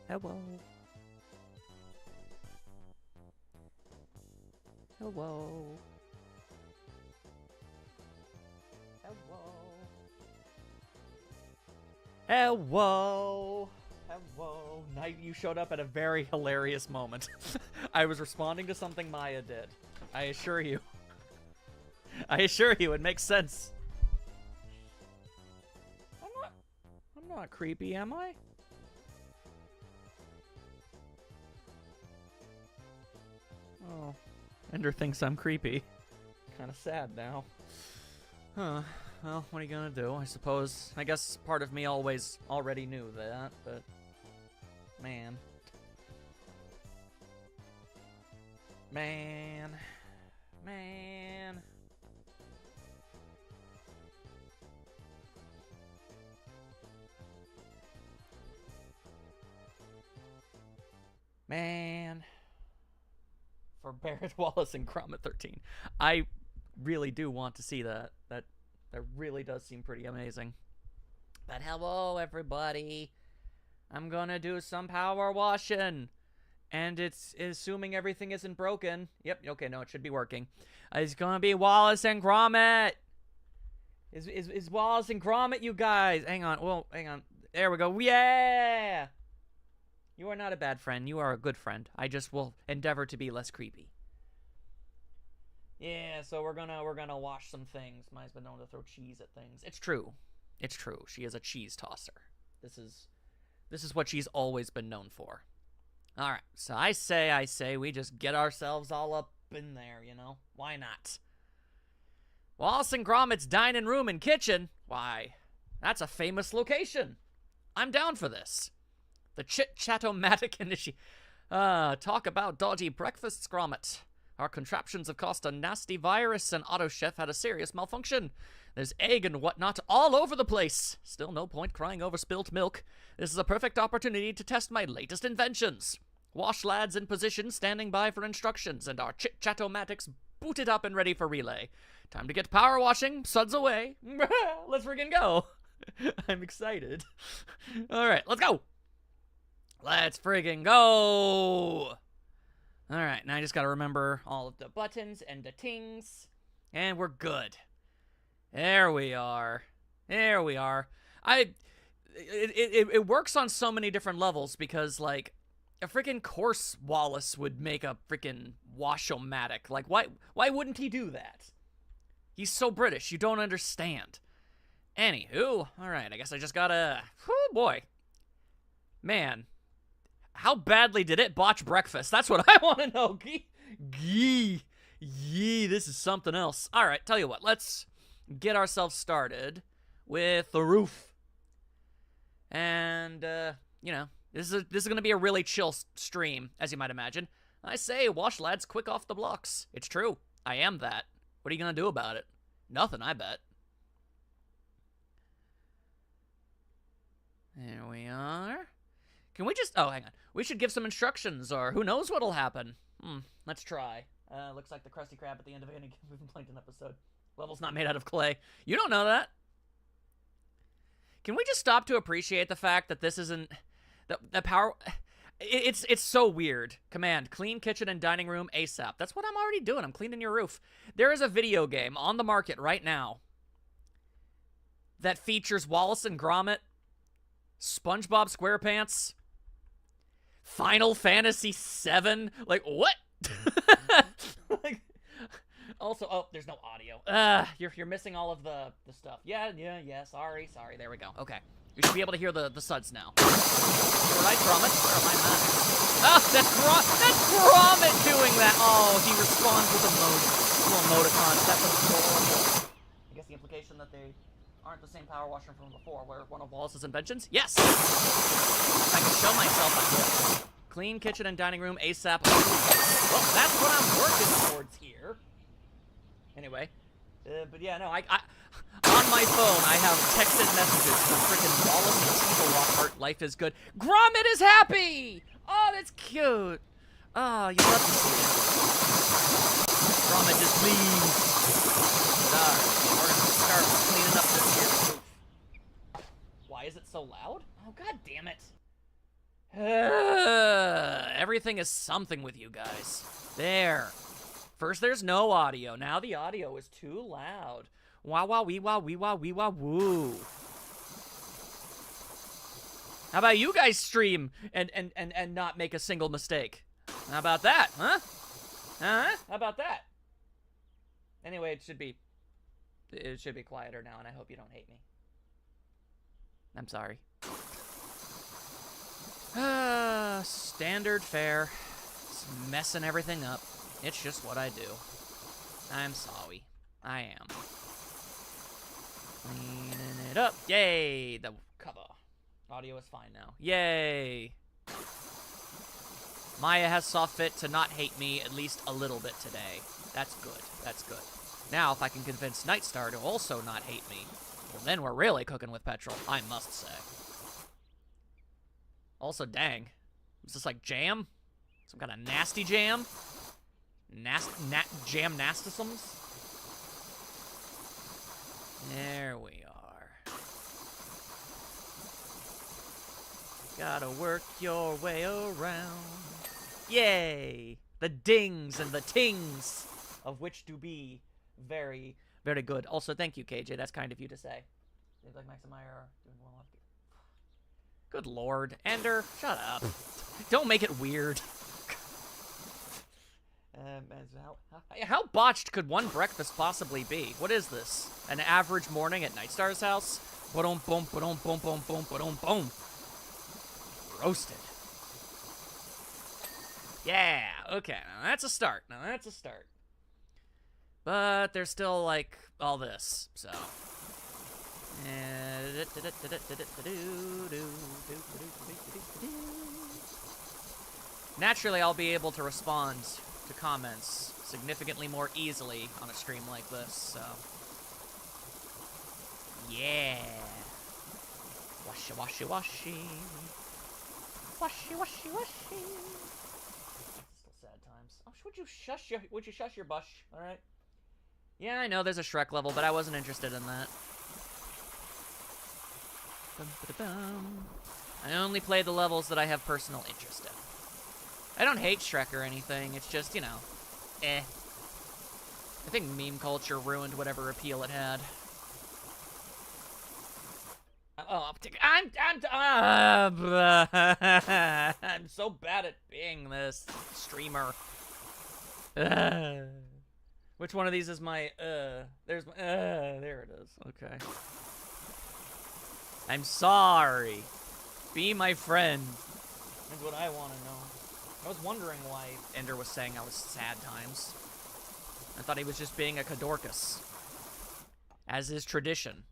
Hello. Hello. Hello. Hello. Hello. Night, you showed up at a very hilarious moment. I was responding to something Maya did. I assure you. I assure you, it makes sense. I'm not creepy, am I? Oh. Ender thinks I'm creepy. Kind of sad now. Huh. Well, what are you gonna do? I guess part of me already knew that, but... Man. Man. Man. Man. For Barrett Wallace and Gromit 13. I really do want to see that. That really does seem pretty amazing. But hello, everybody. I'm gonna do some power washing. And it's assuming everything isn't broken. Yep, okay, no, it should be working. It's gonna be Wallace and Gromit. Is Wallace and Gromit, you guys? Hang on. There we go. Yeah! You are not a bad friend. You are a good friend. I just will endeavor to be less creepy. Yeah, so we're gonna wash some things. Maya's been known to throw cheese at things. It's true. It's true. She is a cheese tosser. This is what she's always been known for. All right. So I say we just get ourselves all up in there, you know? Why not? Wallace and Gromit's dining room and kitchen. Why? That's a famous location. I'm down for this. The Chit-Chat-O-Matic Initiative. Talk about dodgy breakfasts, Gromit. Our contraptions have caused a nasty virus, and Auto Chef had a serious malfunction. There's egg and whatnot all over the place. Still no point crying over spilt milk. This is a perfect opportunity to test my latest inventions. Wash lads in position, standing by for instructions, and our Chit-Chat-O-Matics booted up and ready for relay. Time to get power washing. Suds away. Let's friggin' go. I'm excited. All right, let's go. Let's friggin' go. All right, now I just got to remember all of the buttons and the tings, and we're good. There we are. There we are. It works on so many different levels because, like, a freaking course Wallace would make a freaking wash-o-matic. Like, why wouldn't he do that? He's so British. You don't understand. Anywho, all right, I guess I just gotta... Whew, boy. Man. How badly did it botch breakfast? That's what I want to know. Yee, this is something else. All right, tell you what. Let's get ourselves started with the roof. And, you know, this is going to be a really chill stream, as you might imagine. I say, wash lads quick off the blocks. It's true. I am that. What are you going to do about it? Nothing, I bet. There we are. Can we just... Oh, hang on. We should give some instructions, or who knows what'll happen. Let's try. Looks like the Krusty Krab at the end of any given Plankton episode. Level's not made out of clay. You don't know that. Can we just stop to appreciate the fact that this isn't... The power... It's so weird. Command, clean kitchen and dining room ASAP. That's what I'm already doing. I'm cleaning your roof. There is a video game on the market right now that features Wallace and Gromit, SpongeBob SquarePants, Final Fantasy VII. Like, what? Like, also, oh, there's no audio. You're missing all of the stuff. Yeah, sorry. There we go. Okay. You should be able to hear the suds now. You're right, Gromit. Where am I at? Oh, that's Gromit doing that. Oh, he responds with little emoticons. That's adorable. I guess the implication that they aren't the same power washer from before, where one of Wallace's inventions? Yes! If I can show myself, I will. Clean kitchen and dining room ASAP. Well, that's what I'm working towards here. Anyway. But yeah, no, I on my phone, I have texted messages from frickin' Wallace and Tifa Lockhart. Life is good. Gromit is happy! Oh, that's cute. Oh, you love to see it. Gromit is pleased. Alright, we're gonna start cleaning up this here roof. Why is it so loud? Oh, god damn it. Everything is something with you guys. There. First there's no audio. Now the audio is too loud. Wah wah wee wah wee wah wee wah woo. How about you guys stream and not make a single mistake? How about that, huh? Huh? How about that? Anyway, it should be quieter now, and I hope you don't hate me. I'm sorry. Standard fare. It's messing everything up. It's just what I do. I'm sorry. I am. Cleaning it up. Yay! The cover. Audio is fine now. Yay! Maya has saw fit to not hate me at least a little bit today. That's good. That's good. Now, if I can convince Nightstar to also not hate me, well, then we're really cooking with petrol, I must say. Also, dang. Is this like jam? Some kind of nasty jam? Jam nastisms? There we are. Gotta work your way around. Yay! The dings and the tings of which do be very, very good. Also, thank you, KJ. That's kind of you to say. Seems like Max and Meyer are doing well. Good lord. Ender, shut up. Don't make it weird. How botched could one breakfast possibly be? What is this? An average morning at Nightstar's house? Ba-dum, boom, ba-dum, boom, boom, boom, ba-dum, boom. Roasted. Yeah, okay, now that's a start. Now that's a start. But there's still, like, all this, so. Naturally, I'll be able to respond to comments significantly more easily on a stream like this, so. Yeah. Washy, washy, washy. Washy, washy, washy. Still sad times. Oh, would you shush your bush, alright? Yeah, I know there's a Shrek level, but I wasn't interested in that. I only play the levels that I have personal interest in. I don't hate Shrek or anything, it's just, you know, eh. I think meme culture ruined whatever appeal it had. Oh, I'm so bad at being this streamer. Which one of these is my, there's my, there it is, okay. I'm sorry. Be my friend. That's what I want to know. I was wondering why Ender was saying I was sad times. I thought he was just being a Cadorcus. As is tradition.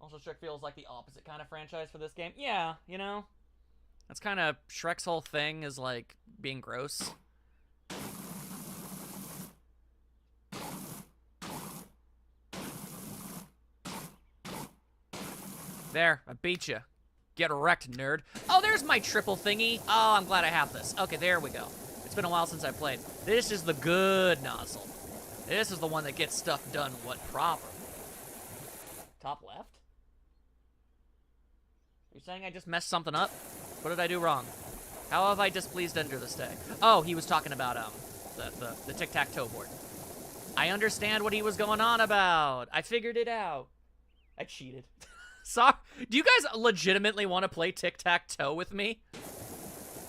Also, Shrek feels like the opposite kind of franchise for this game. Yeah, you know? That's kind of Shrek's whole thing is, like, being gross. There, I beat you. Get wrecked, nerd. Oh, there's my triple thingy. Oh, I'm glad I have this. Okay, there we go. It's been a while since I played. This is the good nozzle. This is the one that gets stuff done what proper. Top left? You're saying I just messed something up? What did I do wrong? How have I displeased Ender this day? Oh, he was talking about, the tic-tac-toe board. I understand what he was going on about. I figured it out. I cheated. Sorry. Do you guys legitimately want to play tic-tac-toe with me?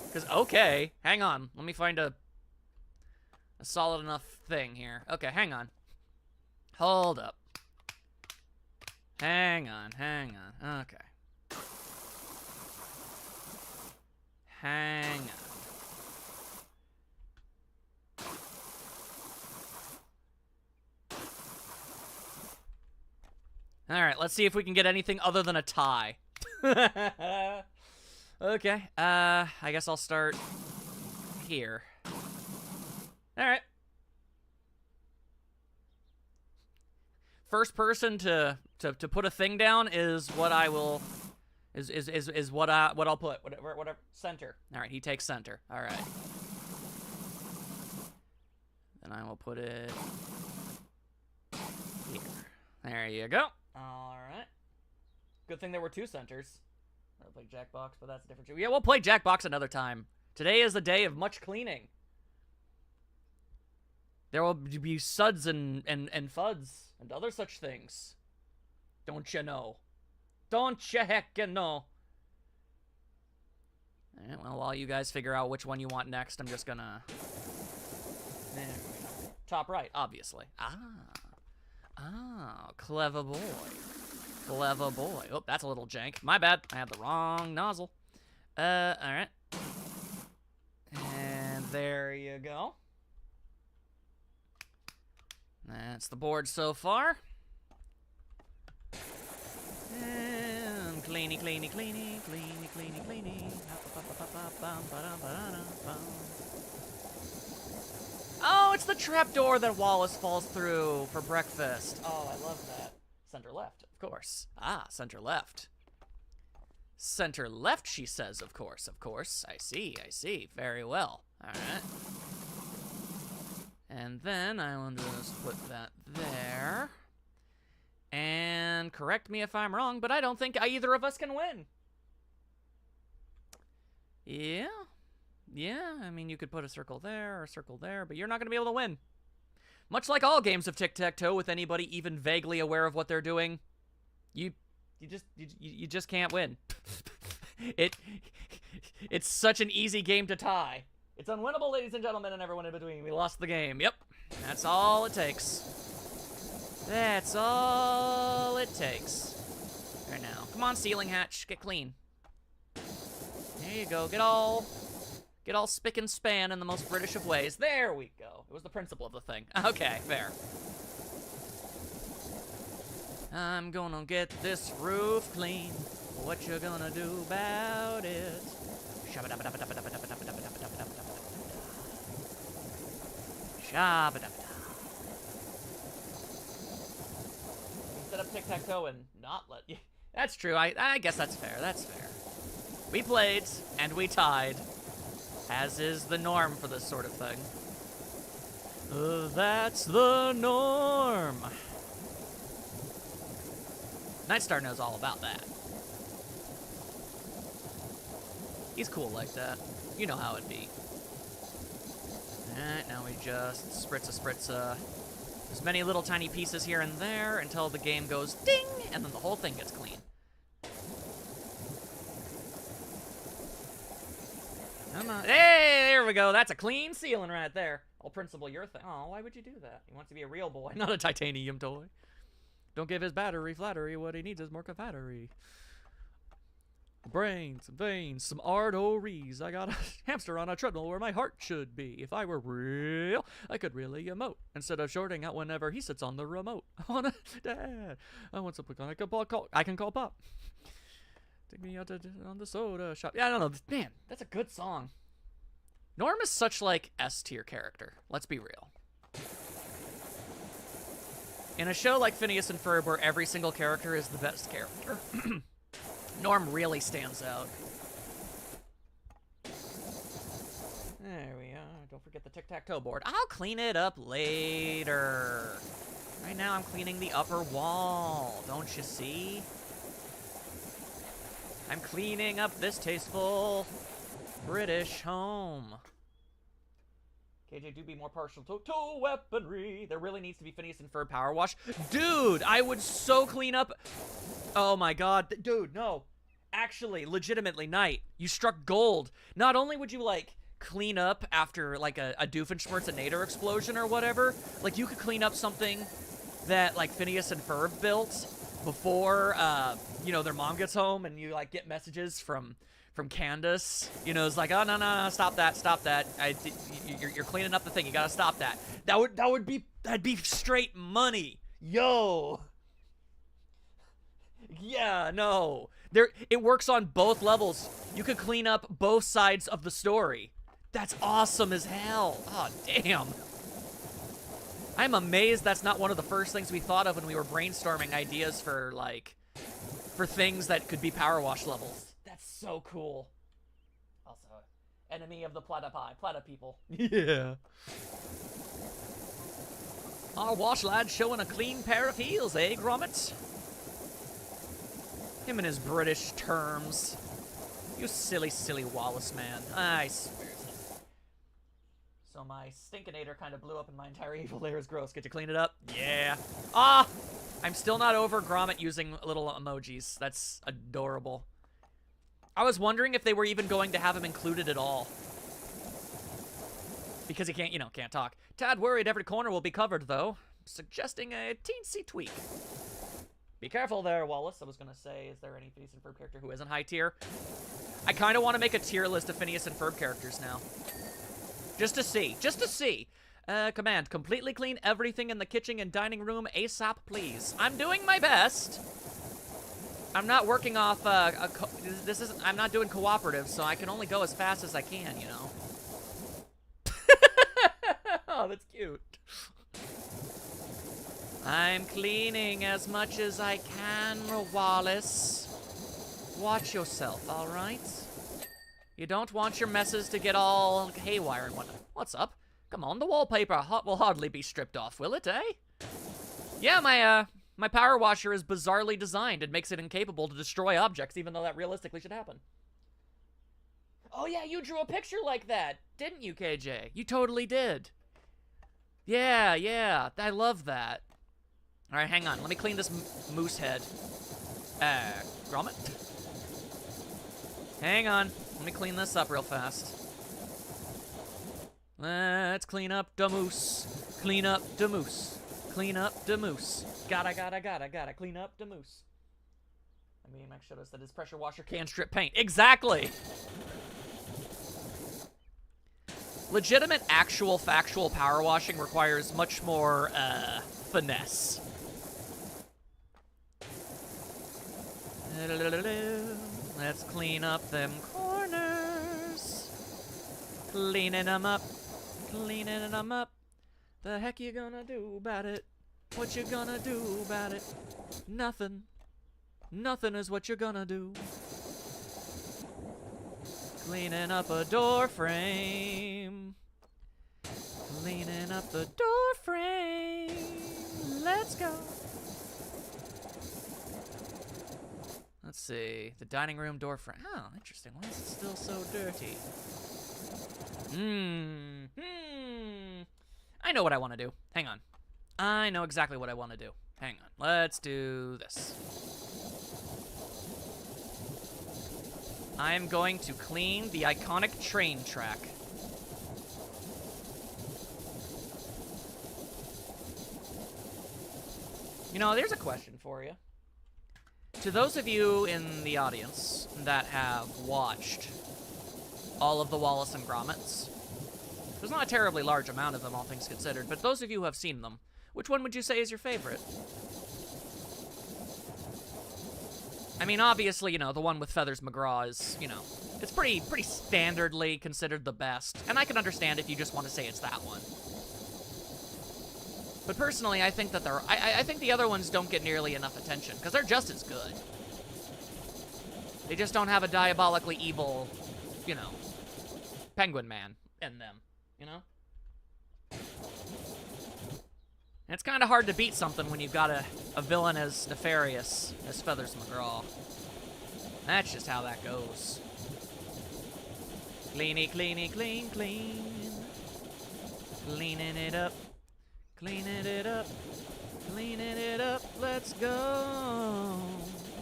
Because, okay. Hang on. Let me find a solid enough thing here. Okay, hang on. Hold up. Hang on. Okay. Hang on. Alright, let's see if we can get anything other than a tie. Okay, I guess I'll start here. Alright. First person to put a thing down is what I will... Is what I'll put. Whatever. Center. Alright, he takes center. Alright. And I will put it here. There you go. All right. Good thing there were 2 centers. I'll play Jackbox, but that's a different show. Yeah, we'll play Jackbox another time. Today is a day of much cleaning. There will be suds and fuds and other such things. Don't you know? Don't you heckin' know? Alright, well, while you guys figure out which one you want next, I'm just gonna... There we go. Top right, obviously. Ah, clever boy. Clever boy. Oh, that's a little jank. My bad. I had the wrong nozzle. Alright. And there you go. That's the board so far. And cleany, cleany, cleany, cleany, cleany, cleany. Oh, it's the trapdoor that Wallace falls through for breakfast. Oh, I love that. Center left, of course. Ah, center left. Center left, she says, of course, of course. I see, I see. Very well. All right. And then I will just put that there. And correct me if I'm wrong, but I don't think either of us can win. Yeah. Yeah, I mean, you could put a circle there or a circle there, but you're not going to be able to win. Much like all games of tic-tac-toe with anybody even vaguely aware of what they're doing, you just can't win. It's such an easy game to tie. It's unwinnable, ladies and gentlemen, and everyone in between. We lost the game. Yep. That's all it takes. That's all it takes. Right now. Come on, ceiling hatch. Get clean. There you go. Get all spick and span in the most British of ways. There we go. It was the principle of the thing. Okay, fair. I'm gonna get this roof clean. What you gonna do about it? Instead of tic-tac-toe and not let you... That's true. I guess that's fair. That's fair. We played, and we tied. As is the norm for this sort of thing. That's the norm. Nightstar knows all about that. He's cool like that. You know how it be. Alright, now we just spritz as many little tiny pieces here and there until the game goes ding, and then the whole thing gets clean. Come on. Hey, there we go. That's a clean ceiling right there. All principle your thing. Oh, why would you do that? He wants to be a real boy, not a titanium toy. Don't give his battery flattery. What he needs is more battery. Brains, some veins, some arteries. I got a hamster on a treadmill where my heart should be. If I were real, I could really emote instead of shorting out whenever he sits on the remote. I want Dad. I want something I can call Pop. Take me out on the soda shop. Yeah, I don't know. Man, that's a good song. Norm is such, like, S-tier character. Let's be real. In a show like Phineas and Ferb where every single character is the best character, Norm really stands out. There we are. Don't forget the tic-tac-toe board. I'll clean it up later. Right now I'm cleaning the upper wall. Don't you see? I'm cleaning up this tasteful British home. KJ, do be more partial to weaponry. There really needs to be Phineas and Ferb PowerWash. Dude, I would so clean up. Oh my god. Dude, no. Actually, legitimately, Knight, you struck gold. Not only would you, like, clean up after, like, a Doofenshmirtz explosion or whatever, like, you could clean up something that, like, Phineas and Ferb built before, you know, their mom gets home and you, like, get messages from Candace. You know, it's like, oh, no, stop that. You're cleaning up the thing. You gotta stop that. That'd be straight money. Yo. Yeah, no. It works on both levels. You could clean up both sides of the story. That's awesome as hell. Oh, damn. I'm amazed that's not one of the first things we thought of when we were brainstorming ideas for, like, for things that could be PowerWash levels. That's so cool. Also, enemy of the Plata people. Yeah. Our wash lad's showing a clean pair of heels, eh, Gromit? Him and his British terms. You silly, silly Wallace man. I swear. So my Stinkinator kind of blew up and my entire evil layer is gross. Get to clean it up? Yeah. Ah! I'm still not over Gromit using little emojis. That's adorable. I was wondering if they were even going to have him included at all. Because he can't, can't talk. Tad worried every corner will be covered, though. Suggesting a teensy tweak. Be careful there, Wallace. I was going to say, is there any Phineas and Ferb character who isn't high tier? I kind of want to make a tier list of Phineas and Ferb characters now. Just to see. Just to see. Command, completely clean everything in the kitchen and dining room ASAP, please. I'm doing my best. I'm not working off, I'm not doing cooperative, so I can only go as fast as I can, you know. Oh, that's cute. I'm cleaning as much as I can, Wallace. Watch yourself, all right? You don't want your messes to get all haywire and whatnot. What's up? Come on, the wallpaper will hardly be stripped off, will it, eh? Yeah, my power washer is bizarrely designed. It makes it incapable to destroy objects, even though that realistically should happen. Oh yeah, you drew a picture like that, didn't you, KJ? You totally did. Yeah, I love that. All right, hang on. Let me clean this moose head. Gromit? Hang on. Let me clean this up real fast. Let's clean up the moose. Clean up the moose. Clean up the moose. Gotta clean up the moose. I mean, Max showed us that his pressure washer can strip paint. Exactly! Legitimate, actual, factual power washing requires much more, finesse. Let's clean up them corners. Cleaning them up. Cleaning them up. The heck you gonna do about it? What you gonna do about it? Nothing. Nothing is what you're gonna do. Cleaning up a door frame. Cleaning up the door frame. Let's go. Let's see. The dining room door frame. Oh, interesting. Why is it still so dirty? I know what I want to do. Hang on. I know exactly what I want to do. Hang on. Let's do this. I'm going to clean the iconic train track. You know, there's a question for you. To those of you in the audience that have watched all of the Wallace and Gromits, there's not a terribly large amount of them, all things considered, but those of you who have seen them, which one would you say is your favorite? I mean, obviously, the one with Feathers McGraw is, it's pretty standardly considered the best, and I can understand if you just want to say it's that one. But personally, I think that I think the other ones don't get nearly enough attention, because they're just as good. They just don't have a diabolically evil, Penguin Man in them, And it's kind of hard to beat something when you've got a villain as nefarious as Feathers McGraw. That's just how that goes. Cleany, cleany, clean, clean. Cleaning it up. Cleaning it up. Cleaning it up. Let's go.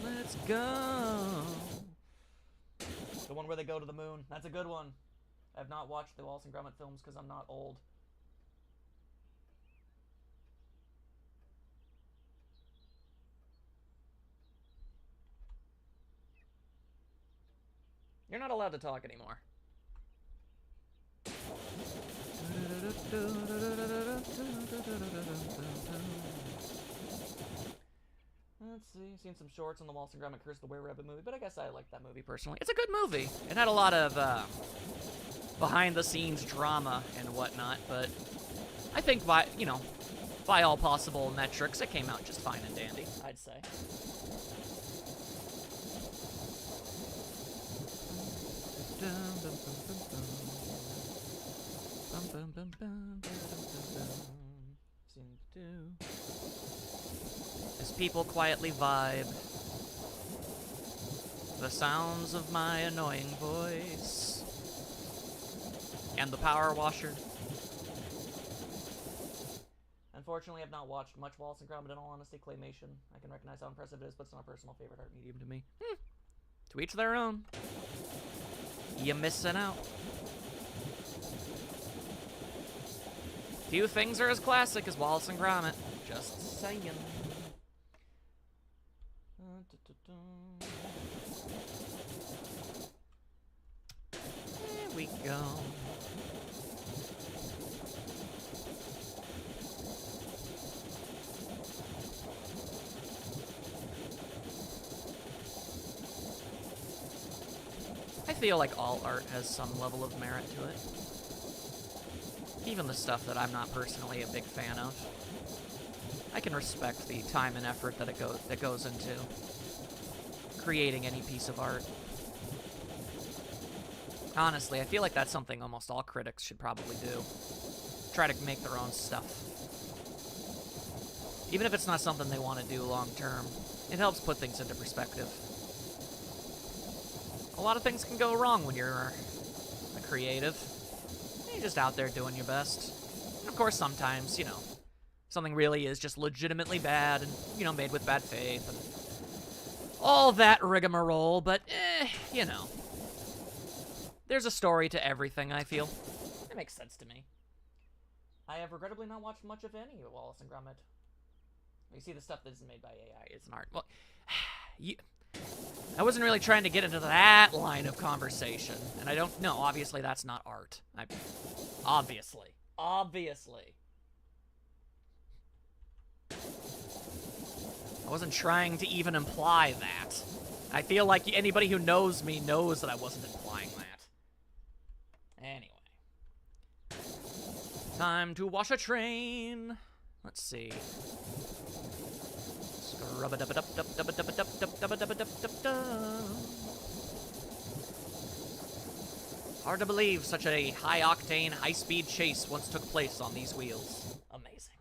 Let's go. The one where they go to the moon. That's a good one. I have not watched the Wallace and Gromit films because I'm not old. You're not allowed to talk anymore. Let's see. Seen some shorts on the Wallace and Gromit Curse of the Were-Rabbit movie, but I guess I like that movie personally. It's a good movie. It had a lot of behind-the-scenes drama and whatnot, but I think by all possible metrics, it came out just fine and dandy, I'd say. As people quietly vibe, the sounds of my annoying voice, and the power washer. Unfortunately, I've not watched much Wallace and Gromit in all honesty. Claymation, I can recognize how impressive it is, but it's not a personal favorite art medium to me. To each their own. You're missing out. Few things are as classic as Wallace and Gromit. Just saying. There we go. I feel like all art has some level of merit to it. Even the stuff that I'm not personally a big fan of. I can respect the time and effort that goes into creating any piece of art. Honestly, I feel like that's something almost all critics should probably do. Try to make their own stuff. Even if it's not something they want to do long term, it helps put things into perspective. A lot of things can go wrong when you're a creative. You're just out there doing your best. And of course, sometimes, you know, something really is just legitimately bad and, you know, made with bad faith and all that rigmarole, but, you know. There's a story to everything, I feel. It makes sense to me. I have regrettably not watched much of any of Wallace and Gromit. You see, the stuff that isn't made by AI isn't art. Well, I wasn't really trying to get into that line of conversation, and I don't know. Obviously, that's not art. Obviously. I wasn't trying to even imply that. I feel like anybody who knows me knows that I wasn't implying that. Anyway. Time to wash a train. Let's see. Hard to believe such a high-octane, high-speed chase once took place on these wheels. Amazing.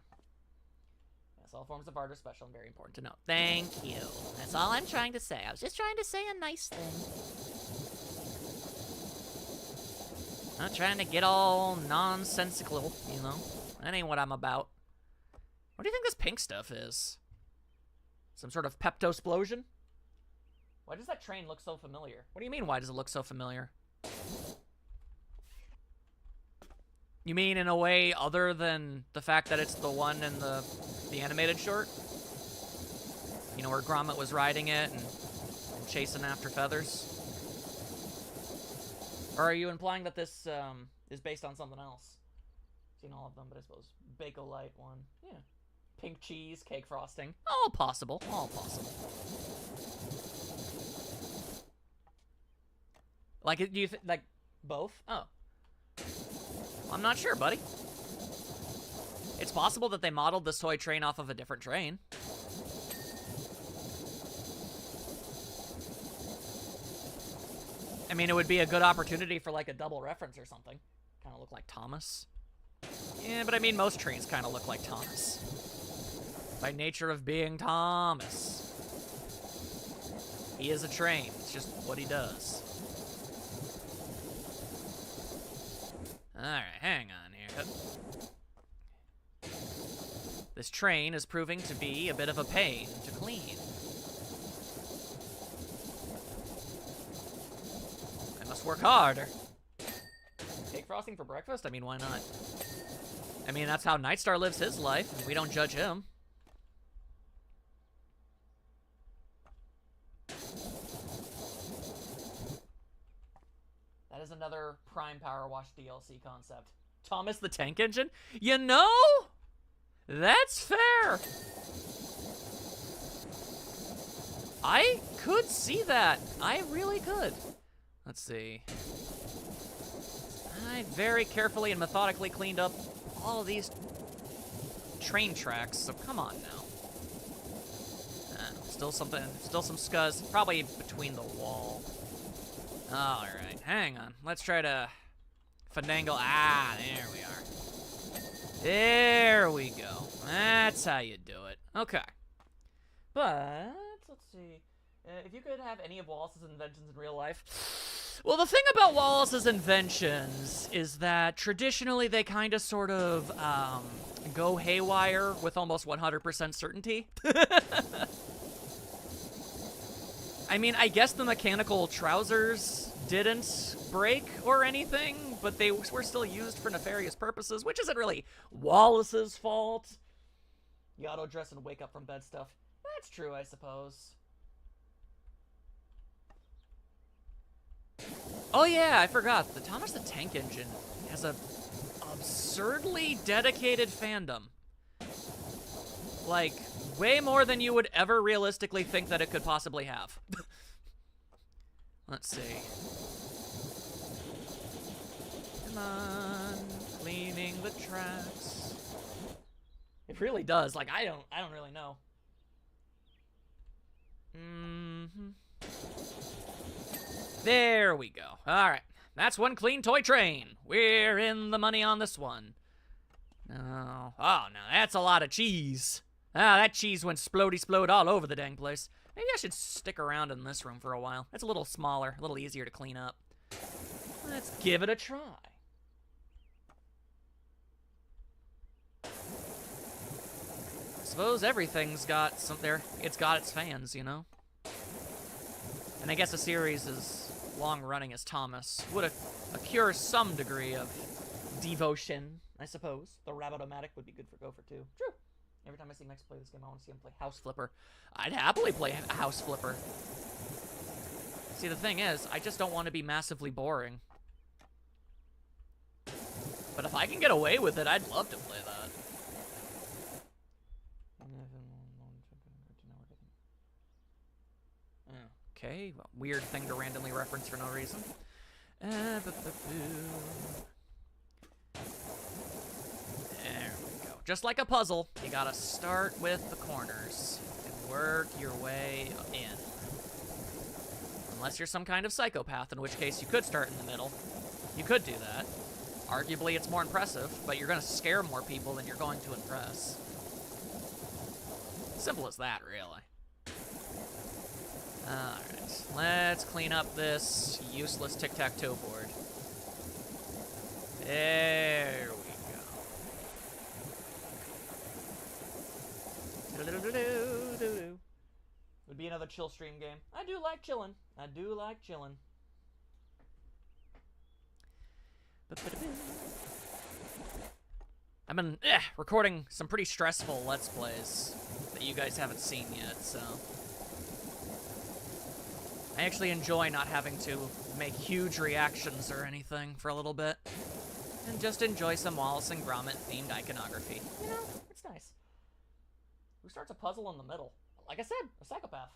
Yes, all forms of art are special and very important to note. Thank you. That's all I'm trying to say. I was just trying to say a nice thing. Not trying to get all nonsensical, you know? That ain't what I'm about. What do you think this pink stuff is? Some sort of Pepto-splosion? Why does that train look so familiar? What do you mean, why does it look so familiar? You mean in a way other than the fact that it's the one in the animated short? You know, where Gromit was riding it and chasing after feathers? Or are you implying that this is based on something else? I've seen all of them, but I suppose Bakelite one. Yeah. Pink cheese, cake frosting. All possible. All possible. Like, do you think, like, both? Oh. I'm not sure, buddy. It's possible that they modeled this toy train off of a different train. I mean, it would be a good opportunity for, like, a double reference or something. Kind of look like Thomas. Yeah, but I mean, most trains kind of look like Thomas. By nature of being Thomas. He is a train. It's just what he does. Alright, hang on here. This train is proving to be a bit of a pain to clean. I must work harder. Cake frosting for breakfast? I mean, why not? I mean, that's how Nightstar lives his life, and we don't judge him. That is another Prime PowerWash DLC concept. Thomas the Tank Engine? You know? That's fair. I could see that. I really could. Let's see. I very carefully and methodically cleaned up all of these train tracks, so come on now. Still some scuzz, probably between the wall. Alright, hang on. Let's try to finagle. Ah, there we are. There we go. That's how you do it. Okay. But, let's see. If you could have any of Wallace's inventions in real life... Well, the thing about Wallace's inventions is that traditionally they kind of sort of go haywire with almost 100% certainty. I mean, I guess the mechanical trousers didn't break or anything, but they were still used for nefarious purposes, which isn't really Wallace's fault. The auto-dress and wake up from bed stuff. That's true, I suppose. Oh yeah, I forgot. The Thomas the Tank Engine has a absurdly dedicated fandom. Like, way more than you would ever realistically think that it could possibly have. Let's see. Come on, cleaning the tracks. It really does. Like, I don't really know. There we go. All right. That's one clean toy train. We're in the money on this one. No. Oh, no. That's a lot of cheese. Ah, that cheese went splody-splode all over the dang place. Maybe I should stick around in this room for a while. It's a little smaller, a little easier to clean up. Let's give it a try. I suppose everything's got it's got its fans, you know? And I guess a series as long-running as Thomas would accrue some degree of devotion, I suppose. The Rabbit-O-Matic would be good for Gopher, too. True. Every time I see Max play this game, I want to see him play House Flipper. I'd happily play House Flipper. See, the thing is, I just don't want to be massively boring. But if I can get away with it, I'd love to play that. Okay, well, weird thing to randomly reference for no reason. There we go. Just like a puzzle, you gotta start with the corners and work your way in. Unless you're some kind of psychopath, in which case you could start in the middle. You could do that. Arguably, it's more impressive, but you're gonna scare more people than you're going to impress. Simple as that, really. Alright, let's clean up this useless tic-tac-toe board. There we go. Would be another chill stream game. I do like chillin'. I do like chillin'. I've been recording some pretty stressful Let's Plays that you guys haven't seen yet, so... I actually enjoy not having to make huge reactions or anything for a little bit. And just enjoy some Wallace and Gromit-themed iconography. You know, it's nice. Who starts a puzzle in the middle? Like I said, a psychopath.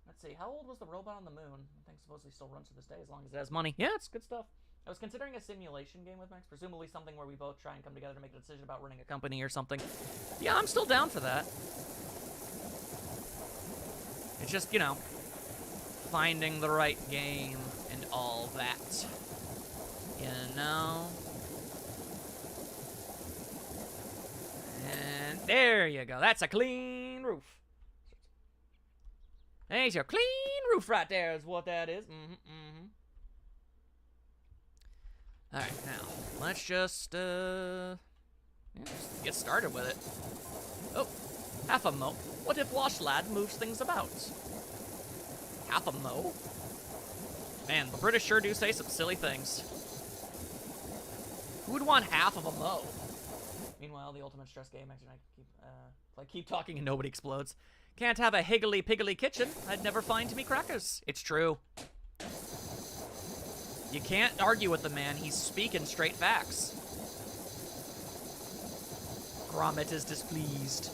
Let's see, how old was the robot on the moon? I think supposedly still runs to this day as long as it has money. Yeah, it's good stuff. I was considering a simulation game with Max, presumably something where we both try and come together to make a decision about running a company or something. Yeah, I'm still down for that. It's just, you know, finding the right game and all that. You know? And there you go. That's a clean roof. There's your clean roof right there is what that is. Alright, now, let's just get started with it. Oh, half a mo. What if Wash Lad moves things about? Half a mo? Man, the British sure do say some silly things. Who would want half of a mo? Meanwhile, the ultimate stress game, actually, I keep talking and nobody explodes. Can't have a higgly-piggly kitchen. I'd never find me crackers. It's true. You can't argue with the man. He's speaking straight facts. Gromit is displeased.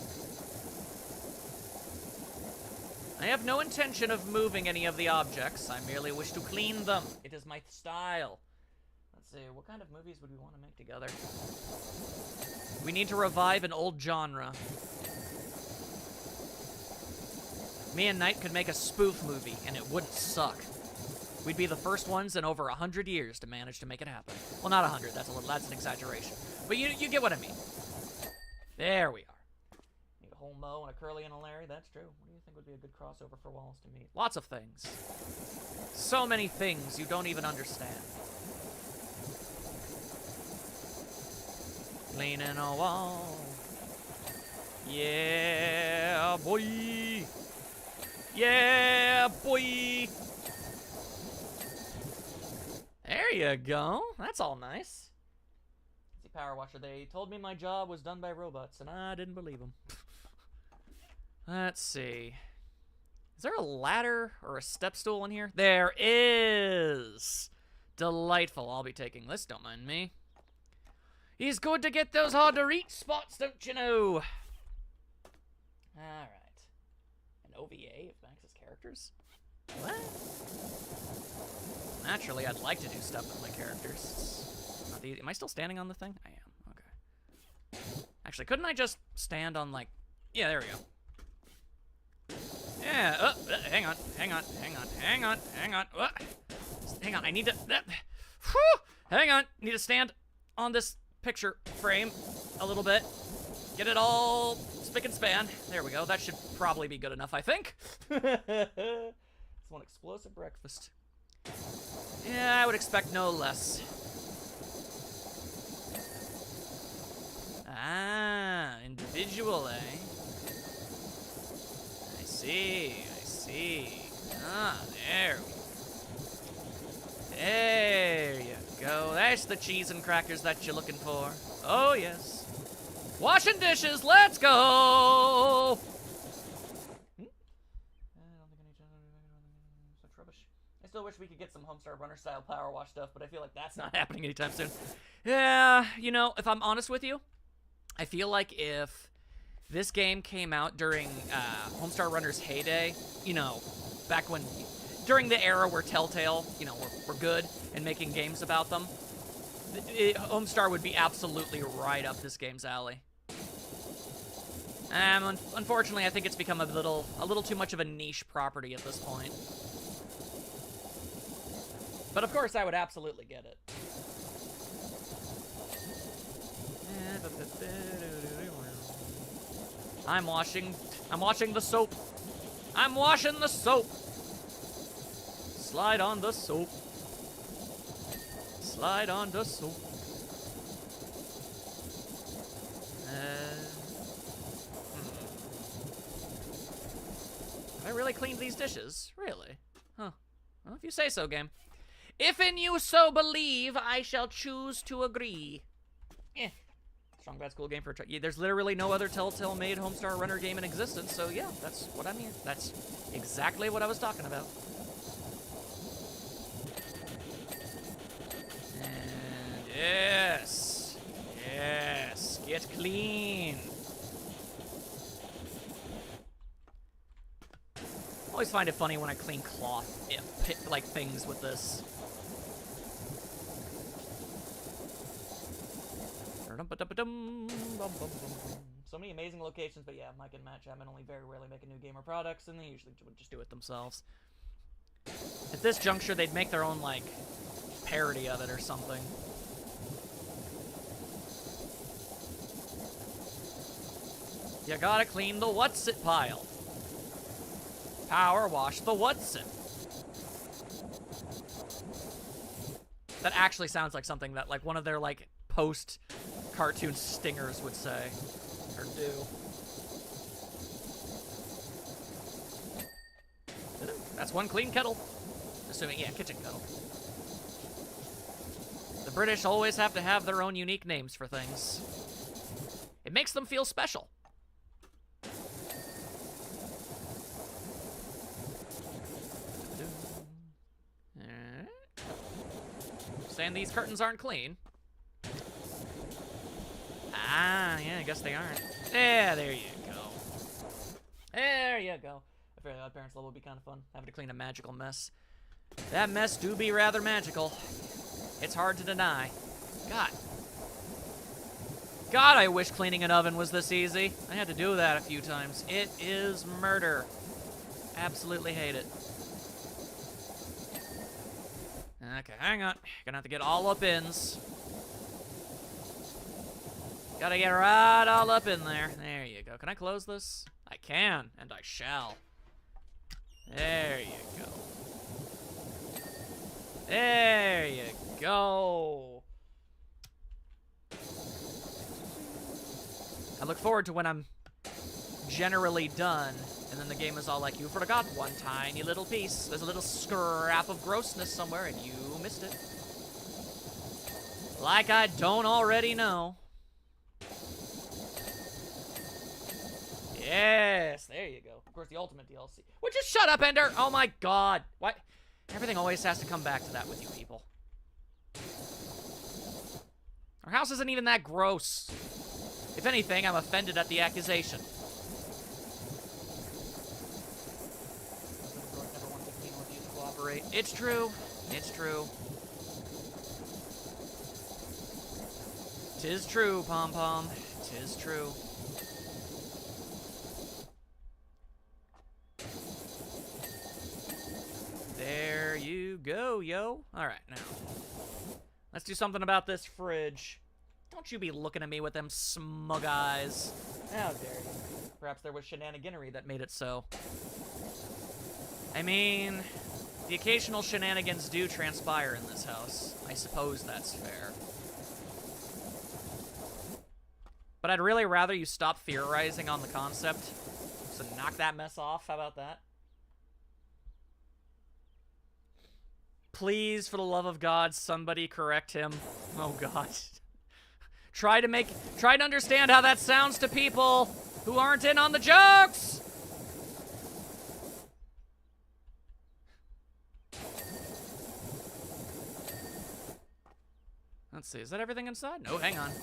I have no intention of moving any of the objects. I merely wish to clean them. It is my style. Let's see, what kind of movies would we want to make together? We need to revive an old genre. Me and Knight could make a spoof movie, and it wouldn't suck. We'd be the first ones in over 100 years to manage to make it happen. Well, not 100, that's an exaggeration. But you get what I mean. There we are. Need a whole Mo and a Curly and a Larry. That's true. What do you think would be a good crossover for Wallace to meet? Lots of things. So many things you don't even understand. Cleaning a wall. Yeah, boy. Yeah, boy. There you go. That's all nice. Let's see, PowerWasher. They told me my job was done by robots, and I didn't believe them. Let's see. Is there a ladder or a step stool in here? There is. Delightful. I'll be taking this. Don't mind me. He's good to get those hard-to-reach spots, don't you know? Alright. An OVA of Max's characters? What? Naturally, I'd like to do stuff with my characters. Not easy. Am I still standing on the thing? I am. Okay. Actually, couldn't I just stand on, like... Yeah, there we go. Yeah, hang on. Hang on, I need to... hang on, need to stand on this picture frame a little bit. Get it all spick and span. There we go. That should probably be good enough, I think. It's one explosive breakfast. Yeah, I would expect no less. Ah, individual, eh? I see. Ah, there we go. There you go. That's the cheese and crackers that you're looking for. Oh, yes. Washing dishes, let's go! I don't think I need such rubbish. I still wish we could get some Homestar Runner style power wash stuff, but I feel like that's not happening anytime soon. Yeah, you know, if I'm honest with you, I feel like if this game came out during Homestar Runner's heyday, you know, back when, during the era where Telltale, you know, were good and making games about them, Homestar would be absolutely right up this game's alley. Unfortunately, I think it's become a little too much of a niche property at this point. But of course, I would absolutely get it. I'm washing the soap. I'm washing the soap. Slide on the soap. Slide on the soap. I really cleaned these dishes? Really? Huh. Well, if you say so, game. If in you so believe, I shall choose to agree. Eh. Strong Bad School game for a try. Yeah, there's literally no other Telltale-made Homestar Runner game in existence, so yeah, that's what I mean. That's exactly what I was talking about. And yes. Yes. Get clean. I always find it funny when I clean cloth, like things with this. So many amazing locations, but yeah, Mike and Matt Chapman only very rarely make a new game or products, and they usually would just do it themselves. At this juncture, they'd make their own, like, parody of it or something. You gotta clean the what's-it pile. Power wash the what's-it. That actually sounds like something that, like, one of their, like, post-cartoon stingers would say. Or do. That's one clean kettle. Assuming, yeah, kitchen kettle. The British always have to have their own unique names for things. It makes them feel special. Saying these curtains aren't clean. Ah, yeah, I guess they aren't. Yeah, there you go. There you go. A Fairly Odd Parents level would be kind of fun, having to clean a magical mess. That mess do be rather magical. It's hard to deny. God, I wish cleaning an oven was this easy. I had to do that a few times. It is murder. Absolutely hate it. Okay, hang on. Gonna have to get all up ins. Gotta get right all up in there. There you go. Can I close this? I can, and I shall. There you go. There you go. I look forward to when I'm generally done, and then the game is all like, you forgot one tiny little piece. There's a little scrap of grossness somewhere, and you missed it. Like I don't already know. Yes, there you go. Of course, the ultimate DLC. Well, just shut up, Ender! Oh my god. Why? Everything always has to come back to that with you people. Our house isn't even that gross. If anything, I'm offended at the accusation. It's true. It's true. 'Tis true, Pom-Pom. 'Tis true. There you go, yo. Alright, now. Let's do something about this fridge. Don't you be looking at me with them smug eyes. How dare you. Perhaps there was shenaniganery that made it so. I mean, the occasional shenanigans do transpire in this house. I suppose that's fair. But I'd really rather you stop theorizing on the concept. So knock that mess off. How about that? Please, for the love of God, somebody correct him. Oh, God. Try to understand how that sounds to people who aren't in on the jokes! Let's see, is that everything inside? No, hang on.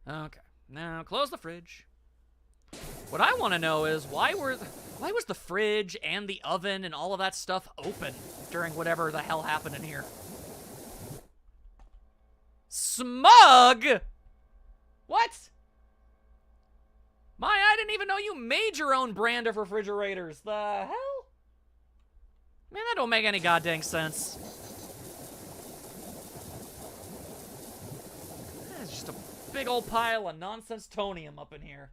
Okay, now close the fridge. What I want to know is why was the fridge and the oven and all of that stuff open during whatever the hell happened in here? Smug? What? I didn't even know you made your own brand of refrigerators. The hell? Man, that don't make any goddamn sense. That's just a big old pile of nonsense-tonium up in here.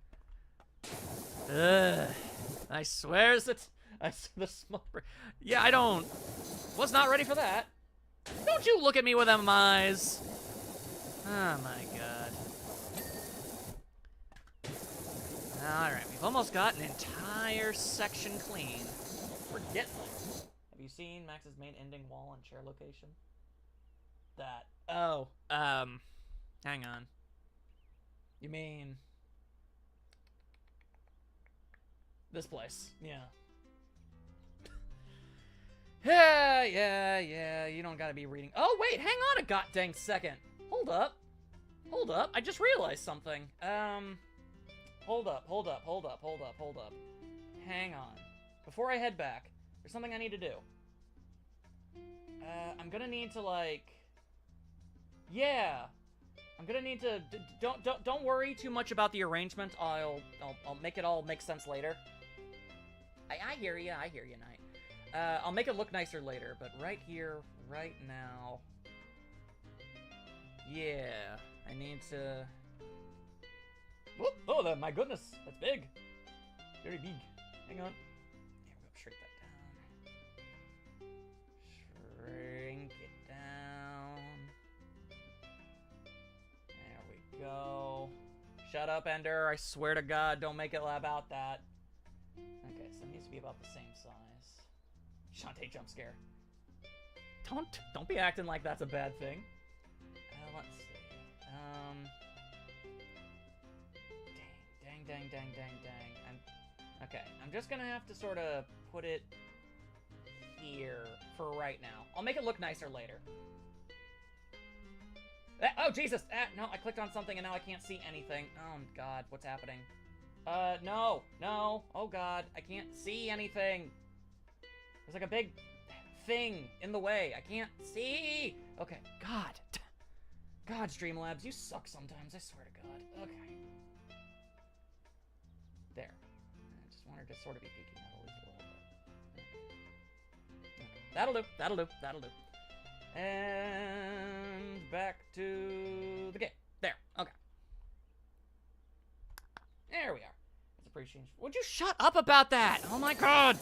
Ugh. I swear the smoke. Yeah, was not ready for that. Don't you look at me with them eyes. Oh my god. Alright, we've almost got an entire section clean. We're getting there. Have you seen Max's main ending wall and chair location? That. Oh, hang on. You mean this place? Yeah. Yeah, you don't gotta be reading. Oh, wait, hang on a goddamn second. Hold up. I just realized something. Hold up. Hang on. Before I head back, there's something I need to do. I'm gonna need to, like... Yeah. I'm gonna need to... Don't worry too much about the arrangement. I'll make it all make sense later. I hear you, Knight. I'll make it look nicer later, but right here, right now... Yeah, I need to... Oh, my goodness, that's big. Very big. Hang on. Here, we'll shrink that down. Shrink it down. There we go. Shut up, Ender. I swear to God, don't make it about that. Okay, so it needs to be about the same size. Shantae jump scare. Don't be acting like that's a bad thing. Let's see. Dang. Okay, I'm just gonna have to sort of put it here for right now. I'll make it look nicer later. Oh, Jesus! No, I clicked on something and now I can't see anything. Oh, God, what's happening? No. Oh, God, I can't see anything. There's like a big thing in the way. I can't see. Okay, God, Streamlabs, you suck sometimes, I swear to God. Okay. There. I just want her to sort of be peeking out at least a little bit. Okay. That'll do. And back to the game. There. Okay. There we are. That's a pretty change. Would you shut up about that? Oh my god.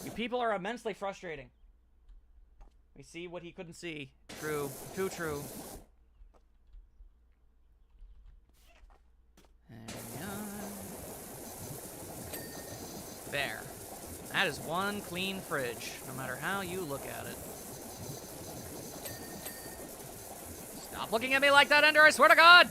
You people are immensely frustrating. We see what he couldn't see. True. Too true. There. That is one clean fridge, no matter how you look at it. Stop looking at me like that, Ender, I swear to God!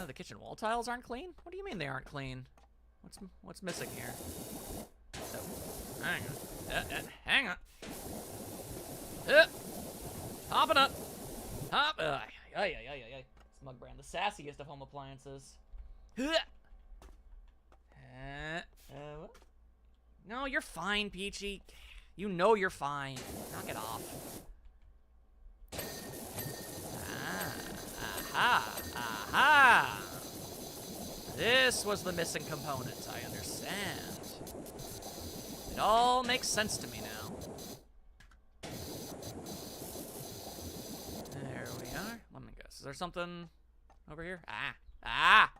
The kitchen wall tiles aren't clean? What do you mean they aren't clean? What's missing here? Oh, hang on. Hang on. Hopping up. Hop. Smug brand, the sassiest of home appliances. No, you're fine, Peachy. You know you're fine. Knock it off. Aha. Aha. This was the missing component, I understand. It all makes sense to me now. There we are. Let me guess. Is there something over here? Ah!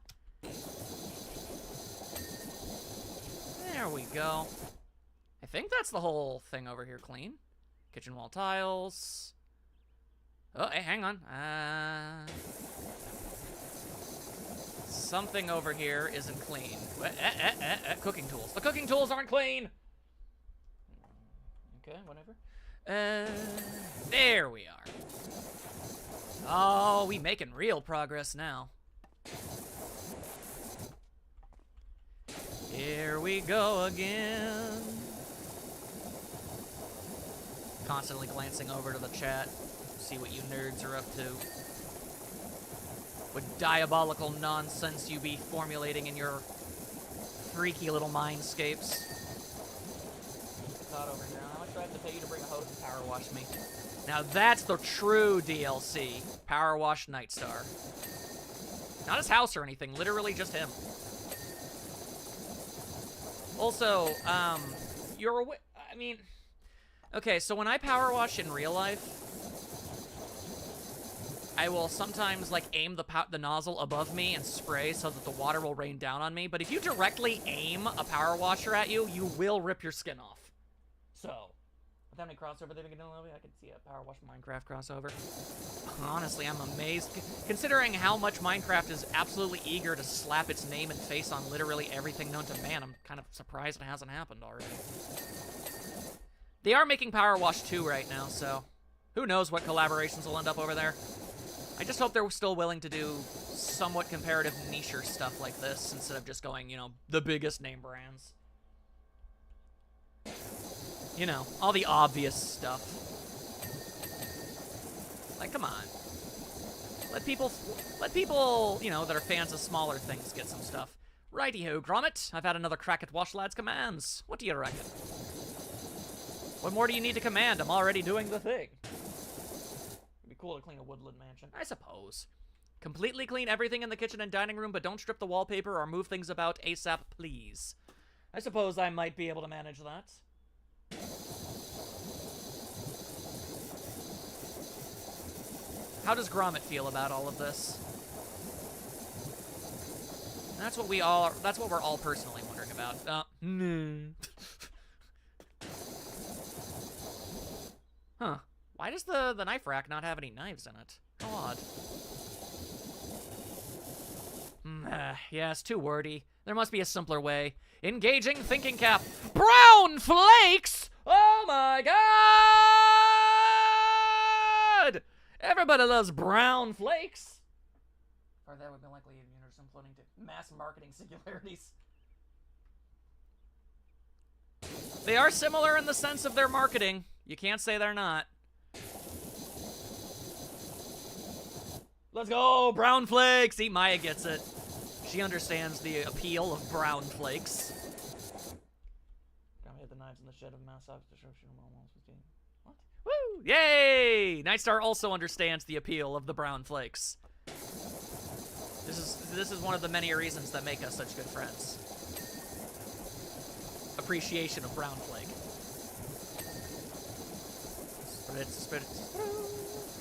There we go. I think that's the whole thing over here clean. Kitchen wall tiles. Oh, hey, hang on. Something over here isn't clean. Cooking tools. The cooking tools aren't clean! Okay, whatever. There we are. Oh, we making real progress now. Here we go again. Constantly glancing over to the chat, see what you nerds are up to. What diabolical nonsense you be formulating in your freaky little mindscapes. Over here. How much do I have to pay you to bring a hose and power wash me? Now that's the true DLC. Power wash Nightstar. Not his house or anything, literally just him. Also, you're aware, I mean, okay, so when I power wash in real life, I will sometimes, like, aim the nozzle above me and spray so that the water will rain down on me, but if you directly aim a power washer at you, you will rip your skin off. So, without any crossover, I could see a Power Wash Minecraft crossover. Honestly, I'm amazed. Considering how much Minecraft is absolutely eager to slap its name and face on literally everything known to man, I'm kind of surprised it hasn't happened already. They are making Power Wash 2 right now, so who knows what collaborations will end up over there. I just hope they're still willing to do somewhat comparative niche stuff like this instead of just going, you know, the biggest name brands. You know, all the obvious stuff. Like, come on. Let people, you know, that are fans of smaller things get some stuff. Righty-ho, Gromit. I've had another crack at Wash Lad's commands. What do you reckon? What more do you need to command? I'm already doing the thing. It'd be cool to clean a woodland mansion, I suppose. Completely clean everything in the kitchen and dining room, but don't strip the wallpaper or move things about ASAP, please. I suppose I might be able to manage that. How does Gromit feel about all of this? That's what we're all personally wondering about. Huh. Why does the knife rack not have any knives in it? How odd. Yeah, it's too wordy. There must be a simpler way. Engaging thinking cap. Brown flakes! Oh my god! Everybody loves brown flakes. Or that would be likely universe imploding to mass marketing singularities. They are similar in the sense of their marketing. You can't say they're not. Let's go, brown flakes! See, Maya gets it. She understands the appeal of brown flakes. Gotta hit the knives in the shed of mass destruction. What? Woo! Yay! Yay! Nightstar also understands the appeal of the brown flakes. This is one of the many reasons that make us such good friends. Appreciation of brown flake. Spritz, spritz,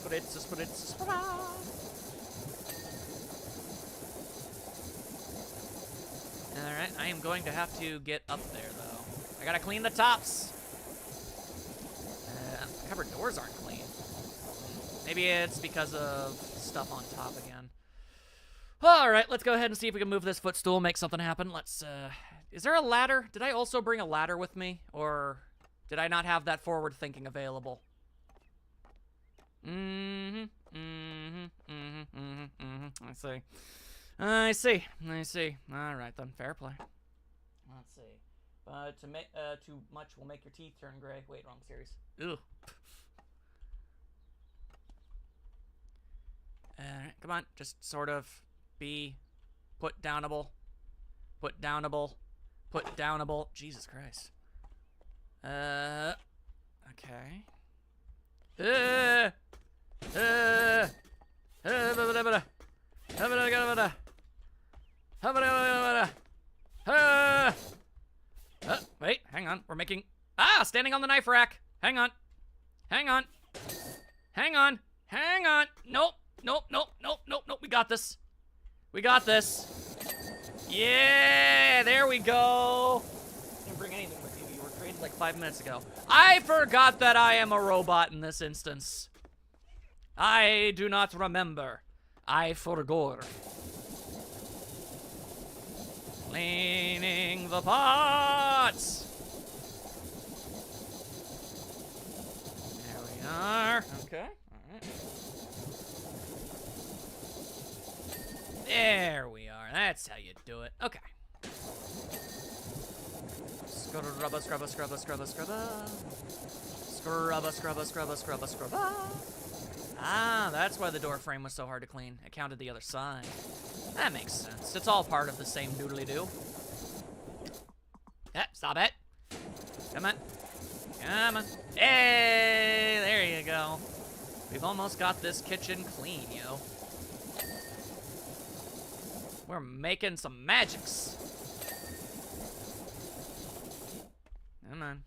spritz, spritz, spritz. Alright, I am going to have to get up there, though. I gotta clean the tops. Cupboard doors aren't clean. Maybe it's because of stuff on top again. Alright, let's go ahead and see if we can move this footstool, make something happen. Let's, is there a ladder? Did I also bring a ladder with me? Or did I not have that forward thinking available? I see. I see. Alright then, fair play. Let's see. Too much will make your teeth turn gray. Wait, wrong series. Ugh. Come on, just sort of be put downable. Put downable. Put downable. Jesus Christ. Okay. Wait, hang on. We're making... Ah, standing on the knife rack. Hang on. Hang on. Hang on. Hang on. Nope. Nope, nope, nope, nope, nope. We got this. We got this. Yeah, there we go. Didn't bring anything with you. You were created like 5 minutes ago. I forgot that I am a robot in this instance. I do not remember. I forgot. Cleaning the pots. There we are. Okay. All right. There we are. That's how you do it. Okay. Scrubba, scrubba, scrubba, scrubba, scrubba. Scrubba, scrubba, scrubba, scrubba, scrubba. Ah, that's why the door frame was so hard to clean. It counted the other side. That makes sense. It's all part of the same doodly-doo. Stop it. Come on. Come on. Hey, there you go. We've almost got this kitchen clean, yo. We're making some magics. Come on.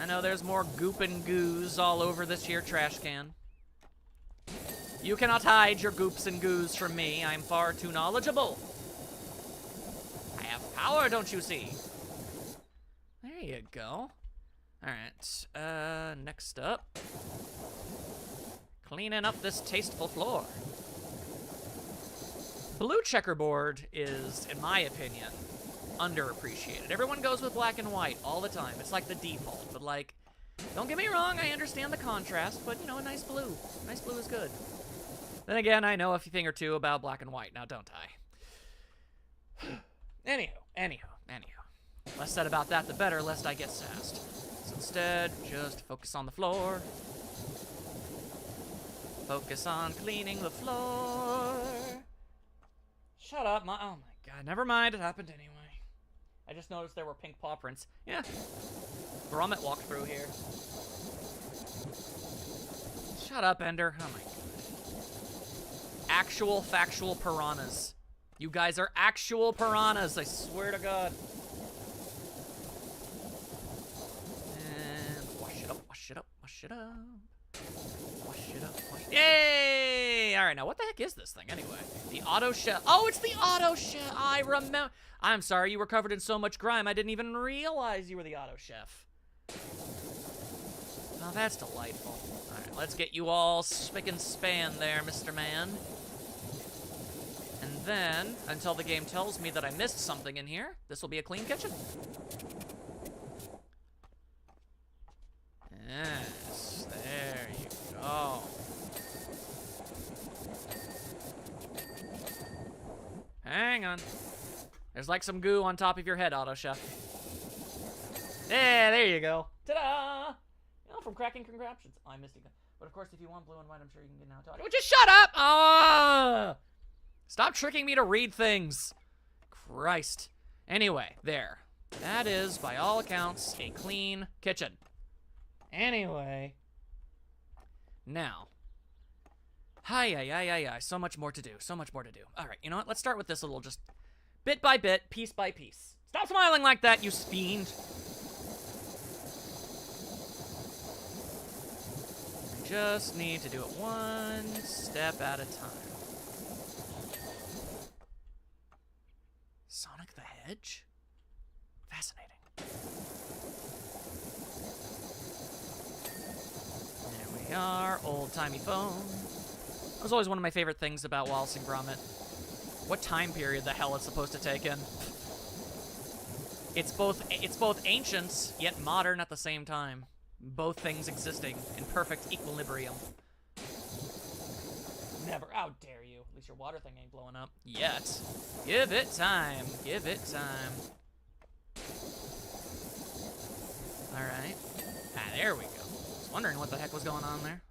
I know there's more goop and goos all over this here trash can. You cannot hide your goops and goos from me. I'm far too knowledgeable. I have power, don't you see? There you go. Alright, next up. Cleaning up this tasteful floor. Blue checkerboard is, in my opinion, underappreciated. Everyone goes with black and white all the time. It's like the default, but like, don't get me wrong, I understand the contrast, but you know, a nice blue. Nice blue is good. Then again, I know a thing or two about black and white, now don't I? Anywho. Less said about that, the better, lest I get sassed. So instead, just focus on the floor. Focus on cleaning the floor. Shut up, oh my god, never mind, it happened anyway. I just noticed there were pink paw prints. Yeah. Grommet walked through here. Shut up, Ender. Oh my god. Actual factual piranhas. You guys are actual piranhas, I swear to god. And wash it up, wash it up, wash it up. Wash it up, wash it up. Yay! Alright, now what the heck is this thing anyway? The auto chef. Oh, it's the auto chef. I remember. I'm sorry, you were covered in so much grime, I didn't even realize you were the auto chef. Oh, that's delightful. Alright, let's get you all spick and span there, Mr. Man. And then, until the game tells me that I missed something in here, this will be a clean kitchen. Yes, there you go. Hang on. There's like some goo on top of your head, Auto Chef. Yeah, there you go. Ta-da! You know, from Cracking Contraptions. Oh, I missed it. But of course, if you want blue and white, I'm sure you can get now to audio. Just shut up! Oh! Stop tricking me to read things. Christ. Anyway, there. That is, by all accounts, a clean kitchen. Anyway. Now. Hi, so much more to do. So much more to do. All right, you know what? Let's start with this little just bit by bit, piece by piece. Stop smiling like that, you fiend. I just need to do it one step at a time. Sonic the Hedge? Fascinating. There we are, old-timey phone. That was always one of my favorite things about Wallace and Gromit. What time period the hell it's supposed to take in? It's both ancient, yet modern at the same time. Both things existing in perfect equilibrium. Never. How dare you? At least your water thing ain't blowing up. Yet. Give it time. Give it time. Alright. Ah, there we go. I was wondering what the heck was going on there.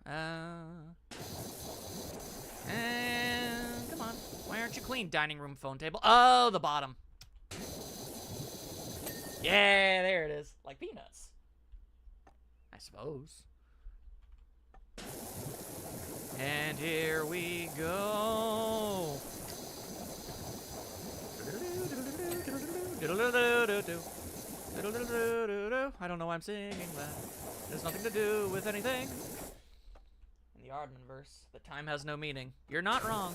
And come on. Why aren't you clean? Dining room, phone table. Oh, the bottom. Yeah, there it is. Like peanuts. I suppose. And here we go. I don't know why I'm singing that. There's nothing to do with anything. In the Aardmanverse, the time has no meaning. You're not wrong.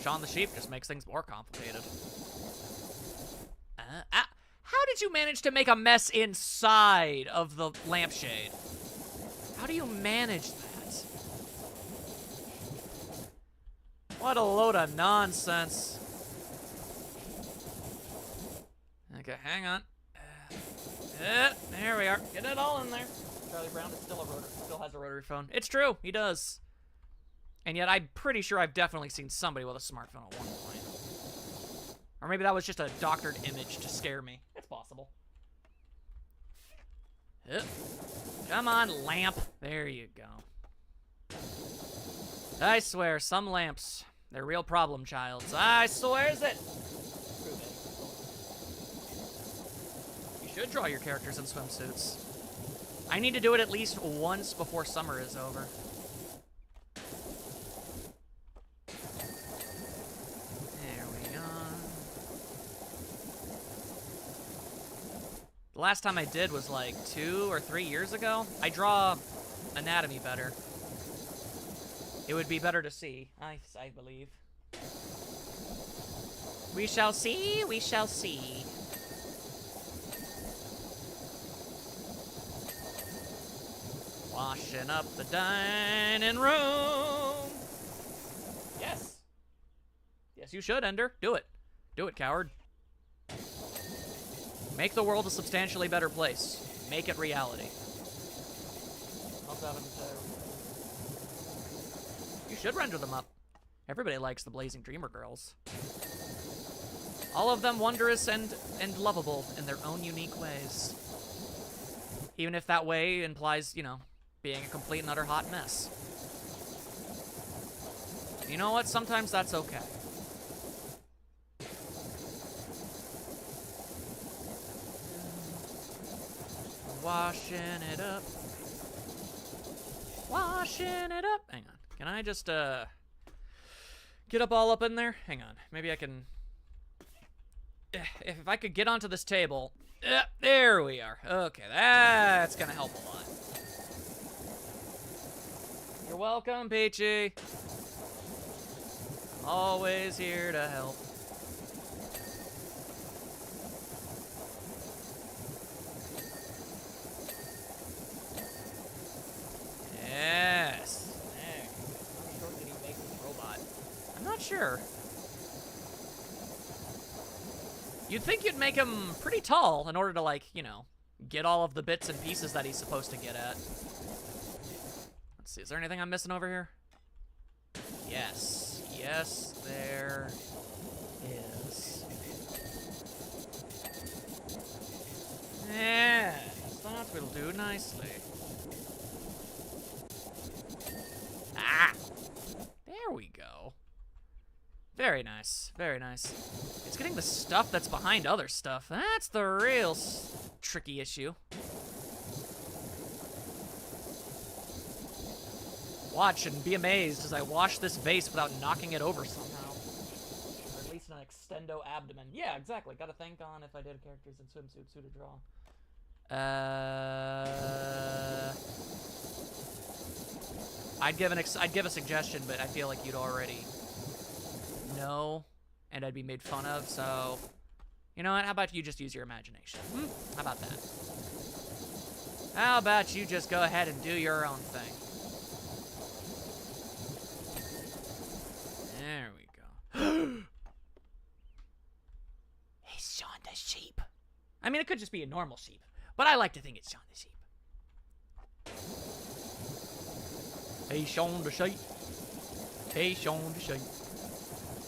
Shaun the Sheep just makes things more complicated. How did you manage to make a mess inside of the lampshade? How do you manage that? What a load of nonsense. Okay, hang on. There we are. Get it all in there. Charlie Brown is still has a rotary phone. It's true, he does. And yet I'm pretty sure I've definitely seen somebody with a smartphone at one point. Or maybe that was just a doctored image to scare me. It's possible. Come on, lamp. There you go. I swear, some lamps, they're real problem childs. I swears it. You should draw your characters in swimsuits. I need to do it at least once before summer is over. The last time I did was like 2 or 3 years ago. I draw anatomy better. It would be better to see, I believe. We shall see, we shall see. Washing up the dining room. Yes. Yes, you should, Ender. Do it. Do it, coward. Make the world a substantially better place. Make it reality. You should render them up. Everybody likes the Blazing Dreamer girls. All of them wondrous and lovable in their own unique ways. Even if that way implies, you know, being a complete and utter hot mess. You know what? Sometimes that's okay. Washing it up. Washing it up. Hang on. Can I just, get up all up in there? Hang on. Maybe I can... If I could get onto this table... there we are. Okay, that's gonna help a lot. You're welcome, Peachy. Always here to help. Yes. There. How short did he make this robot? I'm not sure. You'd think you'd make him pretty tall in order to, like, you know, get all of the bits and pieces that he's supposed to get at. Let's see, is there anything I'm missing over here? Yes. Yes, there is. Yeah, that will do nicely. Ah! There we go. Very nice. Very nice. It's getting the stuff that's behind other stuff. That's the real tricky issue. Watch and be amazed as I wash this vase without knocking it over somehow. Or at least an extendo abdomen. Yeah, exactly. Gotta think on if I did characters in swimsuits, who to draw. I'd give a suggestion, but I feel like you'd already know, and I'd be made fun of, so... You know what? How about you just use your imagination? How about that? How about you just go ahead and do your own thing? There we go. It's Shaun the Sheep. I mean, it could just be a normal sheep, but I like to think it's Shaun the Sheep. Hey, Shaun the Sheep. Hey, Shaun the Sheep.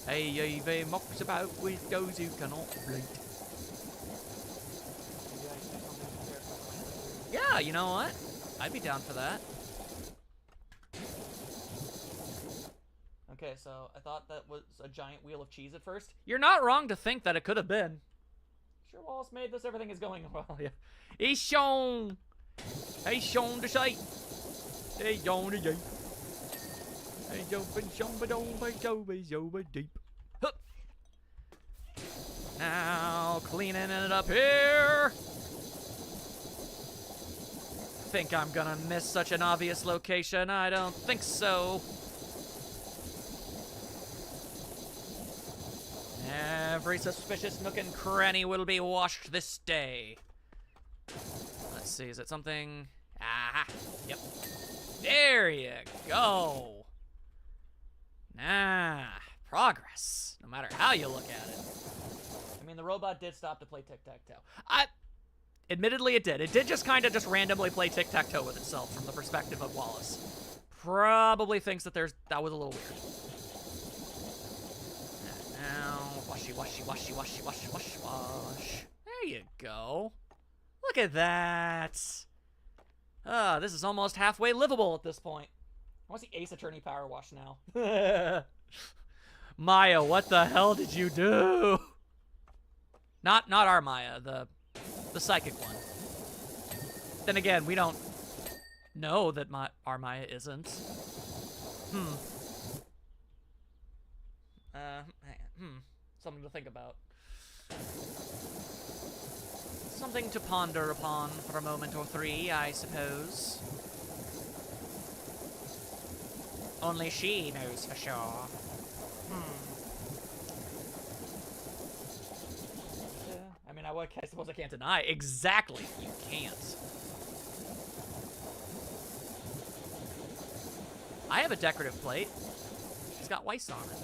Hey, they mocks about with those who cannot bleat. Yeah, you know what? I'd be down for that. Okay, so I thought that was a giant wheel of cheese at first. You're not wrong to think that it could have been. Sure, Wallace made this. Everything is going well. Yeah. Hey, Shaun. Hey, Shaun the Sheep. Hey, Shaun the Sheep. Hey, jumping, jumping, over deep. Hup. Now, cleaning it up here. Think I'm gonna miss such an obvious location? I don't think so. Every suspicious nook and cranny will be washed this day. Let's see, is it something? Ah, yep. There you go. Nah, progress, no matter how you look at it. I mean, the robot did stop to play tic-tac-toe. Admittedly, it did. It did just kind of just randomly play tic-tac-toe with itself from the perspective of Wallace. Probably thinks that that was a little weird. Now, washy, washy, washy, washy, washy, wash, wash. There you go. Look at that. This is almost halfway livable at this point. I want to see Ace Attorney PowerWash now. Maya, what the hell did you do? Not our Maya, the psychic one. Then again, we don't know that our Maya isn't. Something to think about. Something to ponder upon for a moment or three, I suppose. Only she knows for sure. Yeah, I mean, I suppose I can't deny. Exactly, you can't. I have a decorative plate. It's got Weiss on it.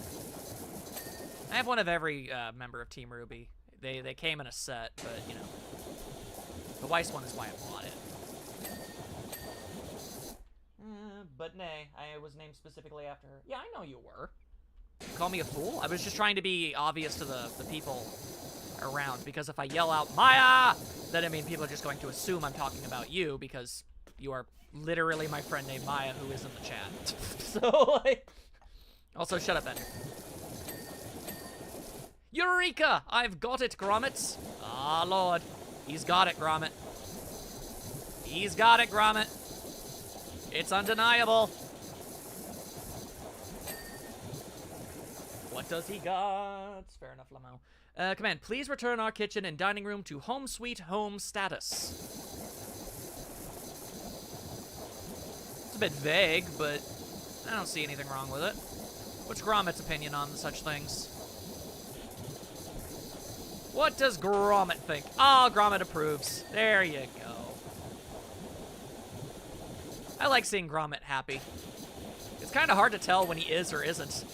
I have one of every member of Team Ruby. They came in a set, but, you know. The Weiss one is why I bought it. But nay, I was named specifically after her. Yeah, I know you were. You call me a fool? I was just trying to be obvious to the people around, because if I yell out, Maya, then, I mean, people are just going to assume I'm talking about you, because you are literally my friend named Maya who is in the chat. So, like... Also, shut up, Ender. Eureka! I've got it, Gromit. Ah, Lord. He's got it, Gromit. He's got it, Gromit. It's undeniable. What does he got? Fair enough, Lamo. Command, please return our kitchen and dining room to home sweet home status. It's a bit vague, but I don't see anything wrong with it. What's Gromit's opinion on such things? What does Gromit think? Oh, Gromit approves. There you go. I like seeing Gromit happy. It's kind of hard to tell when he is or isn't.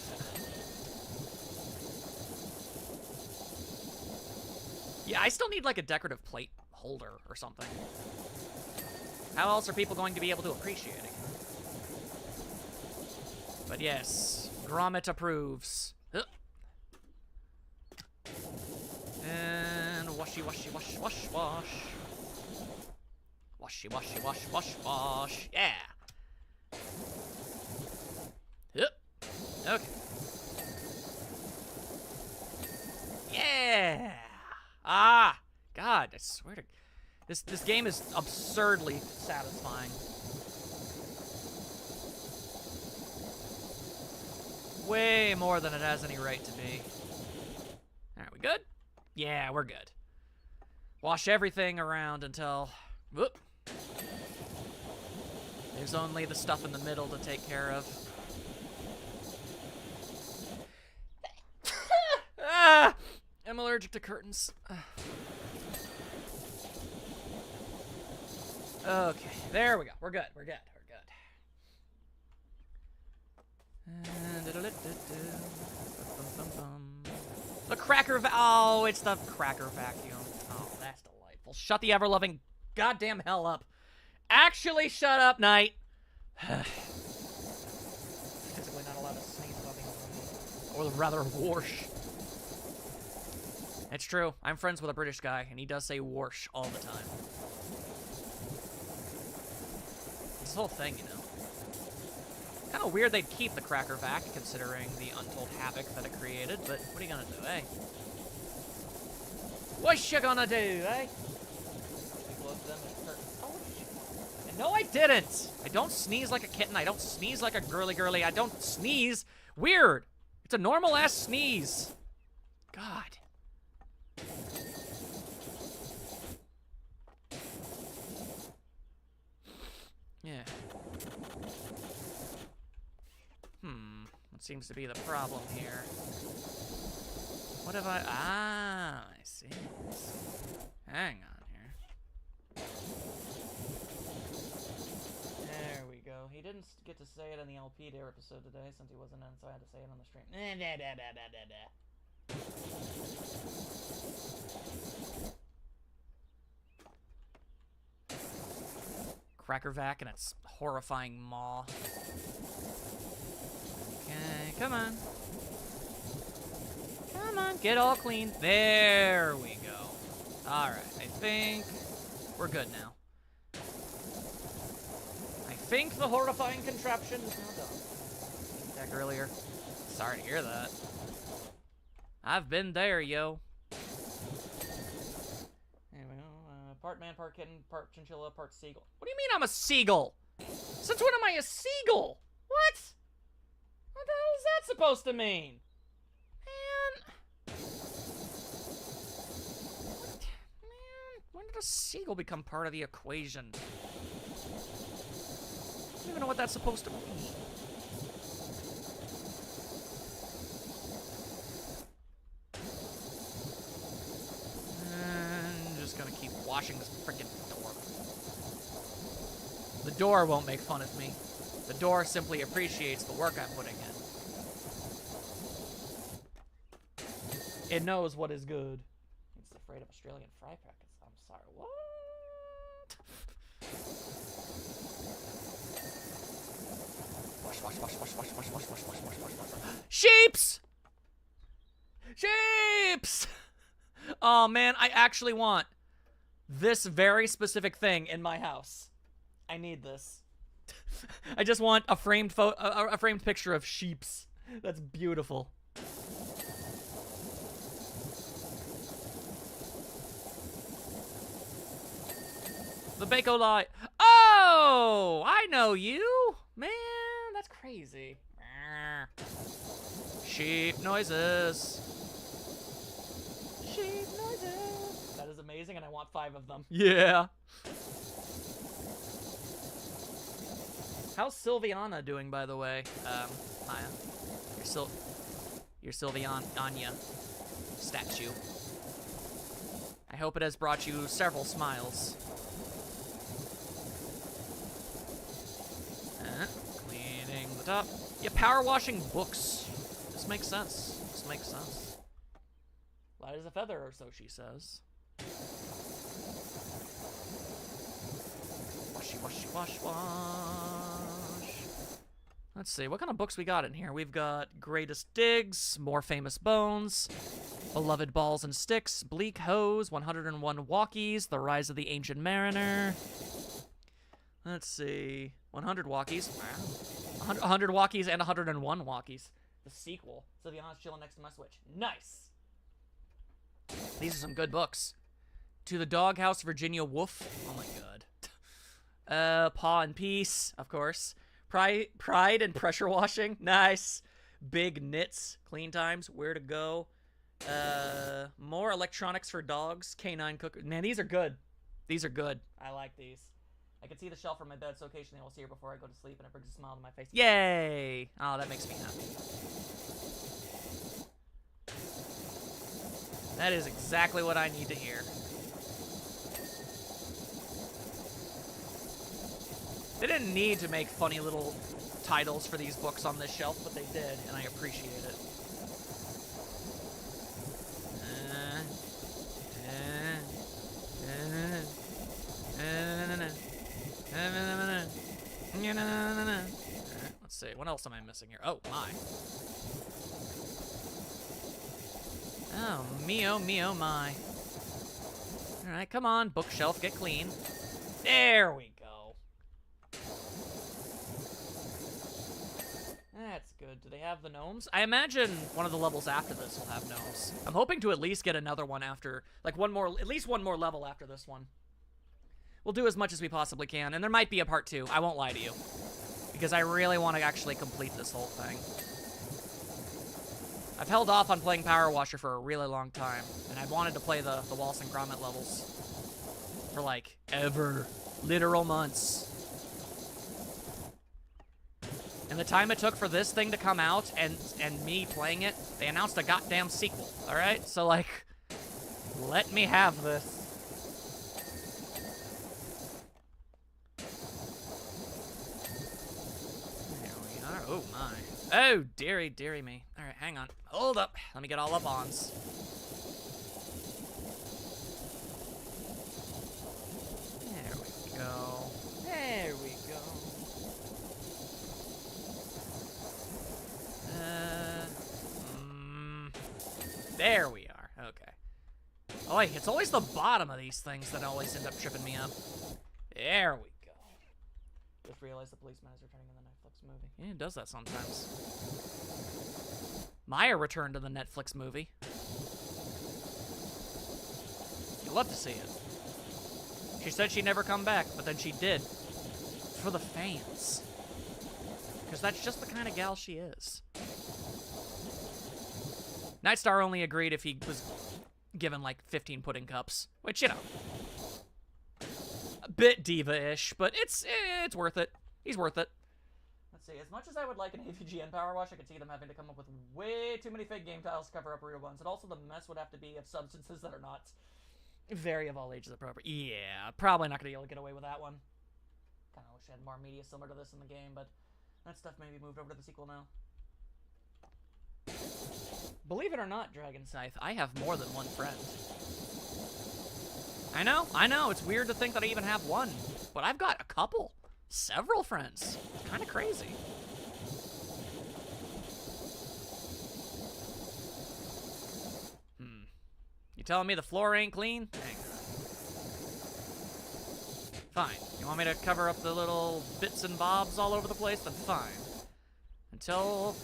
Yeah, I still need like a decorative plate holder or something. How else are people going to be able to appreciate it? But yes, Gromit approves. And washy, washy, wash, wash, wash. Washy, washy, wash, wash, wash. Yeah. Okay. Yeah. Ah. God, I swear to... This game is absurdly satisfying. Way more than it has any right to be. Alright, we good? Yeah, we're good. Wash everything around until... Whoop. There's only the stuff in the middle to take care of. Ah! I'm allergic to curtains. Okay, there we go. We're good. We're good. We're good. The cracker oh, it's the cracker vacuum. Oh, that's delightful. Shut the ever-loving goddamn hell up. Actually, shut up, Knight. Physically not allowed to sneeze without being or rather, warsh. It's true. I'm friends with a British guy, and he does say warsh all the time. This whole thing, you know. Kind of weird they'd keep the cracker vac, considering the untold havoc that it created, but what are you gonna do, eh? What you gonna do, eh? No, I didn't! I don't sneeze like a kitten, I don't sneeze like a girly, I don't sneeze weird! It's a normal-ass sneeze. God. Yeah. What seems to be the problem here? What have I... Ah, I see. Hang on here. There we go. He didn't get to say it in the LP Dare episode today since he wasn't in, so I had to say it on the stream. Cracker vac and its horrifying maw. Okay, come on. Come on, get all clean. There we go. Alright, I think we're good now. I think the horrifying contraption is now done. Back earlier. Sorry to hear that. I've been there, yo. Anyway, part man, part kitten, part chinchilla, part seagull. What do you mean I'm a seagull? Since when am I a seagull? What? What the hell is that supposed to mean? Man. When did a seagull become part of the equation? I don't even know what that's supposed to mean. I'm just gonna keep washing this freaking door. The door won't make fun of me. The door simply appreciates the work I'm putting in. It knows what is good. It's afraid of Australian fry packets. I'm sorry, what? Sheeps! Sheeps! Oh man, I actually want this very specific thing in my house. I need this. I just want a framed a framed picture of sheeps. That's beautiful. The Bako Lie. Oh, I know you. Man, that's crazy. Sheep noises. Sheep noises. That is amazing, and I want 5 of them. Yeah. How's Sylviana doing, by the way? Maya. Your Sylviana statue. I hope it has brought you several smiles. Cleaning the top. Yeah, power washing books. This makes sense. This makes sense. Light as a feather, or so she says. Washy, washy, wash, wash. Let's see, what kind of books we got in here? We've got Greatest Digs, More Famous Bones, Beloved Balls and Sticks, Bleak Hose, 101 Walkies, The Rise of the Ancient Mariner. Let's see, 100 Walkies. Wow. 100 Walkies and 101 Walkies. The sequel. So the honest chilling next to my Switch. Nice. These are some good books. To the Doghouse, Virginia Woolf. Oh my god. Paw and Peace, of course. Pride and Pressure Washing. Nice. Big Knits, Clean Times, Where to Go. More Electronics for Dogs, Canine Cooker. Man, these are good. These are good. I like these. I can see the shelf from my bed, so occasionally I'll see her before I go to sleep, and it brings a smile to my face. Yay! Oh, that makes me happy. That is exactly what I need to hear. They didn't need to make funny little titles for these books on this shelf, but they did, and I appreciate it. Let's see, what else am I missing here? Oh, my. Oh, me, oh, me, oh, my. Alright, come on, bookshelf, get clean. There we go. That's good. Do they have the gnomes? I imagine one of the levels after this will have gnomes. I'm hoping to at least get another one after, like at least one more level after this one. We'll do as much as we possibly can, and there might be a part 2. I won't lie to you. Because I really want to actually complete this whole thing. I've held off on playing PowerWasher for a really long time, and I wanted to play the Wallace and Gromit levels for, like, ever. Literal months. And the time it took for this thing to come out and me playing it, they announced a goddamn sequel, alright? So, like, let me have this. Oh, my. Oh, dearie, dearie me. All right, hang on. Hold up. Let me get all up ons. There we go. There we go. There we are. Okay. Oh, wait, it's always the bottom of these things that always end up tripping me up. There we go. Just realized the policeman is returning in the Netflix movie. Yeah, it does that sometimes. Maya returned to the Netflix movie. You love to see it. She said she'd never come back, but then she did. For the fans. Because that's just the kind of gal she is. Nightstar only agreed if he was given, like, 15 pudding cups. Which, you know. A bit diva-ish, but it's worth it. He's worth it. Let's see. As much as I would like an AVG and PowerWash, I could see them having to come up with way too many fake game tiles to cover up real ones. And also the mess would have to be of substances that are not very of all ages appropriate. Yeah, probably not going to be able to get away with that one. Kind of wish I had more media similar to this in the game, but that stuff may be moved over to the sequel now. Believe it or not, Dragon Scythe, I have more than one friend. I know, it's weird to think that I even have one, but I've got a couple, several friends. It's kind of crazy. You telling me the floor ain't clean? Hang on. Fine. You want me to cover up the little bits and bobs all over the place? Then fine. Until...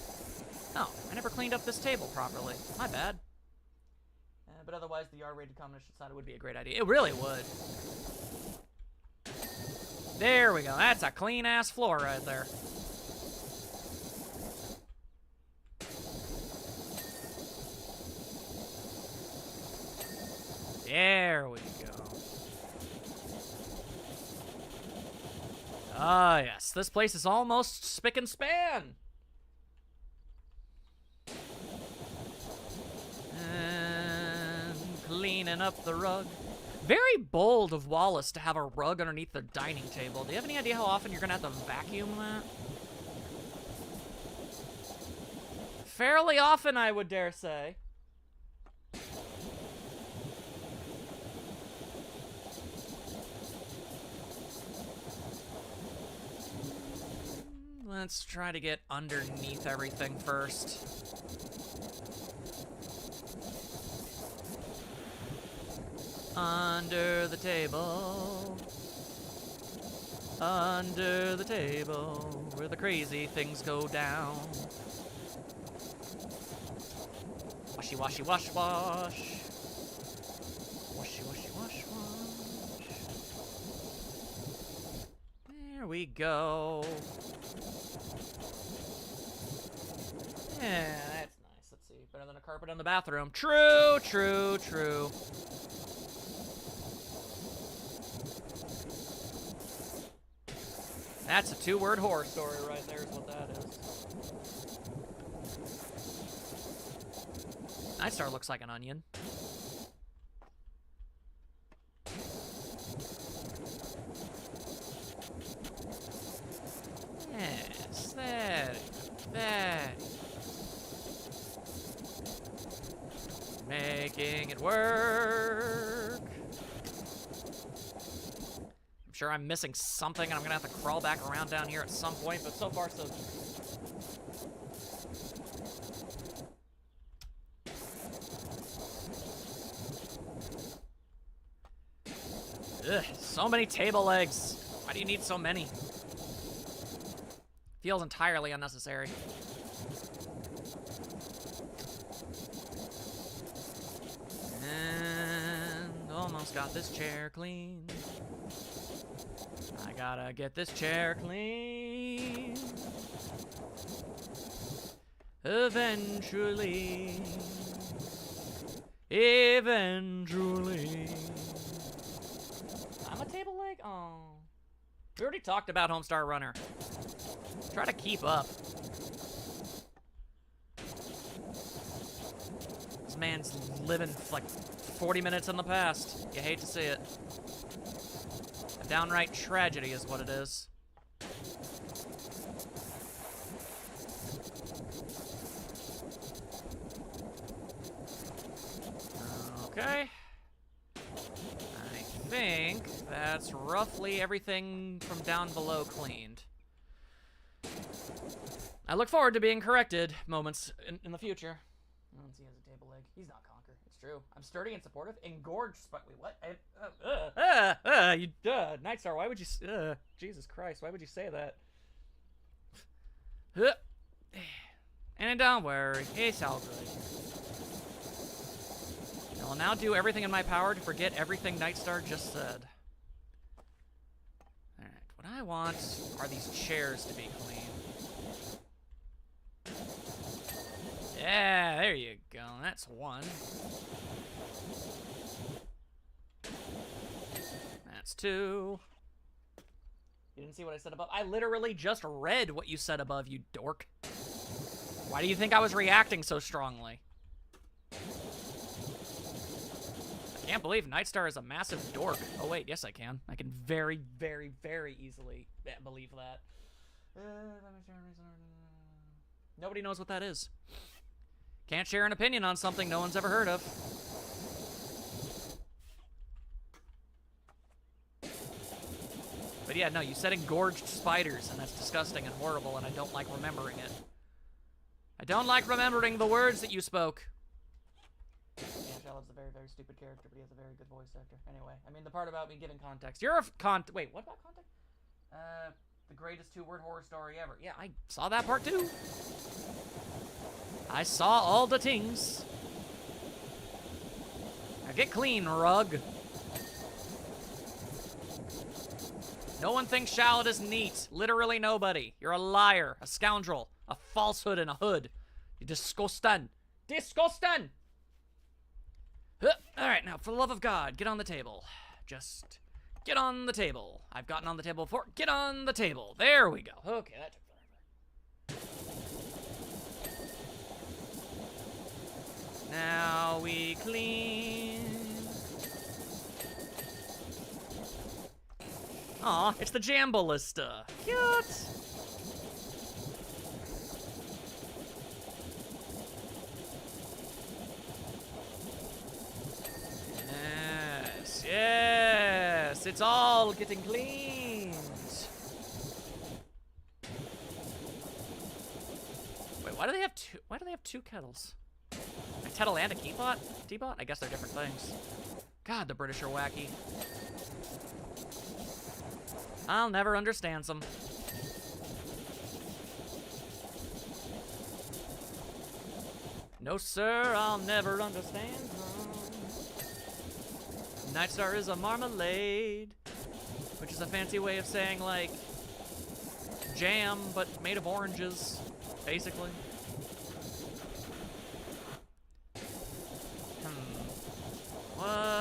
Oh, I never cleaned up this table properly. My bad. But otherwise, the R-rated combination side would be a great idea. It really would. There we go. That's a clean-ass floor right there. There we go. Ah, yes. This place is almost spick and span. Cleaning up the rug. Very bold of Wallace to have a rug underneath the dining table. Do you have any idea how often you're gonna have to vacuum that? Fairly often, I would dare say. Let's try to get underneath everything first. Under the table. Under the table, where the crazy things go down. Washy, washy, wash, wash. Washy, washy, wash, wash. There we go. Yeah, that's nice. Let's see. Better than a carpet in the bathroom. True, true, true. That's a 2-word horror story right there is what that is. Nightstar looks like an onion. Yes, that. Making it work. I'm sure I'm missing something and I'm gonna have to crawl back around down here at some point, but so far so good. Ugh, so many table legs. Why do you need so many? Feels entirely unnecessary. And almost got this chair clean. I gotta get this chair clean. Eventually. Eventually. I'm a table leg? Oh. We already talked about Homestar Runner. Try to keep up. This man's living like 40 minutes in the past. You hate to see it. A downright tragedy is what it is. Okay. I think that's roughly everything from down below cleaned. I look forward to being corrected moments in the future. I don't see he has a table leg. He's not Conquer. It's true. I'm sturdy and supportive. Engorged. Wait, what? Nightstar, why would you... Jesus Christ, why would you say that? And don't worry, it's all good. I will now do everything in my power to forget everything Nightstar just said. Alright, what I want are these chairs to be clean. Yeah, there you go. That's one. That's two. You didn't see what I said above? I literally just read what you said above, you dork. Why do you think I was reacting so strongly? I can't believe Nightstar is a massive dork. Oh wait, yes I can. I can very, very, very easily believe that. Nobody knows what that is. Can't share an opinion on something no one's ever heard of. But yeah, no, you said engorged spiders, and that's disgusting and horrible, and I don't like remembering it. I don't like remembering the words that you spoke. Yeah, Shallow's a very, very stupid character, but he has a very good voice actor. Anyway, I mean, the part about me giving context. You're a wait, what about context? The greatest 2-word horror story ever. Yeah, I saw that part too. I saw all the things. Now get clean, rug. No one thinks Shallot is neat. Literally nobody. You're a liar, a scoundrel, a falsehood in a hood. You're disgusting. Disgusting! Alright, now, for the love of God, get on the table. Just get on the table. I've gotten on the table before. Get on the table. There we go. Okay, that took forever. Now we clean. Aw, it's the Jambalista. Cute. Yes, yes, it's all getting cleaned. Wait, why do they have two? Why do they have two kettles? A kettle and a teapot? Teapot? I guess they're different things. God, the British are wacky. I'll never understand them. No, sir, I'll never understand them. Nightstar is a marmalade, which is a fancy way of saying, like, jam, but made of oranges, basically.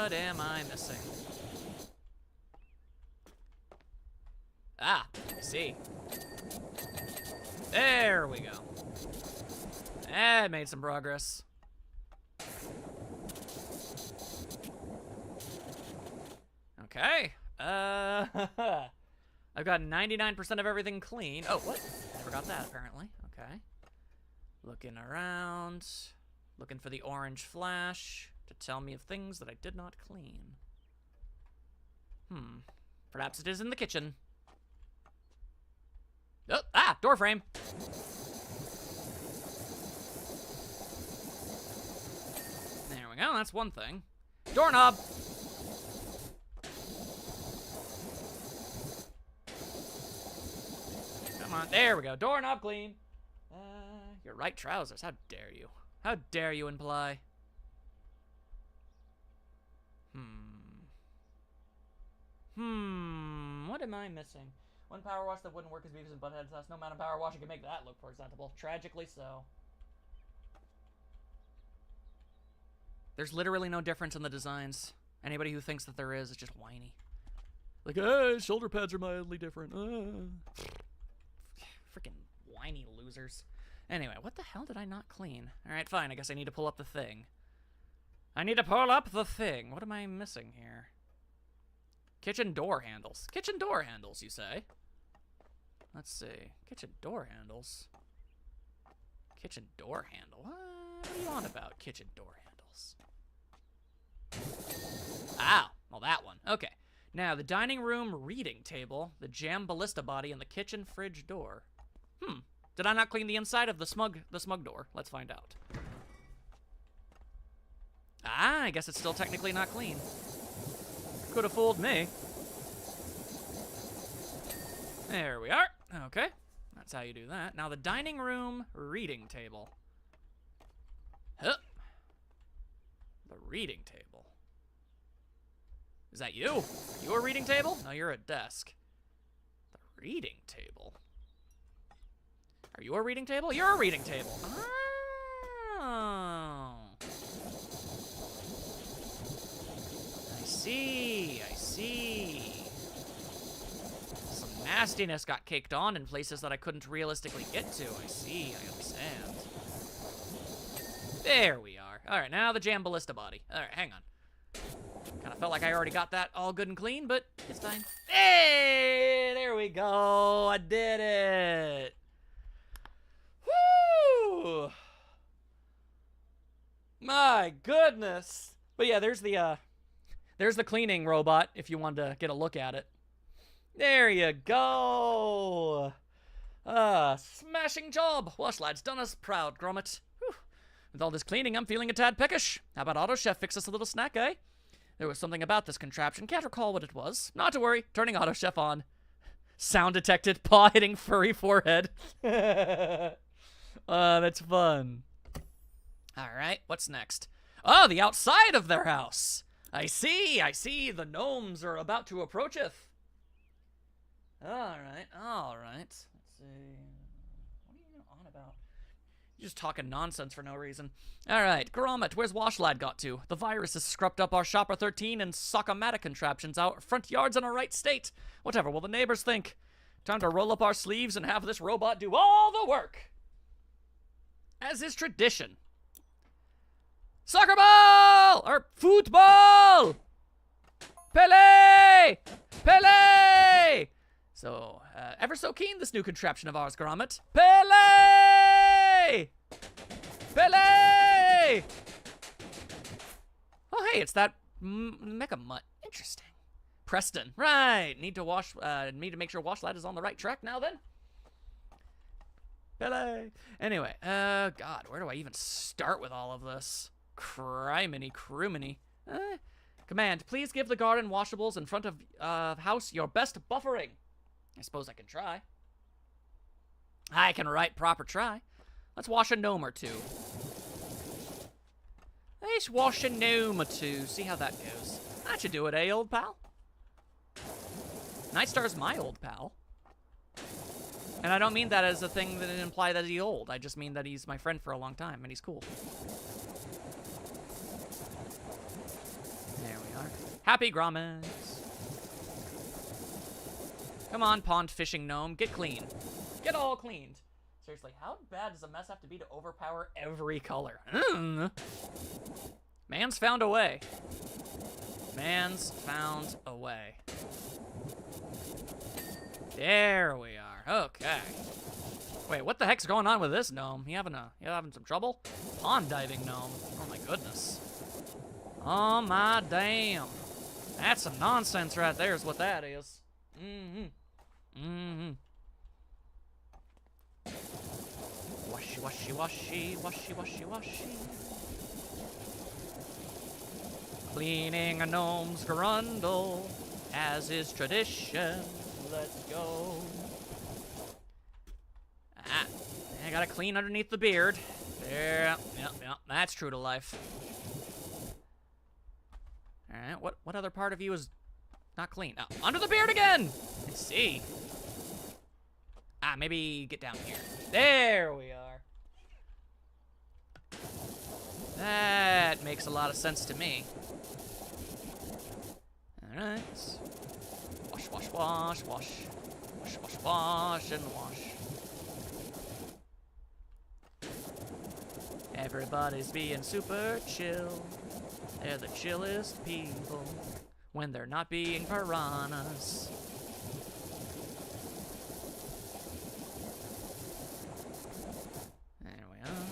What am I missing? Ah, I see. There we go. I made some progress. Okay. I've got 99% of everything clean. Oh, what? Forgot that, apparently. Okay. Looking around. Looking for the orange flash to tell me of things that I did not clean. Perhaps it is in the kitchen. Oh, door frame. There we go, that's one thing. Doorknob. Come on, there we go. Doorknob clean. Your right trousers, how dare you? How dare you imply? What am I missing? One power wash that wouldn't work as Beavis and Butthead's house. No amount of power washing can make that look presentable. Tragically so. There's literally no difference in the designs. Anybody who thinks that there is just whiny. Like, shoulder pads are mildly different. Freaking whiny losers. Anyway, what the hell did I not clean? Alright, fine. I guess I need to pull up the thing. I need to pull up the thing. What am I missing here? Kitchen door handles. Kitchen door handles, you say? Let's see. Kitchen door handles. Kitchen door handle? What are you on about, kitchen door handles? Ow. Well, that one. Okay. Now, the dining room reading table, the jam ballista body, and the kitchen fridge door. Did I not clean the inside of the smug door? Let's find out. I guess it's still technically not clean. Could have fooled me. There we are. Okay. That's how you do that. Now the dining room reading table. Huh. The reading table. Is that you? Are you a reading table? No, you're a desk. The reading table. Are you a reading table? You're a reading table. Oh. I see. Some nastiness got caked on in places that I couldn't realistically get to. I see, I understand. There we are. All right, now the jam ballista body. All right, hang on. Kind of felt like I already got that all good and clean, but it's fine. Hey, there we go. I did it. Woo! My goodness. But yeah, there's the cleaning robot if you wanted to get a look at it. There you go. Smashing job. Wash lad's done us proud, Gromit. Whew. With all this cleaning, I'm feeling a tad peckish. How about Auto Chef fix us a little snack, eh? There was something about this contraption. Can't recall what it was. Not to worry. Turning Auto Chef on. Sound detected. Paw hitting furry forehead. That's fun. All right, what's next? Oh, the outside of their house. I see. The gnomes are about to approacheth. All right. Let's see. What are you even on about? You're just talking nonsense for no reason. All right, Gromit, where's Washlad got to? The virus has scrubbed up our Shopper 13 and Sockomatic contraptions. Our front yard's in a right state. Whatever will the neighbors think? Time to roll up our sleeves and have this robot do all the work. As is tradition. Soccer ball! Or football! Pele! Pele! So, ever so keen, this new contraption of ours, Gromit. Pele! Pele! Oh, hey, it's that Mecha Mutt. Interesting. Preston. Right. Need to make sure Washlad is on the right track now, then. Pele! Anyway, God, where do I even start with all of this? Criminy, cruminy. Command, please give the garden washables in front of house your best buffering. I suppose I can try. I can write proper try. Let's wash a gnome or two. Let's wash a gnome or two. See how that goes. That should do it, eh, old pal? Nightstar's my old pal. And I don't mean that as a thing that imply that he's old. I just mean that he's my friend for a long time, and he's cool. There we Happy grommets. Come on, pond fishing gnome. Get clean. Get all cleaned. Seriously, how bad does a mess have to be to overpower every color? Man's found a way. Man's found a way. There we are. Okay. Wait, what the heck's going on with this gnome? You having some trouble? Pond diving gnome. Oh my goodness. Oh my damn. That's some nonsense right there is what that is. Washy, washy, washy, washy, washy, washy. Cleaning a gnome's grundle, as is tradition. Let's go. I gotta clean underneath the beard. There, yep, that's true to life. Alright, what other part of you is not clean? Oh, under the beard again! Let's see. Maybe get down here. There we are. That makes a lot of sense to me. Alright. Wash, wash, wash, wash. Wash, wash, wash, and wash. Everybody's being super chill. They're the chillest people when they're not being piranhas. There we are.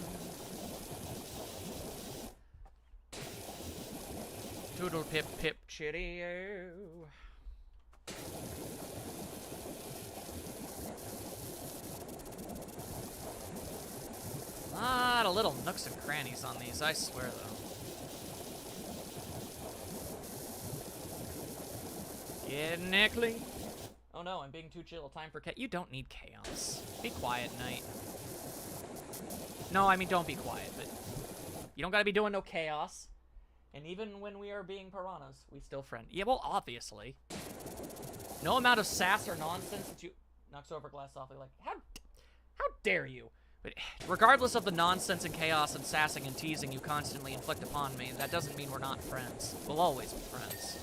Toodle pip pip chitty-o. A lot of little nooks and crannies on these, I swear, though. Getting it clean. Oh no, I'm being too chill. Time for You don't need chaos. Be quiet, Knight. No, I mean, don't be quiet, but you don't gotta be doing no chaos. And even when we are being piranhas, we still friend. Yeah, well, obviously. No amount of sass or nonsense that you... Knocks over glass softly like, how dare you? But regardless of the nonsense and chaos and sassing and teasing you constantly inflict upon me, that doesn't mean we're not friends. We'll always be friends.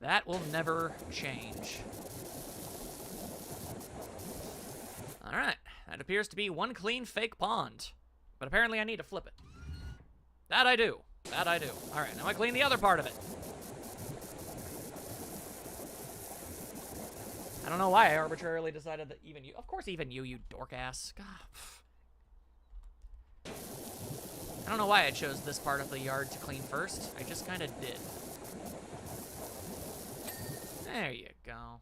That will never change. Alright, that appears to be one clean fake pond. But apparently I need to flip it. That I do. That I do. Alright, now I clean the other part of it. I don't know why I arbitrarily decided that even you... Of course even you, you dork ass. God. I don't know why I chose this part of the yard to clean first. I just kind of did. There you go.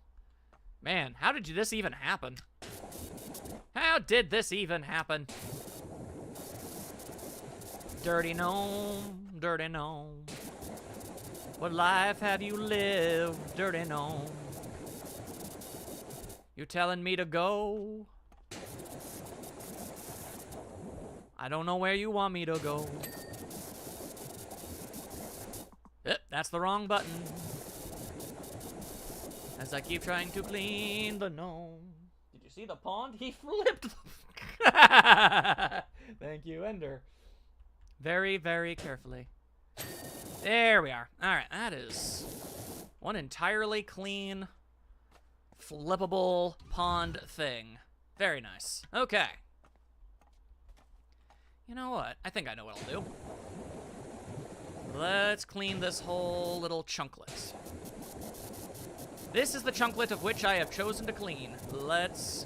Man, how did this even happen? How did this even happen? Dirty gnome, dirty gnome. What life have you lived, dirty gnome? You telling me to go? I don't know where you want me to go. That's the wrong button. As I keep trying to clean the gnome. Did you see the pond? He flipped. Thank you, Ender. Very, very carefully. There we are. All right, that is one entirely clean, flippable pond thing. Very nice. Okay. You know what? I think I know what I'll do. Let's clean this whole little chunklet. This is the chunklet of which I have chosen to clean. Let's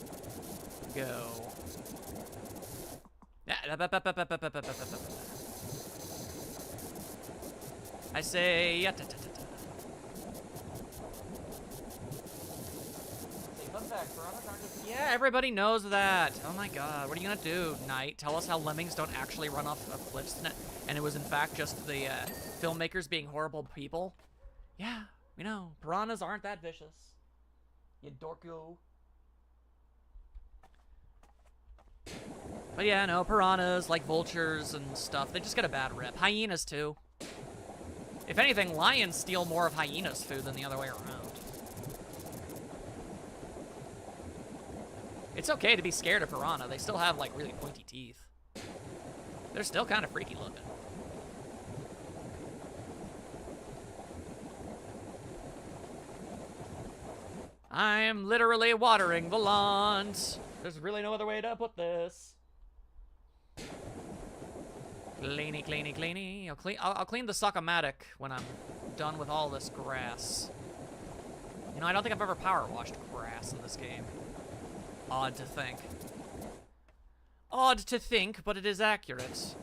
go. I say... Yeah, everybody knows that. Oh my god, what are you gonna do, Knight? Tell us how lemmings don't actually run off of cliffs, and it was in fact just the filmmakers being horrible people? Yeah, we know. Piranhas aren't that vicious. You dorko. But yeah, no, piranhas, like vultures and stuff, they just get a bad rep. Hyenas, too. If anything, lions steal more of hyenas' food than the other way around. It's okay to be scared of piranha. They still have, like, really pointy teeth. They're still kind of freaky looking. I am literally watering the lawns. There's really no other way to put this. Cleany, cleany, cleany. I'll clean the Sock-O-Matic when I'm done with all this grass. You know, I don't think I've ever power washed grass in this game. Odd to think. Odd to think, but it is accurate.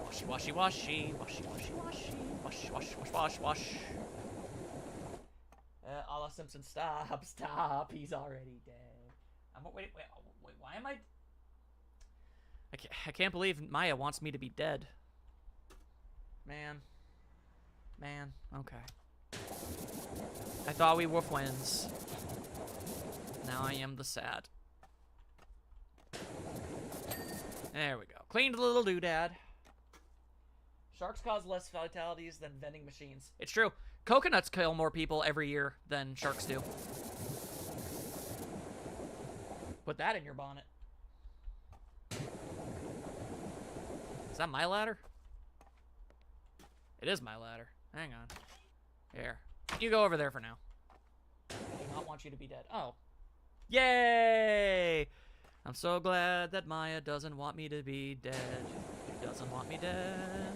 Washy, washy, washy, washy, washy, washy, wash, wash, wash, wash, wash. A la Simpson, stop, stop. He's already dead. Wait, why am I can't believe Maya wants me to be dead. Man, okay. I thought we were friends. Now I am the sad. There we go. Cleaned the little doodad. Sharks cause less fatalities than vending machines. It's true. Coconuts kill more people every year than sharks do. Put that in your bonnet. Is that my ladder? It is my ladder. Hang on. Here. You go over there for now. I do not want you to be dead. Oh. Yay! I'm so glad that Maya doesn't want me to be dead. She doesn't want me dead.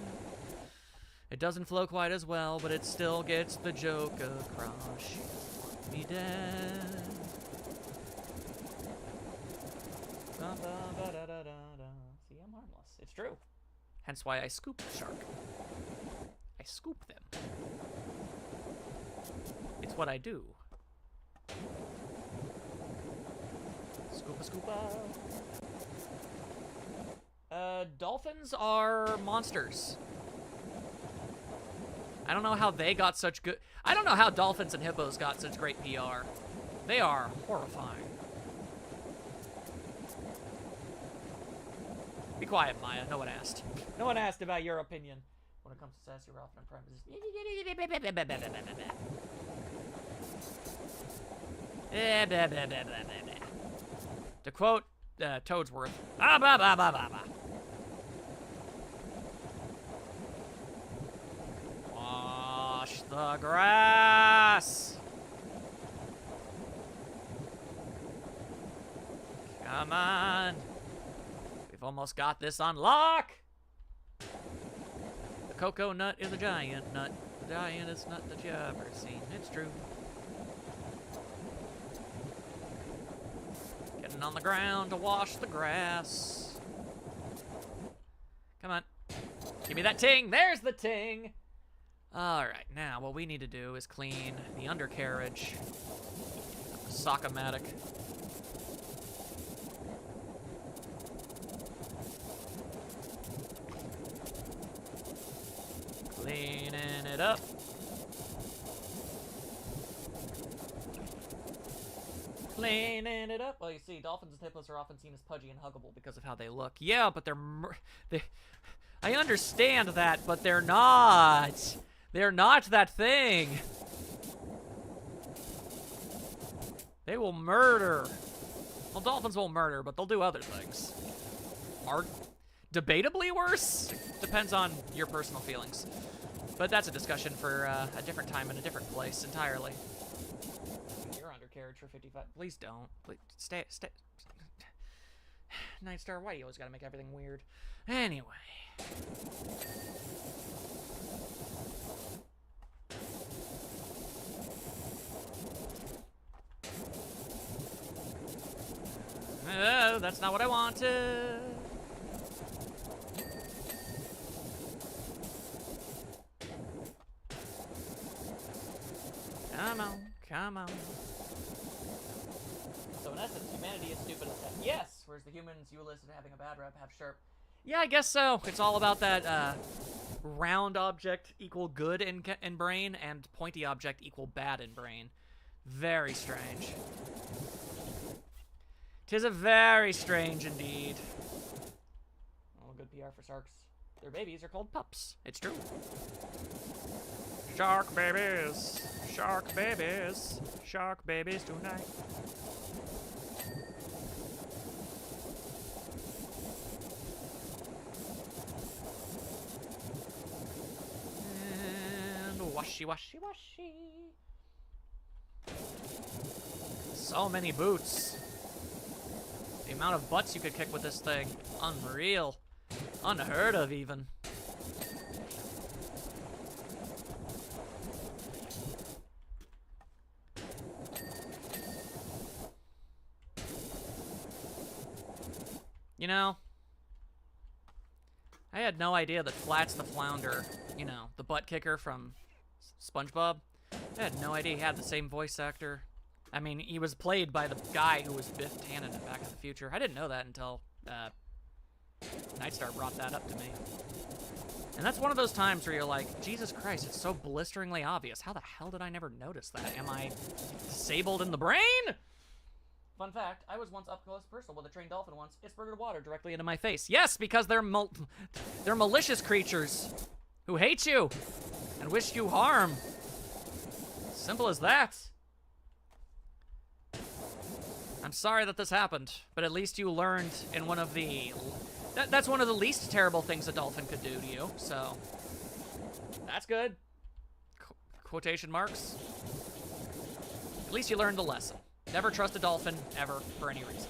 It doesn't flow quite as well, but it still gets the joke across. She doesn't want me dead. See, I'm harmless. It's true. Hence why I scoop the shark. I scoop them. It's what I do. Scoopa scoopa. Dolphins are monsters. I don't know how they got such good... I don't know how dolphins and hippos got such great PR. They are horrifying. Be quiet, Maya. No one asked. No one asked about your opinion. When it comes to sassy, Ralph, and Prime, to quote Toadsworth, ah, bah, bah, bah, bah, bah. Wash the grass. Come on. We've almost got this on lock. The cocoa nut is a giant nut. The giantest nut that you ever seen. It's true. Getting on the ground to wash the grass. Come on. Give me that ting. There's the ting. Alright, now what we need to do is clean the undercarriage of the Sock-O-Matic. Cleaning it up. Cleaning it up. Well, you see, dolphins and hippos are often seen as pudgy and huggable because of how they look. Yeah, but I understand that, but they're not. They're not that thing. They will murder. Well, dolphins won't murder, but they'll do other things. Are debatably worse? Depends on your personal feelings. But that's a discussion for a different time and a different place entirely. Your undercarriage for 55. Please don't. Please stay. Nightstar, why do you always gotta make everything weird? Anyway. Oh, that's not what I wanted. Come on, come on. So in essence, humanity is stupid as heck. Yes! Whereas the humans you listed having a bad rep have sharp. Yeah, I guess so. It's all about that round object equal good in brain and pointy object equal bad in brain. Very strange. 'Tis a very strange indeed. All good PR for sharks. Their babies are called pups. It's true. Shark babies. Shark babies. Shark babies tonight. And Washy, washy, washy. So many boots. The amount of butts you could kick with this thing. Unreal. Unheard of, even. You know, I had no idea that Flats the Flounder, you know, the butt kicker from SpongeBob, I had no idea he had the same voice actor. I mean, he was played by the guy who was Biff Tannen in Back to the Future. I didn't know that until Nightstar brought that up to me. And that's one of those times where you're like, Jesus Christ, it's so blisteringly obvious. How the hell did I never notice that? Am I disabled in the brain? Fun fact, I was once up close and personal with a trained dolphin once. It spurted water directly into my face. Yes, because they're malicious creatures who hate you and wish you harm. Simple as that. I'm sorry that this happened, but at least you learned in one of the... That's one of the least terrible things a dolphin could do to you, so... That's good. Quotation marks. At least you learned the lesson. Never trust a dolphin, ever, for any reason.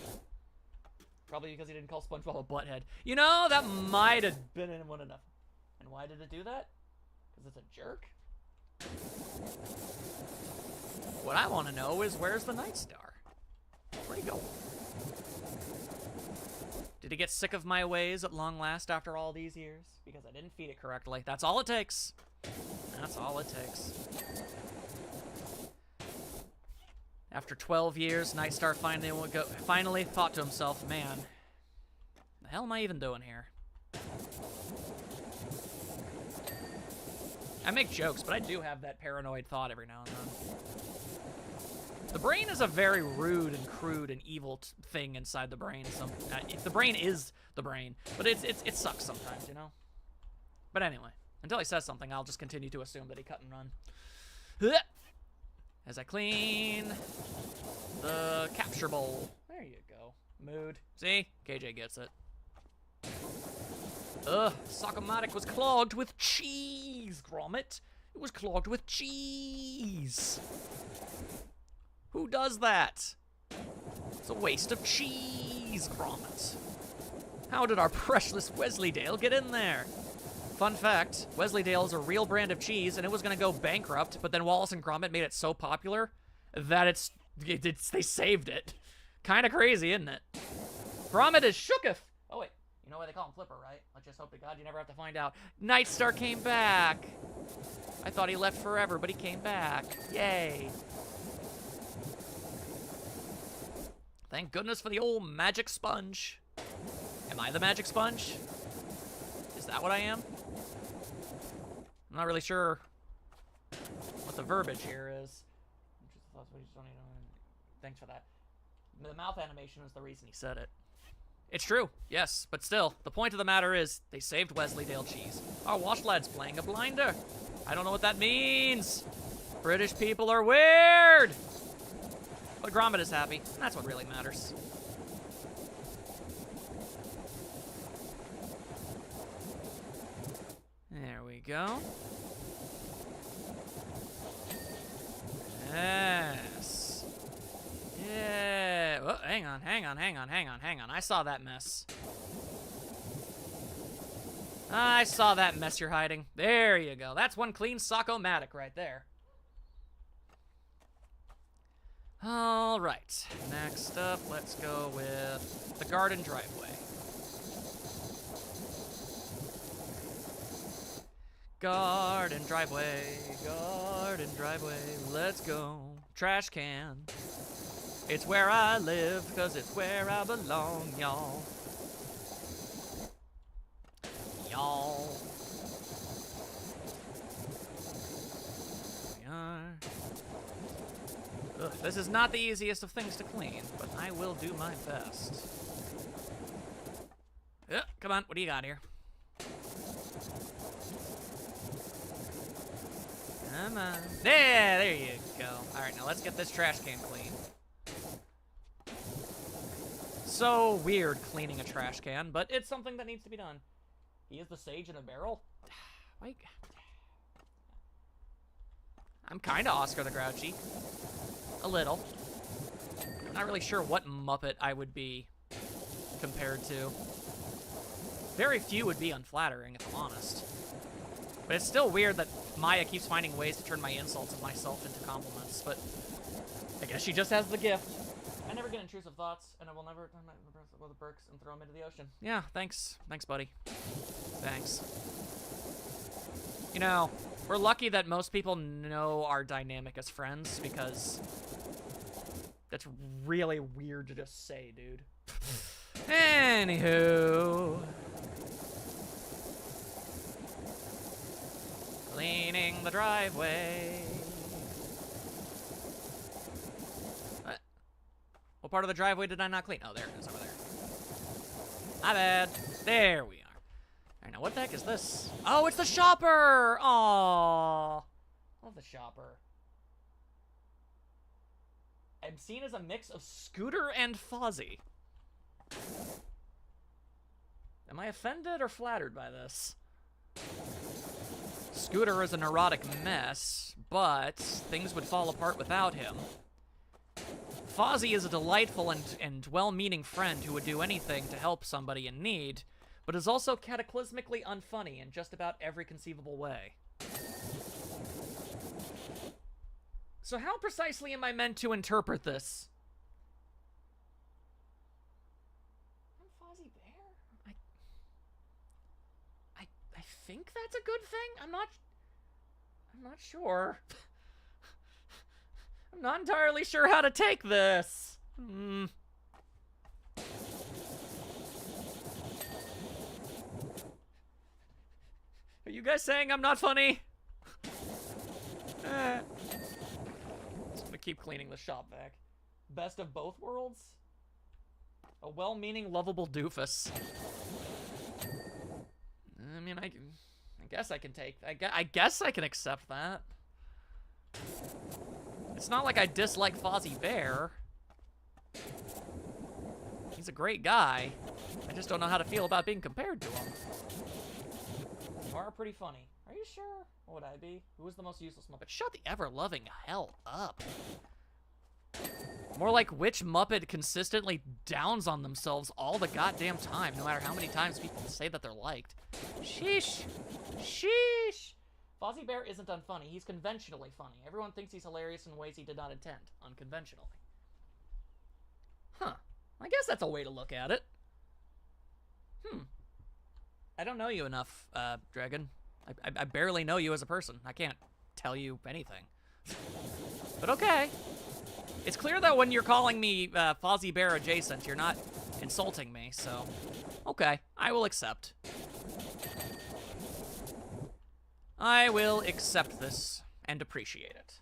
Probably because he didn't call SpongeBob a butthead. You know, that might have been one enough. And why did it do that? Because it's a jerk? What I want to know is, where's the Nightstar? Where'd he go? Did he get sick of my ways at long last after all these years? Because I didn't feed it correctly. That's all it takes. That's all it takes. After 12 years, Nightstar finally thought to himself, man, the hell am I even doing here? I make jokes, but I do have that paranoid thought every now and then. The brain is a very rude and crude and evil thing inside the brain. The brain is the brain, but it sucks sometimes, you know? But anyway, until he says something, I'll just continue to assume that he cut and run. As I clean the capture bowl. There you go. Mood. See? KJ gets it. Ugh, Sock-O-Matic was clogged with cheese, Gromit. It was clogged with cheese. Who does that? It's a waste of cheese, Gromit. How did our precious Wesleydale get in there? Fun fact, Wesleydale is a real brand of cheese, and it was going to go bankrupt, but then Wallace and Gromit made it so popular that they saved it. Kind of crazy, isn't it? Gromit is shooketh. Oh, wait. You know why they call him Flipper, right? Let's just hope to God you never have to find out. Nightstar came back. I thought he left forever, but he came back. Yay. Thank goodness for the old magic sponge. Am I the magic sponge? Is that what I am? I'm not really sure what the verbiage here is. Thanks for that. The mouth animation is the reason he said it. It's true, yes, but still, the point of the matter is, they saved Wesleydale cheese. Our wash lad's playing a blinder. I don't know what that means. British people are weird. But Gromit is happy, and that's what really matters. There we go. Yes. Yeah. Oh, hang on. I saw that mess. I saw that mess you're hiding. There you go. That's one clean Sock-O-Matic right there. All right. Next up, let's go with the garden driveway. Garden driveway, let's go. Trash can. It's where I live, 'cause it's where I belong, y'all. Y'all. We are. Ugh, this is not the easiest of things to clean, but I will do my best. Come on, what do you got here? Come on. There you go. All right, now let's get this trash can clean. So weird cleaning a trash can, but it's something that needs to be done. He is the sage in a barrel. Wait. I'm kind of Oscar the Grouchy. A little. I'm not really sure what Muppet I would be compared to. Very few would be unflattering, if I'm honest. But it's still weird that Maya keeps finding ways to turn my insults of myself into compliments, but I guess she just has the gift. I never get intrusive thoughts, and I will never turn my breath with the Burks and throw them into the ocean. Yeah, thanks. Thanks, buddy. Thanks. You know, we're lucky that most people know our dynamic as friends, because that's really weird to just say, dude. Anywho. Cleaning the driveway. What part of the driveway did I not clean? Oh, there it is over there. My bad. There we are. All right, now what the heck is this? Oh, it's the shopper! Aww. Love the shopper. I'm seen as a mix of Scooter and Fozzie. Am I offended or flattered by this? Scooter is a neurotic mess, but things would fall apart without him. Fozzie is a delightful and well-meaning friend who would do anything to help somebody in need, but is also cataclysmically unfunny in just about every conceivable way. So how precisely am I meant to interpret this? I'm Fozzie Bear? I think that's a good thing? I'm not sure. I'm not entirely sure how to take this. Are you guys saying I'm not funny? Just gonna keep cleaning the shop vac. Best of both worlds? A well-meaning, lovable doofus. I mean, I guess I can take... I guess I can accept that. It's not like I dislike Fozzie Bear. He's a great guy. I just don't know how to feel about being compared to him. You are pretty funny. Are you sure? What would I be? Who was the most useless Muppet? Shut the ever-loving hell up. More like which Muppet consistently downs on themselves all the goddamn time, no matter how many times people say that they're liked. Sheesh. Sheesh. Fozzie Bear isn't unfunny. He's conventionally funny. Everyone thinks he's hilarious in ways he did not intend. Unconventionally. Huh. I guess that's a way to look at it. I don't know you enough, Dragon. I barely know you as a person. I can't tell you anything. But okay. It's clear that when you're calling me Fozzie Bear adjacent, you're not insulting me, so... Okay, I will accept. I will accept this and appreciate it.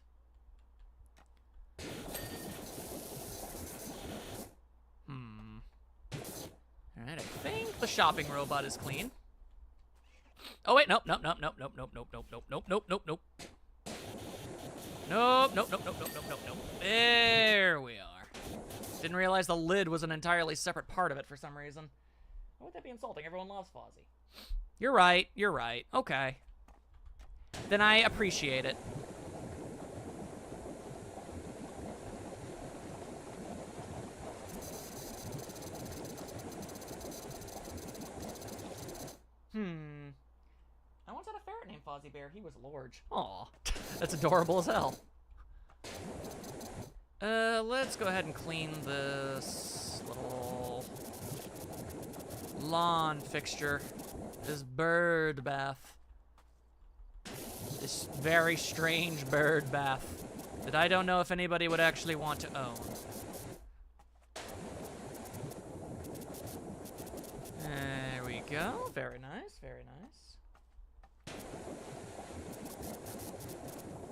Alright, I think the shopping robot is clean. Oh wait, nope. There we are. Didn't realize the lid was an entirely separate part of it for some reason. Why would that be insulting? Everyone loves Fozzie. You're right. Okay. Then I appreciate it. I once had a ferret named Fozzie Bear. He was large. Aw, that's adorable as hell. Let's go ahead and clean this little lawn fixture. This bird bath. This very strange bird bath that I don't know if anybody would actually want to own. There we go. Very nice, very nice.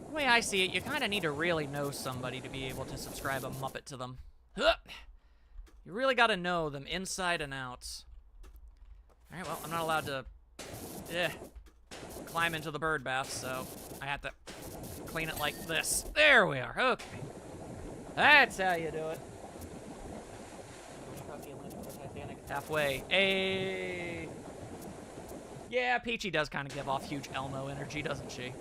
The way I see it, you kind of need to really know somebody to be able to subscribe a Muppet to them. You really got to know them inside and out. Alright, well, I'm not allowed to climb into the bird bath, so I have to clean it like this. There we are. Okay. That's how you do it. Halfway. Hey. Yeah, Peachy does kind of give off huge Elmo energy, doesn't she?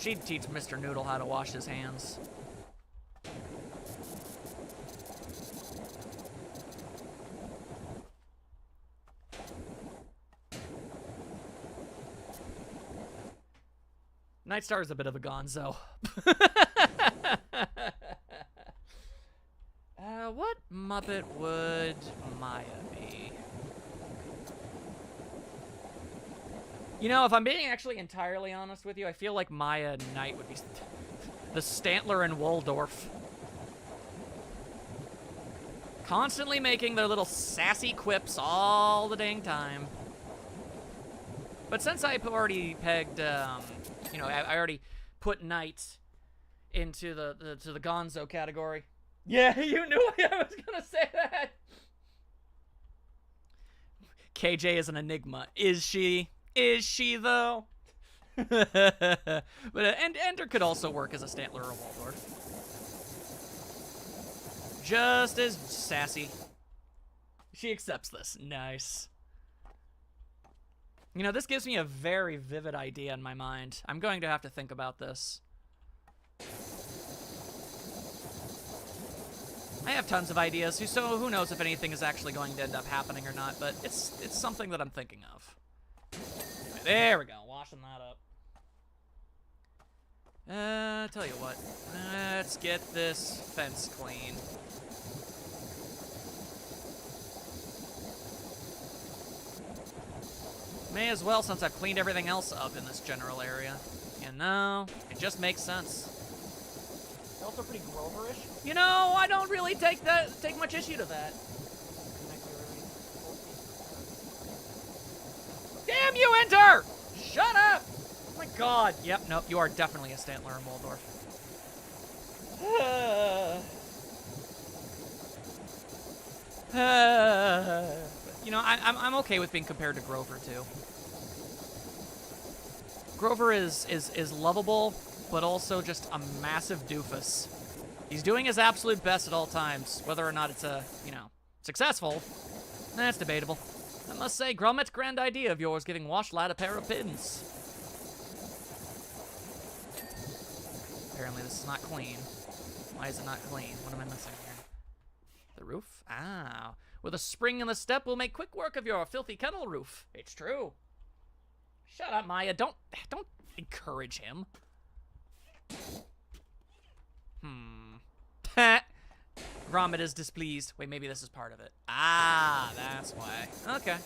She'd teach Mr. Noodle how to wash his hands. Nightstar is a bit of a gonzo. What Muppet would Maya be? You know, if I'm being actually entirely honest with you, I feel like Maya Knight would be the Stantler and Waldorf. Constantly making their little sassy quips all the dang time. But since I've already pegged, you know, I already put Knight into the Gonzo category. Yeah, you knew I was gonna say that. KJ is an enigma. Is she? Is she though? But Ender could also work as a Stantler or Waldorf. Just as sassy. She accepts this. Nice. You know, this gives me a very vivid idea in my mind. I'm going to have to think about this. I have tons of ideas, so who knows if anything is actually going to end up happening or not, but it's something that I'm thinking of. Anyway, there we go, washing that up. Tell you what, let's get this fence clean. May as well, since I've cleaned everything else up in this general area. You know, it just makes sense. It's also pretty Grover-ish. You know, I don't really take much issue to that. Damn you, Enter! Shut up! Oh my god. Yep, nope, you are definitely a Stantler and Waldorf. You know, I'm okay with being compared to Grover too. Grover is lovable, but also just a massive doofus. He's doing his absolute best at all times. Whether or not it's you know, successful, that's debatable. I must say, Grommet's grand idea of yours giving Washlad a pair of pins. Apparently this is not clean. Why is it not clean? What am I missing here? The roof? Ah. With a spring in the step, we'll make quick work of your filthy kennel roof. It's true. Shut up, Maya. Don't encourage him. Grommet is displeased. Wait, maybe this is part of it. Ah, that's why. Okay.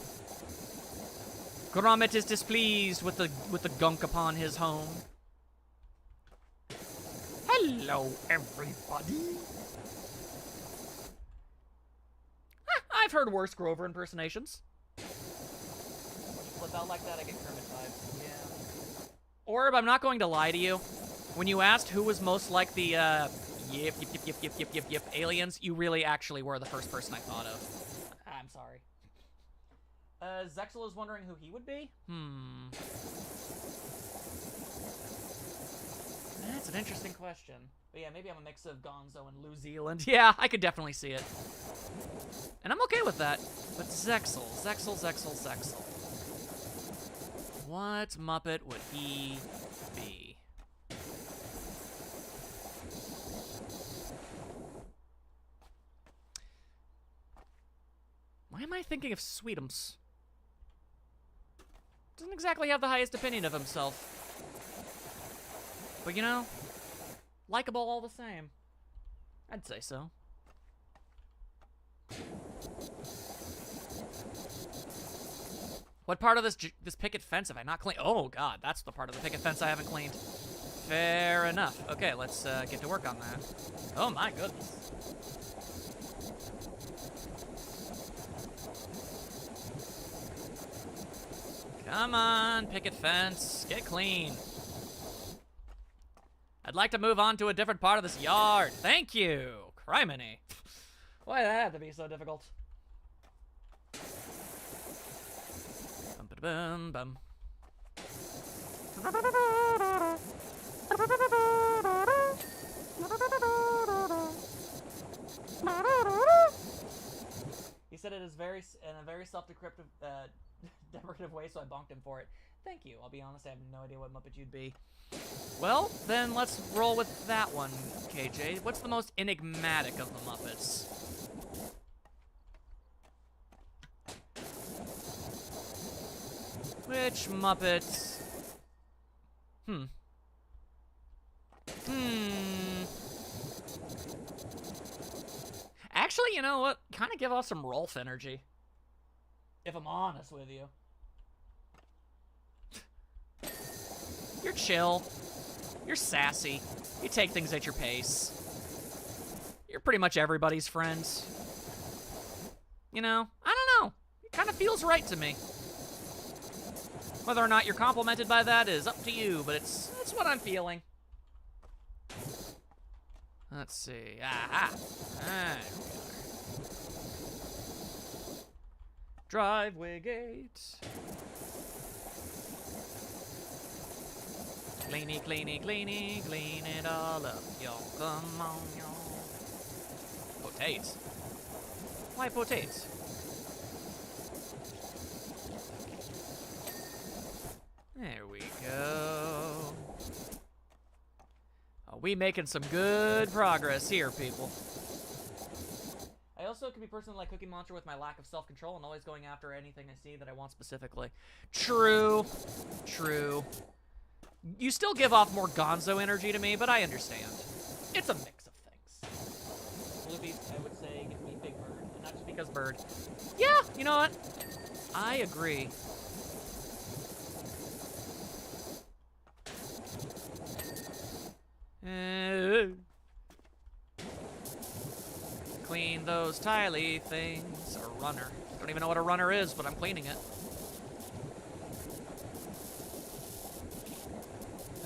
Grommet is displeased with the gunk upon his home. Hello, everybody. I've heard worse Grover impersonations. Flip out like that, I get Kermit vibes. Yeah. Orb, I'm not going to lie to you. When you asked who was most like the, yip aliens, you really actually were the first person I thought of. I'm sorry. Zexel is wondering who he would be? That's an interesting question. But yeah, maybe I'm a mix of Gonzo and New Zealand. Yeah, I could definitely see it. And I'm okay with that. But Zexel. What Muppet would he be? Why am I thinking of Sweetums? Doesn't exactly have the highest opinion of himself. But you know, likable all the same. I'd say so. What part of this picket fence have I not cleaned? Oh god, that's the part of the picket fence I haven't cleaned. Fair enough. Okay, let's get to work on that. Oh my goodness. Come on, picket fence, get clean. I'd like to move on to a different part of this yard. Thank you. Criminy. Why did that have to be so difficult? Bum, bum. He said it is in a very very self-deprecative deprecative way, so I bonked him for it. Thank you. I'll be honest, I have no idea what Muppet you'd be. Well, then let's roll with that one, KJ. What's the most enigmatic of the Muppets? Which Muppet? Actually, you know what? Kind of give off some Rolf energy. If I'm honest with you. You're chill. You're sassy. You take things at your pace. You're pretty much everybody's friend. You know, I don't know. It kind of feels right to me. Whether or not you're complimented by that is up to you, but it's what I'm feeling. Let's see. Aha! There we are. Driveway gate. Cleany, cleany, cleany, clean it all up, yo. Come on, yo. Potato. Why potato? There we go. Are we making some good progress here, people? I also can be personally like Cookie Monster with my lack of self-control and always going after anything I see that I want specifically. True. True. You still give off more Gonzo energy to me, but I understand. It's a mix of things. Blue I would say, give me Big Bird, and not just because Bird. Yeah, you know what? I agree. Clean those tiley things. A runner. Don't even know what a runner is, but I'm cleaning it.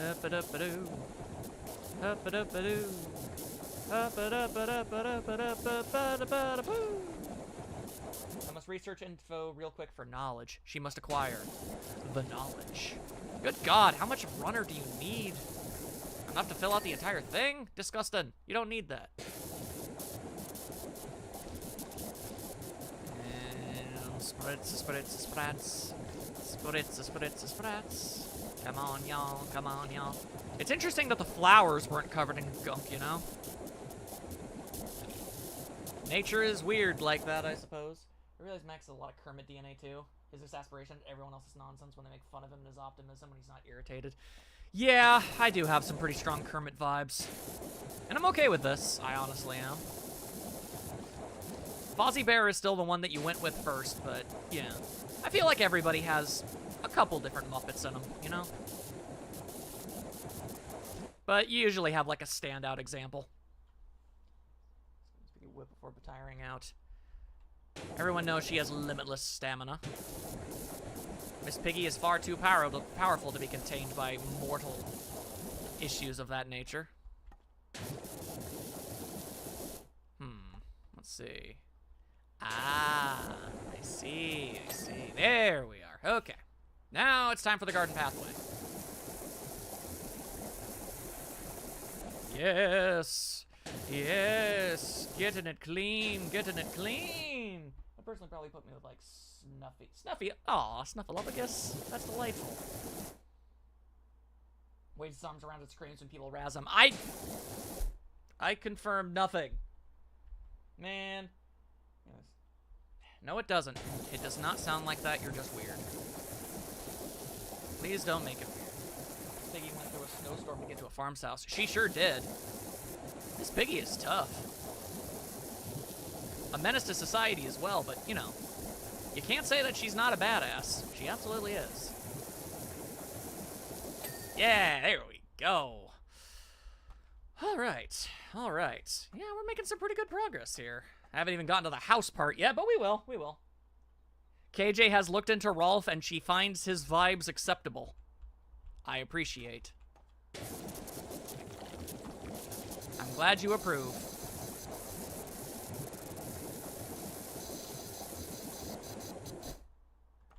Up-a-dub-a-doo. Up-a-dub-a-doo. Up-a-dub-a-dub-a-dub-a-dub-a-dub-a-dub-a-doo. I must research info real quick for knowledge. She must acquire the knowledge. Good God, how much runner do you need? Enough to fill out the entire thing? Disgusting. You don't need that. And spritz, spritz, spritz. Spritz, spritz, spritz. Come on, y'all. Come on, y'all. It's interesting that the flowers weren't covered in gunk, you know? Nature is weird like that, I suppose. I realize Max has a lot of Kermit DNA, too. His exasperation at everyone else's nonsense when they make fun of him and his optimism when he's not irritated. Yeah, I do have some pretty strong Kermit vibes. And I'm okay with this, I honestly am. Fozzie Bear is still the one that you went with first, but, yeah. I feel like everybody has a couple different Muppets in them, you know? But you usually have, like, a standout example. Whip before tiring out. Everyone knows she has limitless stamina. Miss Piggy is far too powerful to be contained by mortal issues of that nature. Let's see. Ah, I see, I see. There we are. Okay. Now it's time for the garden pathway. Yes. Yes. Getting it clean. Getting it clean. That personally probably put me with, like, Snuffy. Snuffy? Aw, Snuffleupagus. That's delightful. Waves his arms around and screams when people razz him. I confirm nothing. Man. Yes. No, it doesn't. It does not sound like that. You're just weird. Please don't make it weird. Piggy went through a snowstorm to get to a farm's house. She sure did. This Piggy is tough. A menace to society as well, but, you know, you can't say that she's not a badass. She absolutely is. Yeah, there we go. All right, all right. Yeah, we're making some pretty good progress here. I haven't even gotten to the house part yet, but we will, we will. KJ has looked into Rolf, and she finds his vibes acceptable. I appreciate. I'm glad you approve.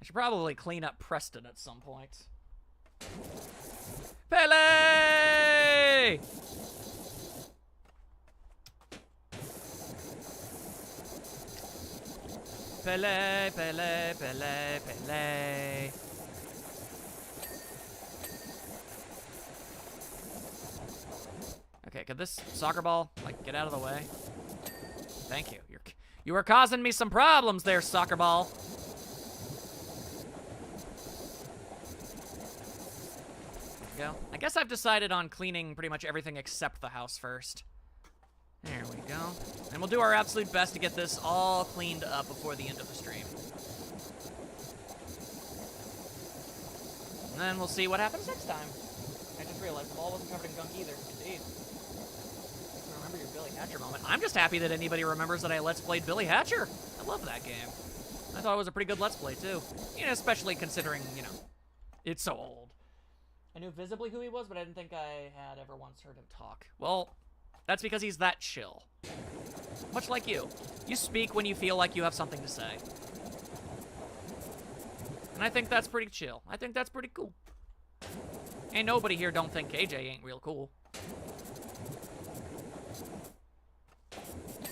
I should probably clean up Preston at some point. Pele! Pele, Pele, Pele, Pele. Okay, could this soccer ball, like, get out of the way? Thank you. You were causing me some problems there, soccer ball. There we go. I guess I've decided on cleaning pretty much everything except the house first. There we go. And we'll do our absolute best to get this all cleaned up before the end of the stream. And then we'll see what happens next time. I just realized the ball wasn't covered in gunk either. Indeed. Remember your Billy Hatcher moment. I'm just happy that anybody remembers that I Let's Played Billy Hatcher. I love that game. I thought it was a pretty good Let's Play, too. You know, especially considering, you know, it's so old. I knew visibly who he was, but I didn't think I had ever once heard him talk. Well, that's because he's that chill. Much like you. You speak when you feel like you have something to say. And I think that's pretty chill. I think that's pretty cool. Ain't nobody here don't think KJ ain't real cool.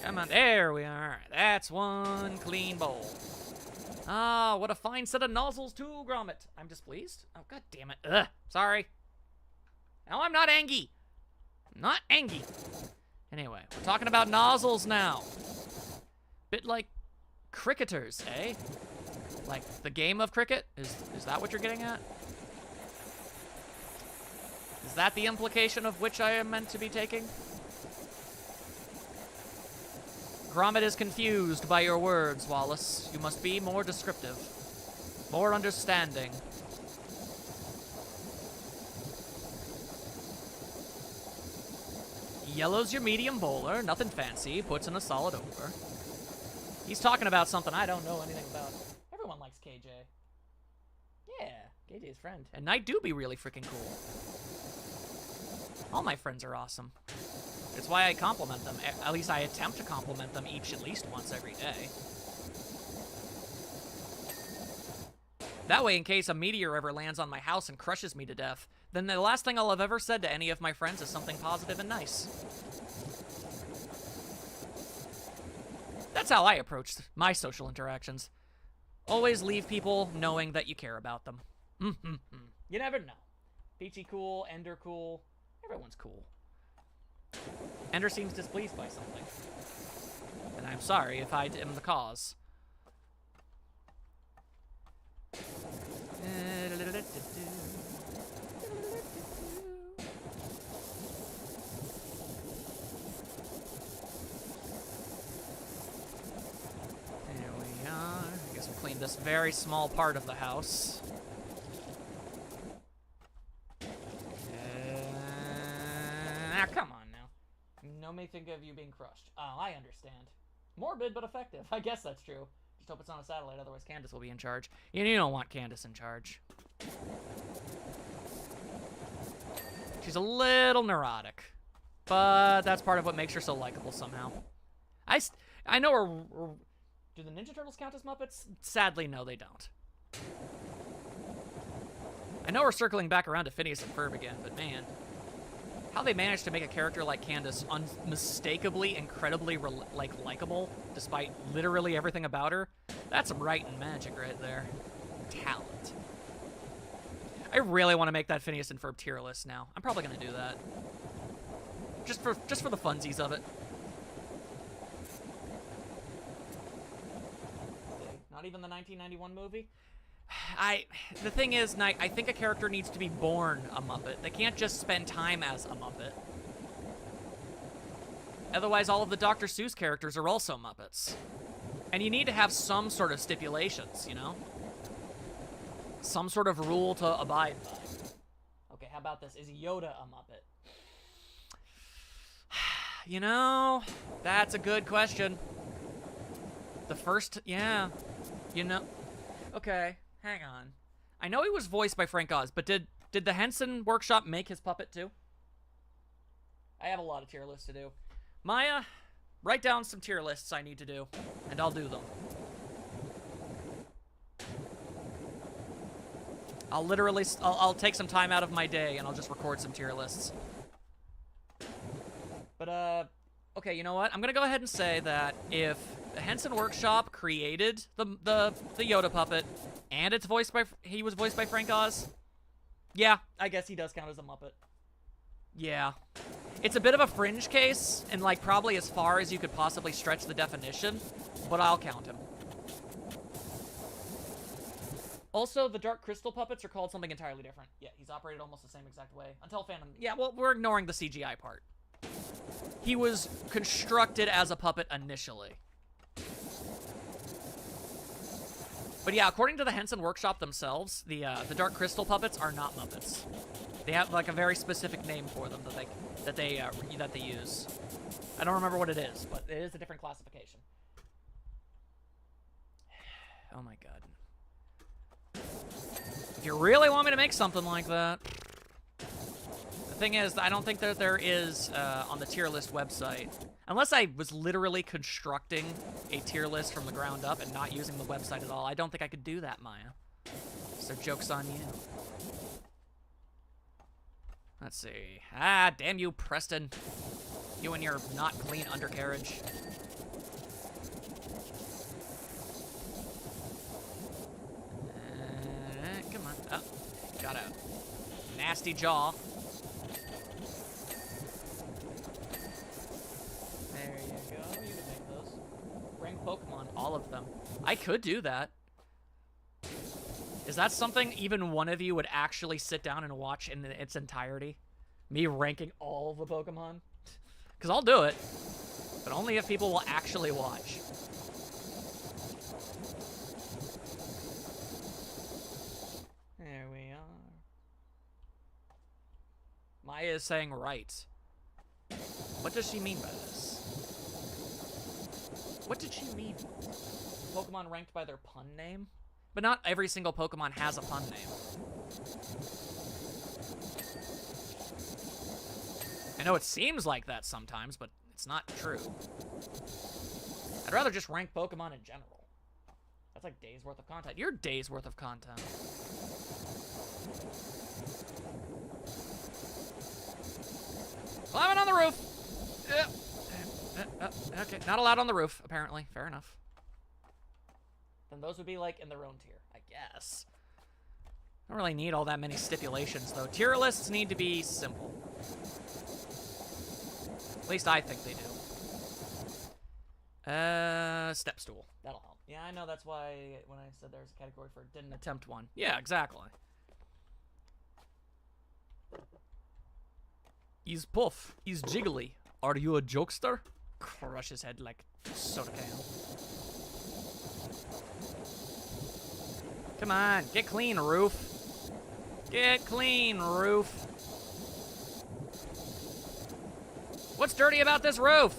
Come on, there we are. That's one clean bowl. Ah, what a fine set of nozzles too, Gromit. I'm displeased. Oh, god damn it. Ugh, sorry. No, I'm not angry. I'm not angry. Anyway, we're talking about nozzles now. Bit like cricketers, eh? Like the game of cricket? Is that what you're getting at? Is that the implication of which I am meant to be taking? Gromit is confused by your words, Wallace. You must be more descriptive. More understanding. Yellow's your medium bowler. Nothing fancy. Puts in a solid over. He's talking about something I don't know anything about. Everyone likes KJ. Yeah, KJ's friend. And Knight do be really freaking cool. All my friends are awesome. It's why I compliment them. At least I attempt to compliment them each at least once every day. That way, in case a meteor ever lands on my house and crushes me to death, then the last thing I'll have ever said to any of my friends is something positive and nice. That's how I approach my social interactions. Always leave people knowing that you care about them. You never know. Peachy cool, Ender cool. Everyone's cool. Ender seems displeased by something. And I'm sorry if I am the cause. There we are. I guess we'll clean this very small part of the house. Come on now. No may think of you being crushed. Oh, I understand. Morbid, but effective. I guess that's true. Just hope it's not a satellite, otherwise Candace will be in charge. You don't want Candace in charge. She's a little neurotic. But that's part of what makes her so likable somehow. I know her... Do the Ninja Turtles count as Muppets? Sadly, no, they don't. I know we're circling back around to Phineas and Ferb again, but man... How they managed to make a character like Candace unmistakably, incredibly, likable, despite literally everything about her, that's some writing magic right there. Talent. I really want to make that Phineas and Ferb tier list now. I'm probably going to do that. Just for the funsies of it. Not even the 1991 movie? The thing is, Knight, I think a character needs to be born a Muppet. They can't just spend time as a Muppet. Otherwise, all of the Dr. Seuss characters are also Muppets. And you need to have some sort of stipulations, you know? Some sort of rule to abide by. Okay, how about this? Is Yoda a Muppet? You know, that's a good question. The first, yeah. You know, okay. Hang on. I know he was voiced by Frank Oz, but did the Henson Workshop make his puppet too? I have a lot of tier lists to do. Maya, write down some tier lists I need to do, and I'll do them. I'll take some time out of my day, and I'll just record some tier lists. But, okay, you know what? I'm gonna go ahead and say that if the Henson Workshop created the Yoda puppet, and he was voiced by Frank Oz. Yeah, I guess he does count as a Muppet. Yeah. It's a bit of a fringe case, and like probably as far as you could possibly stretch the definition, but I'll count him. Also, the Dark Crystal puppets are called something entirely different. Yeah, he's operated almost the same exact way. Until Phantom... Yeah, well, we're ignoring the CGI part. He was constructed as a puppet initially. But yeah, according to the Henson Workshop themselves, the Dark Crystal puppets are not Muppets. They have like a very specific name for them that they use. I don't remember what it is, but it is a different classification. Oh my god. If you really want me to make something like that... The thing is, I don't think that there is on the tier list website. Unless I was literally constructing a tier list from the ground up and not using the website at all, I don't think I could do that, Maya. So joke's on you. Let's see. Ah, damn you, Preston. You and your not clean undercarriage. Come on. Oh, got a nasty jaw. There you go. You can make those. Bring Pokemon, all of them. I could do that. Is that something even one of you would actually sit down and watch in its entirety? Me ranking all the Pokemon? Because I'll do it. But only if people will actually watch. There we are. Maya is saying right. What does she mean by this? What did she mean? Pokemon ranked by their pun name? But not every single Pokemon has a pun name. I know it seems like that sometimes, but it's not true. I'd rather just rank Pokemon in general. That's like days worth of content. Your days worth of content. Climbing on the roof! Okay, not allowed on the roof, apparently. Fair enough. Then those would be, like, in their own tier, I guess. I don't really need all that many stipulations, though. Tier lists need to be simple. At least I think they do. Step stool. That'll help. Yeah, I know that's why when I said there's a category for didn't attempt one. Yeah, exactly. He's Puff. He's Jiggly. Are you a jokester? Crush his head like soda can. Come on, get clean, Roof. Get clean, Roof. What's dirty about this roof?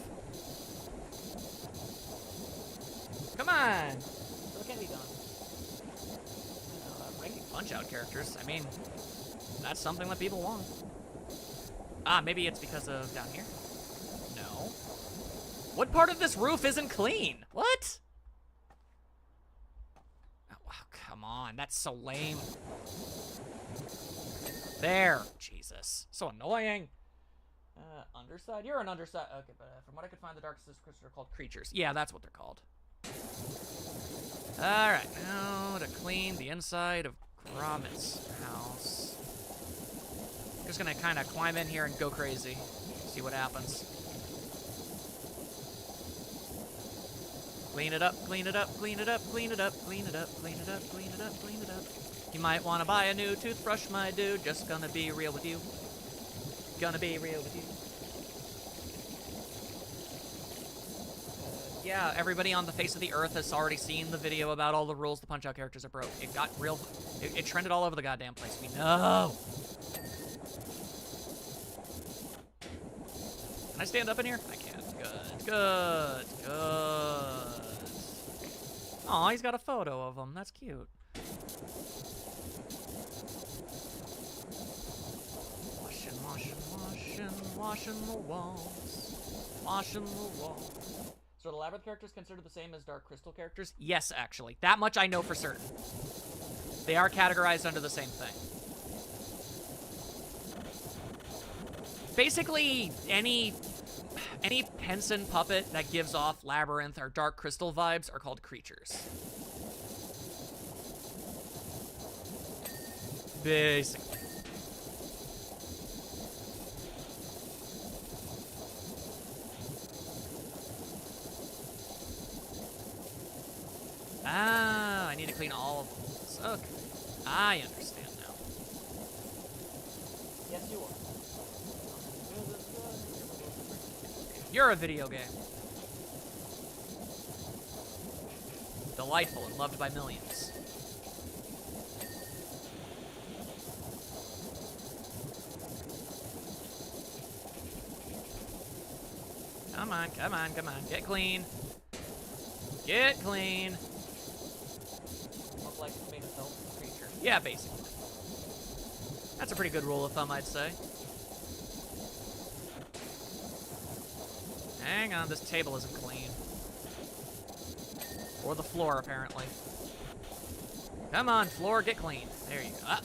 Come on. What can be done? Ranking Punch-Out characters. I mean, that's something that people want. Ah, maybe it's because of down here? No. What part of this roof isn't clean? What? Come on, that's so lame. There. Jesus. So annoying. Underside? You're an underside. Okay, but from what I could find, the Dark Sisters are called creatures. Yeah, that's what they're called. Alright, now to clean the inside of Gromit's house. I'm just gonna kind of climb in here and go crazy. See what happens. Clean it up, clean it up, clean it up, clean it up, clean it up, clean it up, clean it up, clean it up. You might want to buy a new toothbrush, my dude. Just gonna be real with you. Gonna be real with you. Yeah, everybody on the face of the earth has already seen the video about all the rules the Punch-Out characters are broke. It got real... It trended all over the goddamn place. We know! Can I stand up in here? I can. Good. Good. Good. Aw, he's got a photo of him. That's cute. Washing, washing, washing, washing the walls. Washing the walls. So the Labyrinth characters considered the same as Dark Crystal characters? Yes, actually. That much I know for certain. They are categorized under the same thing. Basically, any Any Henson puppet that gives off Labyrinth or Dark Crystal vibes are called creatures. Basically. Ah, I need to clean all of these. Okay. I understand now. Yes, you are. You're a video game. Delightful and loved by millions. Come on, come on, come on. Get clean. Get clean. Look like it's made itself a creature. Yeah, basically. That's a pretty good rule of thumb, I'd say. Hang on, this table isn't clean. Or the floor, apparently. Come on, floor, get clean. There you go. Ah,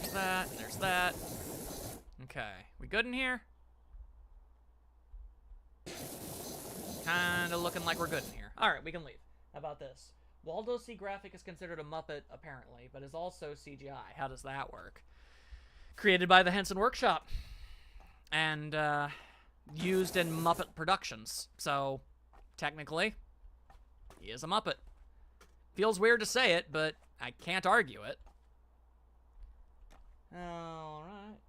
there's that, and there's that. Okay, we good in here? Kinda looking like we're good in here. Alright, we can leave. How about this? Waldo C. Graphic is considered a Muppet, apparently, but is also CGI. How does that work? Created by the Henson Workshop. And, used in Muppet productions. So, technically, he is a Muppet. Feels weird to say it, but I can't argue it. Alright.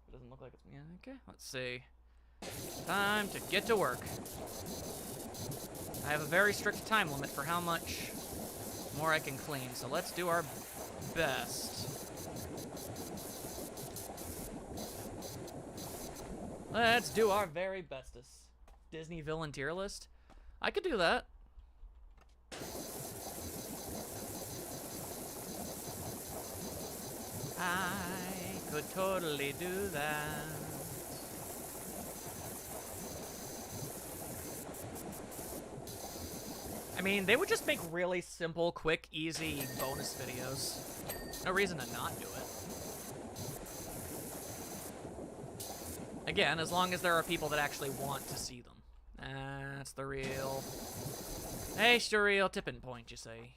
It doesn't look like it's... Yeah, okay, let's see. Time to get to work. I have a very strict time limit for how much more I can clean, so let's do our best. Let's do our very bestest. Disney villain tier list? I could do that. I could totally do that. I mean, they would just make really simple, quick, easy bonus videos. No reason to not do it. Again, as long as there are people that actually want to see them. That's the real... That's the real tipping point, you see.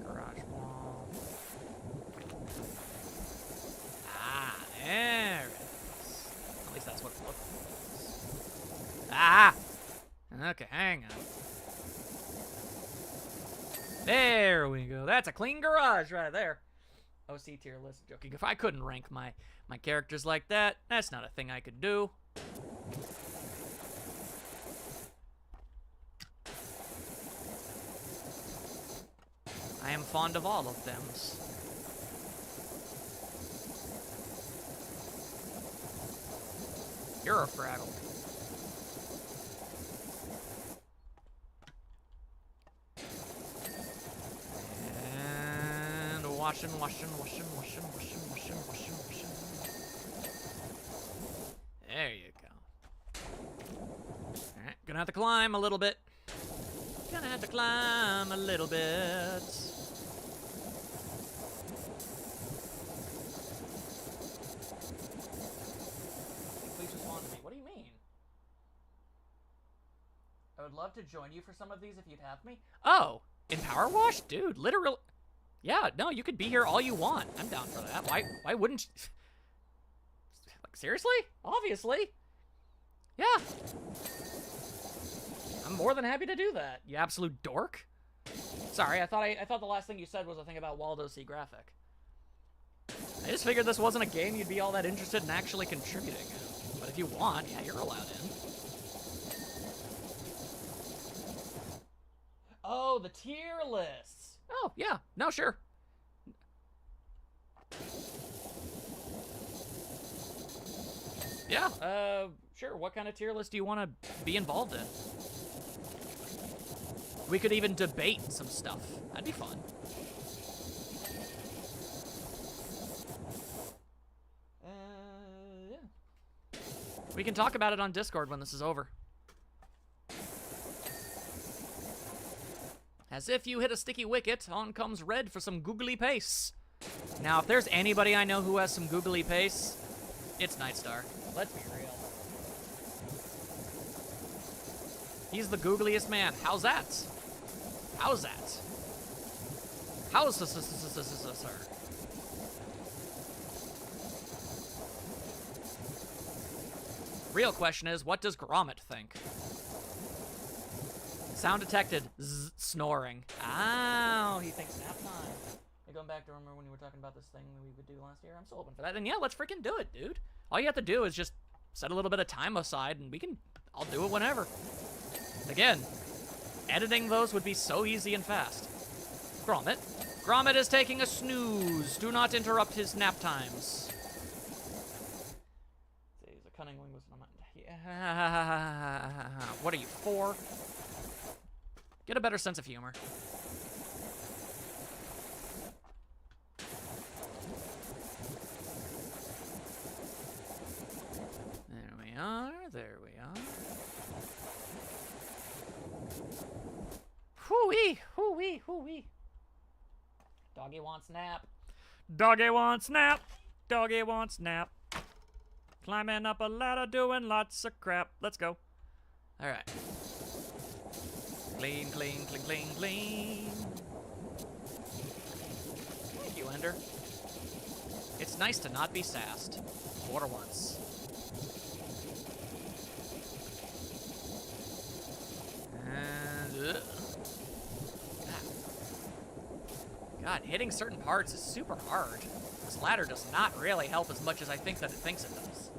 Garage wall. Ah, there it is. At least that's what it looks like. Ah! Okay, hang on. There we go. That's a clean garage right there. OC tier list. Joking. If I couldn't rank my characters like that, that's not a thing I could do. I am fond of all of them. You're a Fraggle. Washing. There you go. Alright, gonna have to climb a little bit. Gonna have to climb a little bit. Please respond to me. What do you mean? I would love to join you for some of these if you'd have me. Oh, in PowerWash? Dude, literally... Yeah, no, you could be here all you want. I'm down for that. Why wouldn't you? Like, seriously? Obviously. Yeah. I'm more than happy to do that, you absolute dork. Sorry, I thought the last thing you said was a thing about Waldo C. Graphic. I just figured this wasn't a game you'd be all that interested in actually contributing in. But if you want, yeah, you're allowed in. Oh, the tier lists. Oh, yeah. No, sure. Yeah, sure. What kind of tier list do you want to be involved in? We could even debate some stuff. That'd be fun. Yeah. We can talk about it on Discord when this is over. As if you hit a sticky wicket, on comes red for some googly pace. Now, if there's anybody I know who has some googly pace, it's Nightstar. Let's be real. He's the googliest man. How's that? How's that? How's this, sir? Real question is, what does Gromit think? Sound detected. Snoring. Oh, he thinks nap time. Hey, going back to remember when you were talking about this thing we would do last year? I'm so open for that. And yeah, let's freaking do it, dude. All you have to do is just set a little bit of time aside, and I'll do it whenever. Again, editing those would be so easy and fast. Gromit. Gromit is taking a snooze. Do not interrupt his nap times. He's a cunning wing was not. Yeah. What are you, 4? Get a better sense of humor. There we are. There we are. Hoo-wee, hoo-wee, hoo-wee. Doggy wants nap. Doggy wants nap. Doggy wants nap. Climbing up a ladder, doing lots of crap. Let's go. All right. Clean, clean, clean, clean, clean. Thank you, Ender. It's nice to not be sassed. For once. And... God, hitting certain parts is super hard. This ladder does not really help as much as I think that it thinks it does.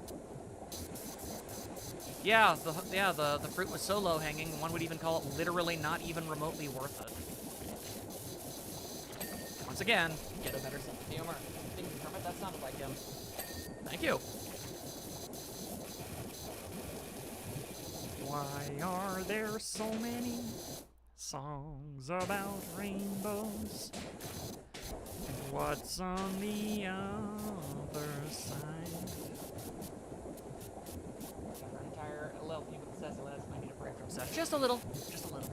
Yeah, the fruit was so low hanging, one would even call it literally not even remotely worth it. Once again, get a better sense of humor. Thank you, Kermit. That sounded like him. Thank you. Why are there so many songs about rainbows? And what's on the other side? Our entire LLP with the sassy lads might need a break from sass. Just a little. Just a little.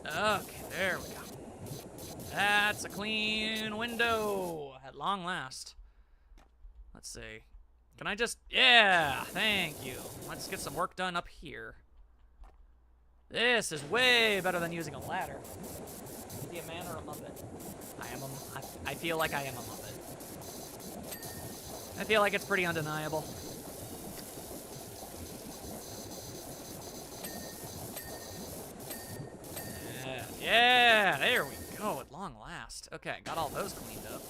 Okay, there we go. That's a clean window at long last. Let's see. Can I just... Yeah, thank you. Let's get some work done up here. This is way better than using a ladder. Is he a man or a muppet? I feel like I am a muppet. I feel like it's pretty undeniable. Yeah, there we go, at long last. Okay, got all those cleaned up.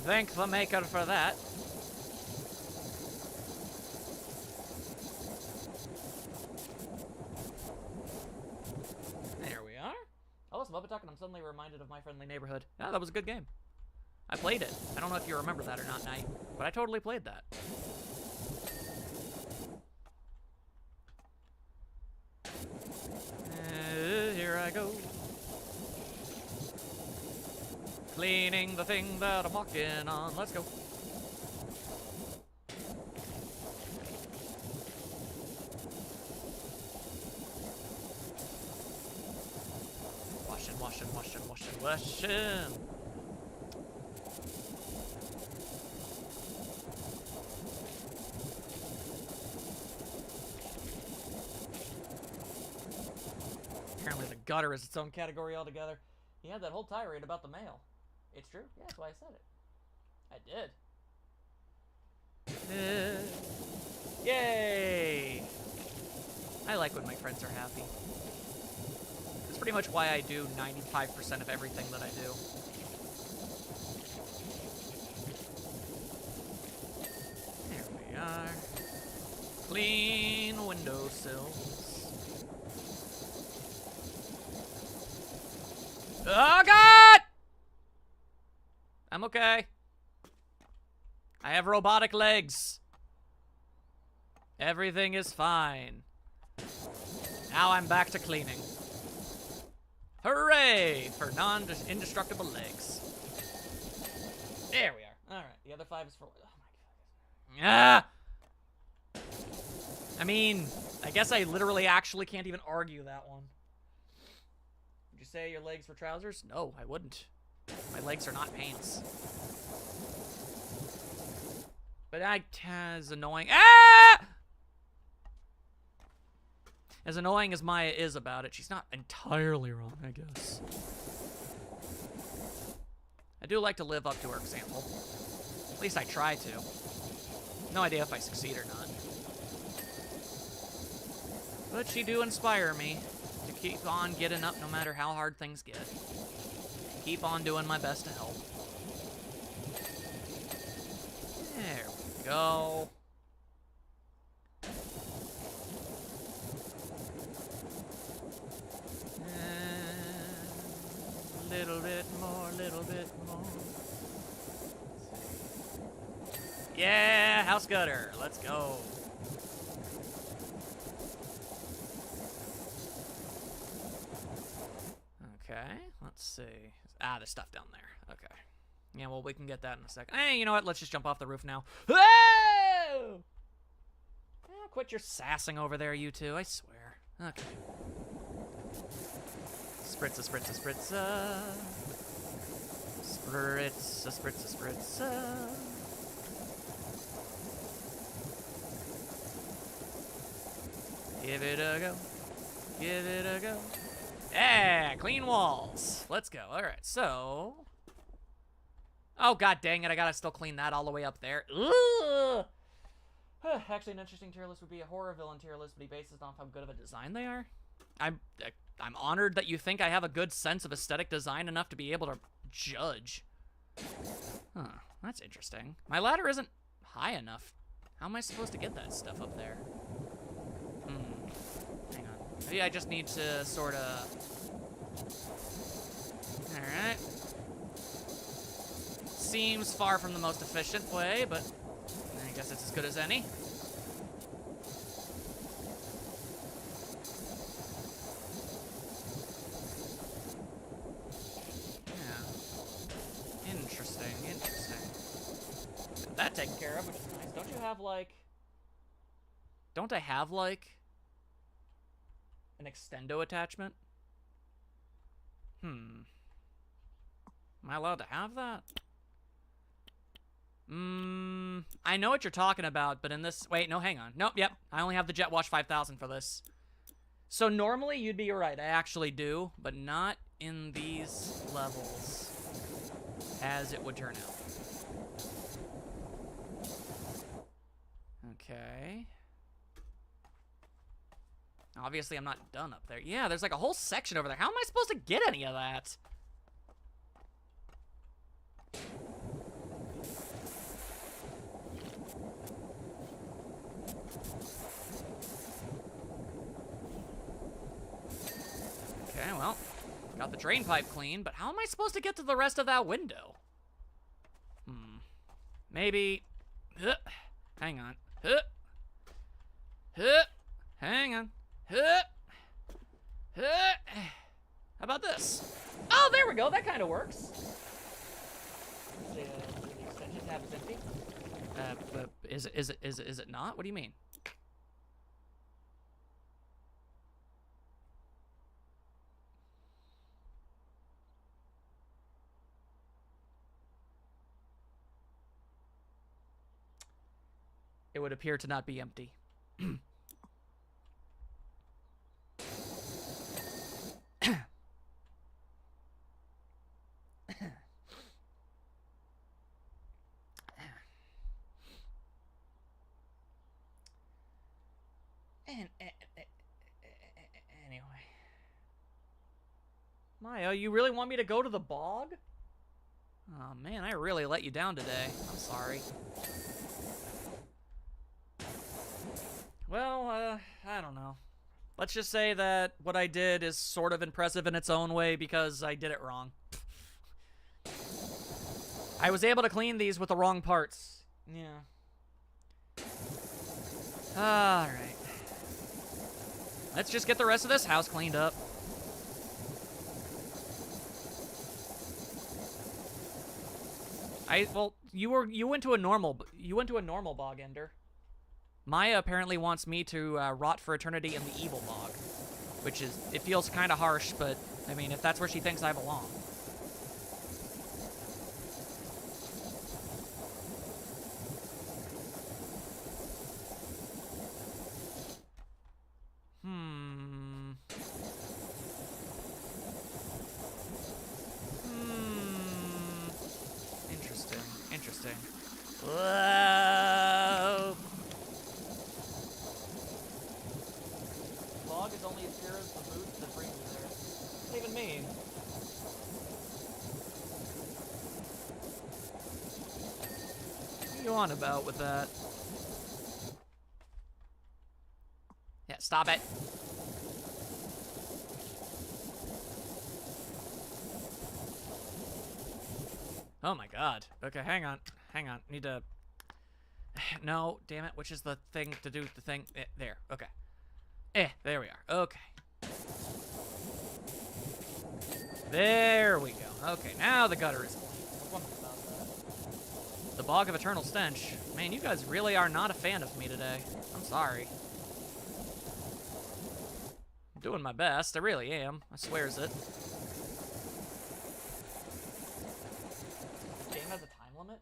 Thank the maker for that. There we are. Oh, listen, Muppet Talk, and I'm suddenly reminded of My Friendly Neighborhood. Yeah, that was a good game. I played it. I don't know if you remember that or not, Knight, but I totally played that. Here I go. Cleaning the thing that I'm walking on. Let's go. Washing, washing, washing, washing, washing. Apparently the gutter is its own category altogether. He had that whole tirade about the mail. It's true. Yeah, that's why I said it. I did. Yay! I like when my friends are happy. That's pretty much why I do 95% of everything that I do. There we are. Clean windowsills. Oh, God! I'm okay. I have robotic legs. Everything is fine. Now I'm back to cleaning. Hooray for non-indestructible legs. There we are. All right, the other 5 is for... Oh, my God. Ah! I mean, I guess I literally actually can't even argue that one. you say your legs were trousers? No, I wouldn't. My legs are not pants. But as annoying. Ah! As annoying as Maya is about it, she's not entirely wrong, I guess. I do like to live up to her example. At least I try to. No idea if I succeed or not. But she do inspire me to keep on getting up no matter how hard things get. Keep on doing my best to help. There we go. Little bit more, little bit more. Yeah, house gutter. Let's go. Okay, let's see. Ah, there's stuff down there. Okay. Yeah, well, we can get that in a second. Hey, you know what? Let's just jump off the roof now. Whoa! Oh, quit your sassing over there, you two. I swear. Okay. Spritza, spritza, spritza. Spritza, spritza, spritza. Give it a go. Give it a go. Yeah, clean walls. Let's go. All right, so. Oh, god dang it. I gotta still clean that all the way up there. Ugh. Actually, an interesting tier list would be a horror villain tier list, but he bases it off how good of a design they are. I'm honored that you think I have a good sense of aesthetic design enough to be able to judge. Huh, that's interesting. My ladder isn't high enough. How am I supposed to get that stuff up there? Hang on. Maybe I just need to sort of... Alright. Seems far from the most efficient way, but I guess it's as good as any. That taken care of, which is nice. Don't you have, like... Don't I have, like... an extendo attachment? Am I allowed to have that? I know what you're talking about, but in this... Wait, no, hang on. Nope, yep. I only have the JetWash 5000 for this. So normally, you'd be right. I actually do, but not in these levels, as it would turn out. Okay. Obviously, I'm not done up there. Yeah, there's like a whole section over there. How am I supposed to get any of that? Okay, well, got the drain pipe clean, but how am I supposed to get to the rest of that window? Maybe... hang on. Hang on. How about this? Oh, there we go. That kind of works. The extension tab is empty. Is it not? What do you mean? It would appear to not be empty. Anyway. Maya, you really want me to go to the bog? Oh man, I really let you down today. I'm sorry. Well, I don't know. Let's just say that what I did is sort of impressive in its own way because I did it wrong. I was able to clean these with the wrong parts. Yeah. Alright. Let's just get the rest of this house cleaned up. Well, you went to a normal bog, Ender. Maya apparently wants me to rot for eternity in the evil bog, which is, it feels kind of harsh, but I mean, if that's where she thinks I belong. Interesting. Whoa. Log is only as pure as the boots that bring you there. What does that even mean? What are you on about with that? Yeah, stop it. Oh my god. Okay, hang on. Need to... No, damn it. Which is the thing to do the thing? There. Okay. There we are. Okay. There we go. Okay, now the gutter is clean. The Bog of Eternal Stench. Man, you guys really are not a fan of me today. I'm sorry. I'm doing my best. I really am. I swears it. Has a time limit?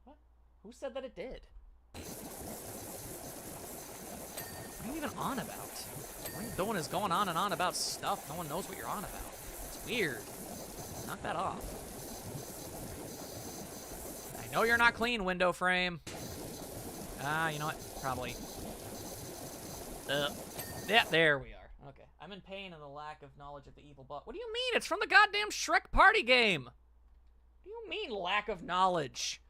What? Who said that it did? What are you even on about? All you're doing is going on and on about stuff. No one knows what you're on about. It's weird. Knock that off. I know you're not clean, window frame. You know what? Probably. Yeah, there we are. Okay. I'm in pain in the lack of knowledge of the evil bot. What do you mean? It's from the goddamn Shrek party game. What do you mean, lack of knowledge?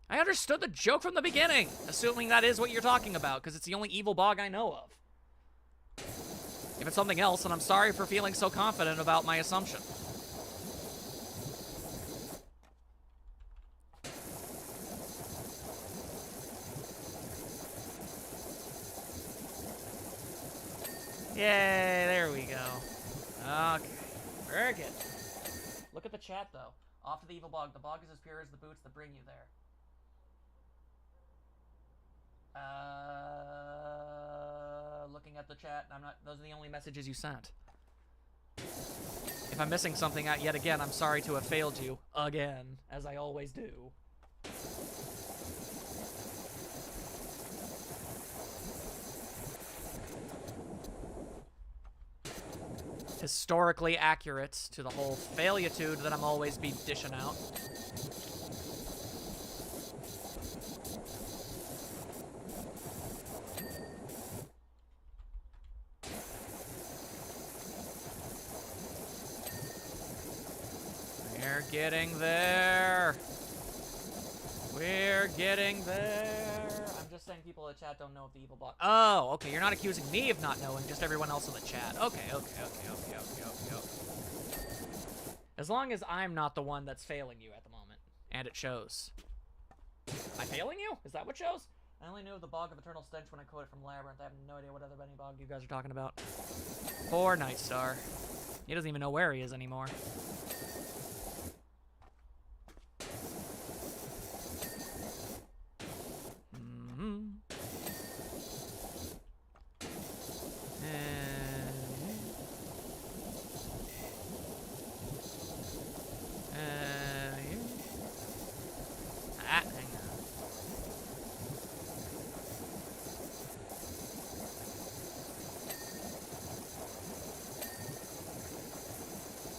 I understood the joke from the beginning, assuming that is what you're talking about, because it's the only evil bog I know of. If it's something else, then I'm sorry for feeling so confident about my assumption. Yay, there we go. Okay, very good. Look at the chat, though. Off to the evil bog. The bog is as pure as the boots that bring you there. Looking at the chat, those are the only messages you sent. If I'm missing something out yet again, I'm sorry to have failed you. Again, as I always do. Historically accurate to the whole failitude that I'm always be dishing out. We're getting there. We're getting there. I'm just saying people in the chat don't know if the evil bot... Oh, okay, you're not accusing me of not knowing, just everyone else in the chat. Okay. As long as I'm not the one that's failing you at the moment, and it shows. Am I failing you? Is that what shows? I only knew of the Bog of Eternal Stench when I quoted from Labyrinth. I have no idea what other Benny Bog you guys are talking about. Poor Nightstar. He doesn't even know where he is anymore.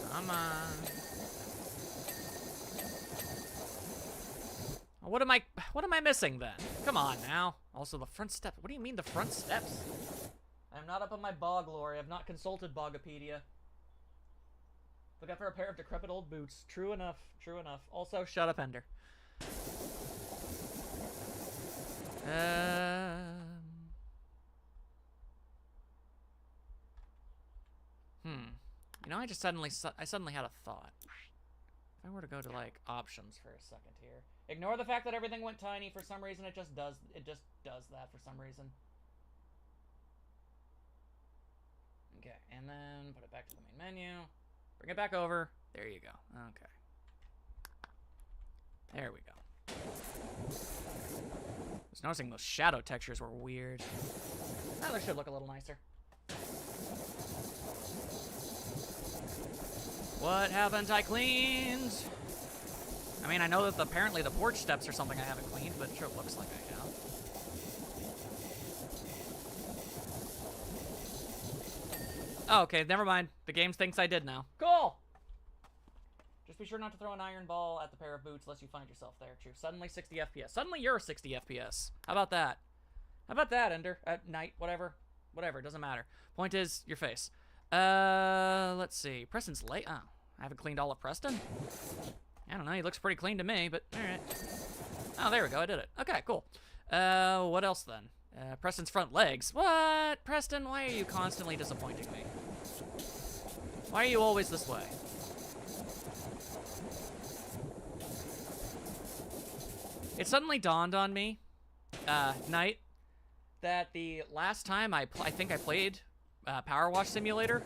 Come on. What am I missing then? Come on now. Also the front step. What do you mean the front steps? I'm not up on my bog lore. I have not consulted Bogopedia. Look out for a pair of decrepit old boots. True enough. True enough. Also, shut up, Ender. You know, I suddenly had a thought. If I were to go to, like, options for a second here. Ignore the fact that everything went tiny. For some reason, it just does that for some reason. Okay, and then put it back to the main menu. Bring it back over. There you go. Okay. There we go. I was noticing those shadow textures were weird. Now they should look a little nicer. What haven't I cleaned? I mean, I know that apparently the porch steps are something I haven't cleaned, but it sure looks like I have. Oh, okay, never mind. The game thinks I did now. Cool! Just be sure not to throw an iron ball at the pair of boots unless you find yourself there. True. Suddenly 60 FPS. Suddenly you're 60 FPS. How about that? How about that, Ender? At night, whatever. Whatever, doesn't matter. Point is, your face. Let's see. Preston's late. Oh, I haven't cleaned all of Preston? I don't know, he looks pretty clean to me, but alright. Oh, there we go, I did it. Okay, cool. What else then? Preston's front legs. What? Preston, why are you constantly disappointing me? Why are you always this way? It suddenly dawned on me, Night, that the last time I think I played PowerWash Simulator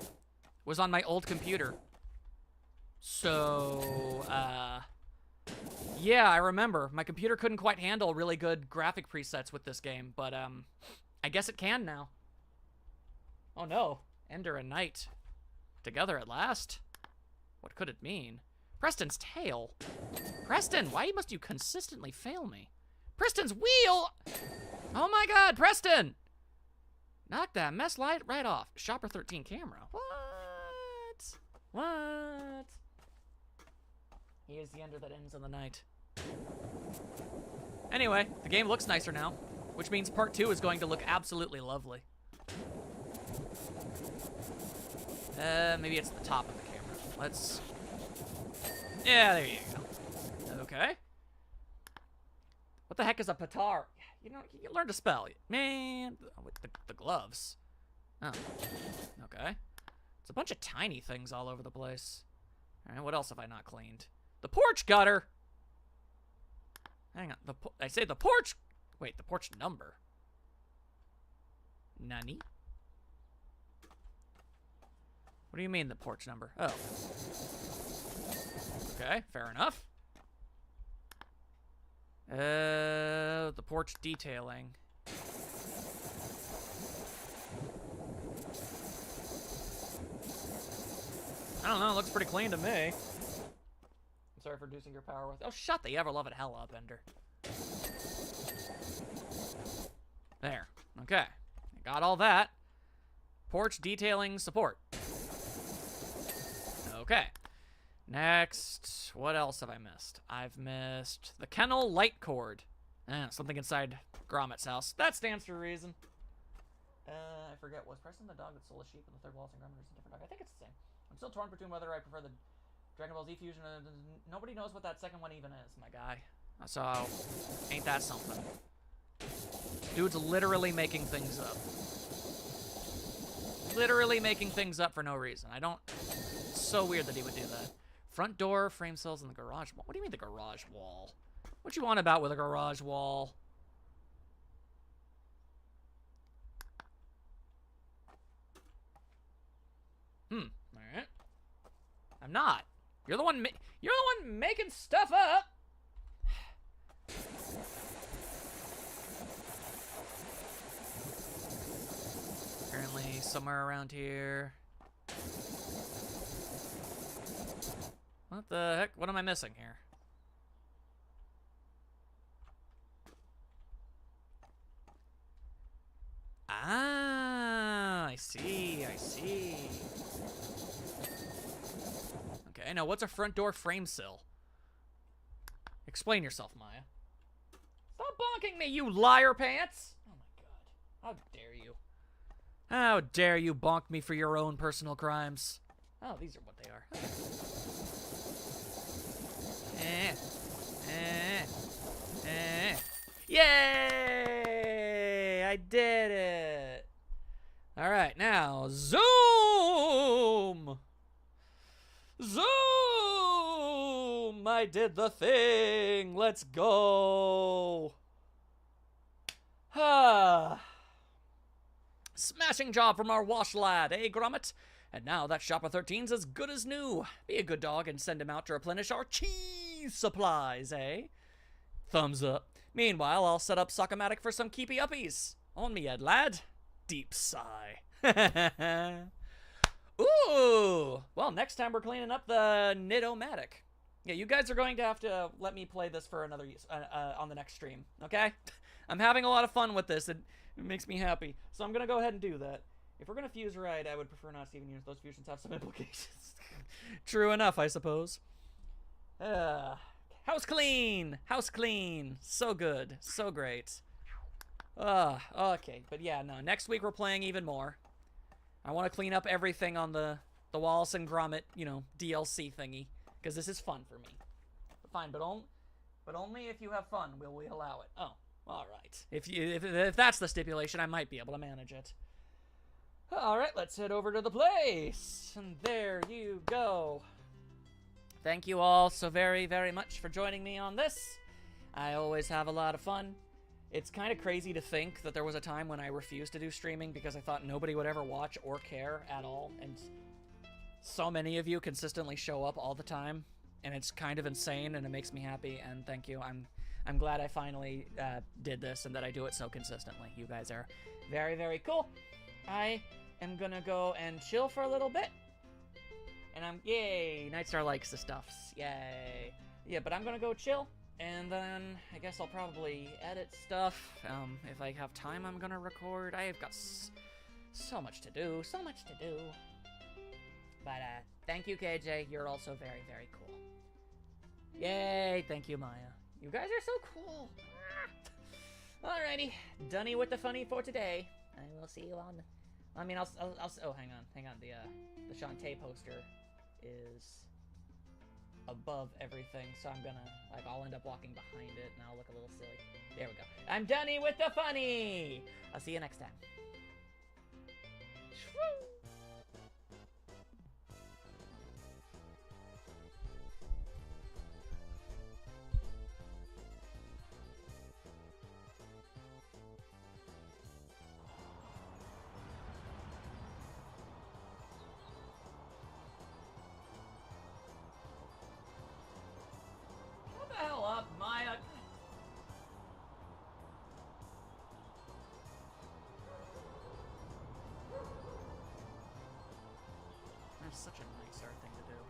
was on my old computer. So, yeah, I remember. My computer couldn't quite handle really good graphic presets with this game, but, I guess it can now. Oh no, Ender and Night together at last? What could it mean? Preston's tail. Preston, why must you consistently fail me? Preston's wheel! Oh my god, Preston! Knock that mess light right off. Shopper 13 camera. What? What? He is the Ender that ends in the night. Anyway, the game looks nicer now, which means part 2 is going to look absolutely lovely. Maybe it's the top of the camera. Let's... Yeah, there you go. Okay. What the heck is a patar? You know, you learn to spell. Man, with the gloves. Oh, okay. It's a bunch of tiny things all over the place. All right, what else have I not cleaned? The porch gutter. Hang on, I say the porch. Wait, the porch number. Nani? What do you mean the porch number? Oh. Okay, fair enough. The porch detailing. I don't know, it looks pretty clean to me. I'm sorry for reducing your power with... Oh, shut the ever-loving hell up, Ender. There. Okay. I got all that. Porch detailing support. Okay. Next, what else have I missed? I've missed the kennel light cord. Something inside Gromit's house. That stands to reason. I forget. Was Preston the dog that stole a sheep and the third Wallace and Gromit is a different dog? I think it's the same. I'm still torn between whether I prefer the Dragon Ball Z fusion. Nobody knows what that second one even is, my guy. So, ain't that something? Dude's literally making things up. Literally making things up for no reason. It's so weird that he would do that. Front door, frame cells, and the garage wall. What do you mean the garage wall? What you want about with a garage wall? Alright. I'm not. You're the one making stuff up. Apparently somewhere around here. What the heck? What am I missing here? Ah, I see, I see. Okay, now what's a front door frame sill? Explain yourself, Maya. Stop bonking me, you liar pants! Oh my god. How dare you? How dare you bonk me for your own personal crimes? Oh, these are what they are. Yay! I did it! Alright, now, zoom! Zoom! I did the thing! Let's go! Smashing job from our wash lad, eh, Gromit? And now that Shopper 13's as good as new. Be a good dog and send him out to replenish our cheese supplies, eh? Thumbs up. Meanwhile, I'll set up Sock-O-Matic for some keepy uppies. On me, Ed lad. Deep sigh. Ooh! Well, Well, next time we're cleaning up the Nidomatic. Yeah, you guys are going to have to let me play this for another use on the next stream, okay? I'm having a lot of fun with this. It makes me happy. So I'm going to go ahead and do that. If we're going to fuse right, I would prefer not to even use those fusions have some implications. True enough, I suppose. House clean! House clean! So good. So great. Okay. But yeah, no. Next week we're playing even more. I want to clean up everything on the Wallace and Gromit, you know, DLC thingy. Because this is fun for me. Fine, but only if you have fun will we allow it. Oh, alright. If that's the stipulation, I might be able to manage it. Alright, let's head over to the place. And there you go. Thank you all so very, very much for joining me on this. I always have a lot of fun. It's kind of crazy to think that there was a time when I refused to do streaming because I thought nobody would ever watch or care at all, and so many of you consistently show up all the time, and it's kind of insane, and it makes me happy, and thank you. I'm glad I finally did this and that I do it so consistently. You guys are very, very cool. I am gonna go and chill for a little bit. And yay, Nightstar likes the stuffs, yay. Yeah, but I'm gonna go chill, and then I guess I'll probably edit stuff. If I have time, I'm gonna record. I've got so much to do, so much to do. But, thank you, KJ. You're also very, very cool. Yay, thank you, Maya. You guys are so cool. Alrighty, dunny with the funny for today. I will see you on... I mean, I'll oh, hang on. The Shantae poster is above everything, so I'm gonna, like, I'll end up walking behind it, and I'll look a little silly. There we go. I'm dunny with the funny! I'll see you next time. What the hell up, Maya? That's such a nicer thing to do.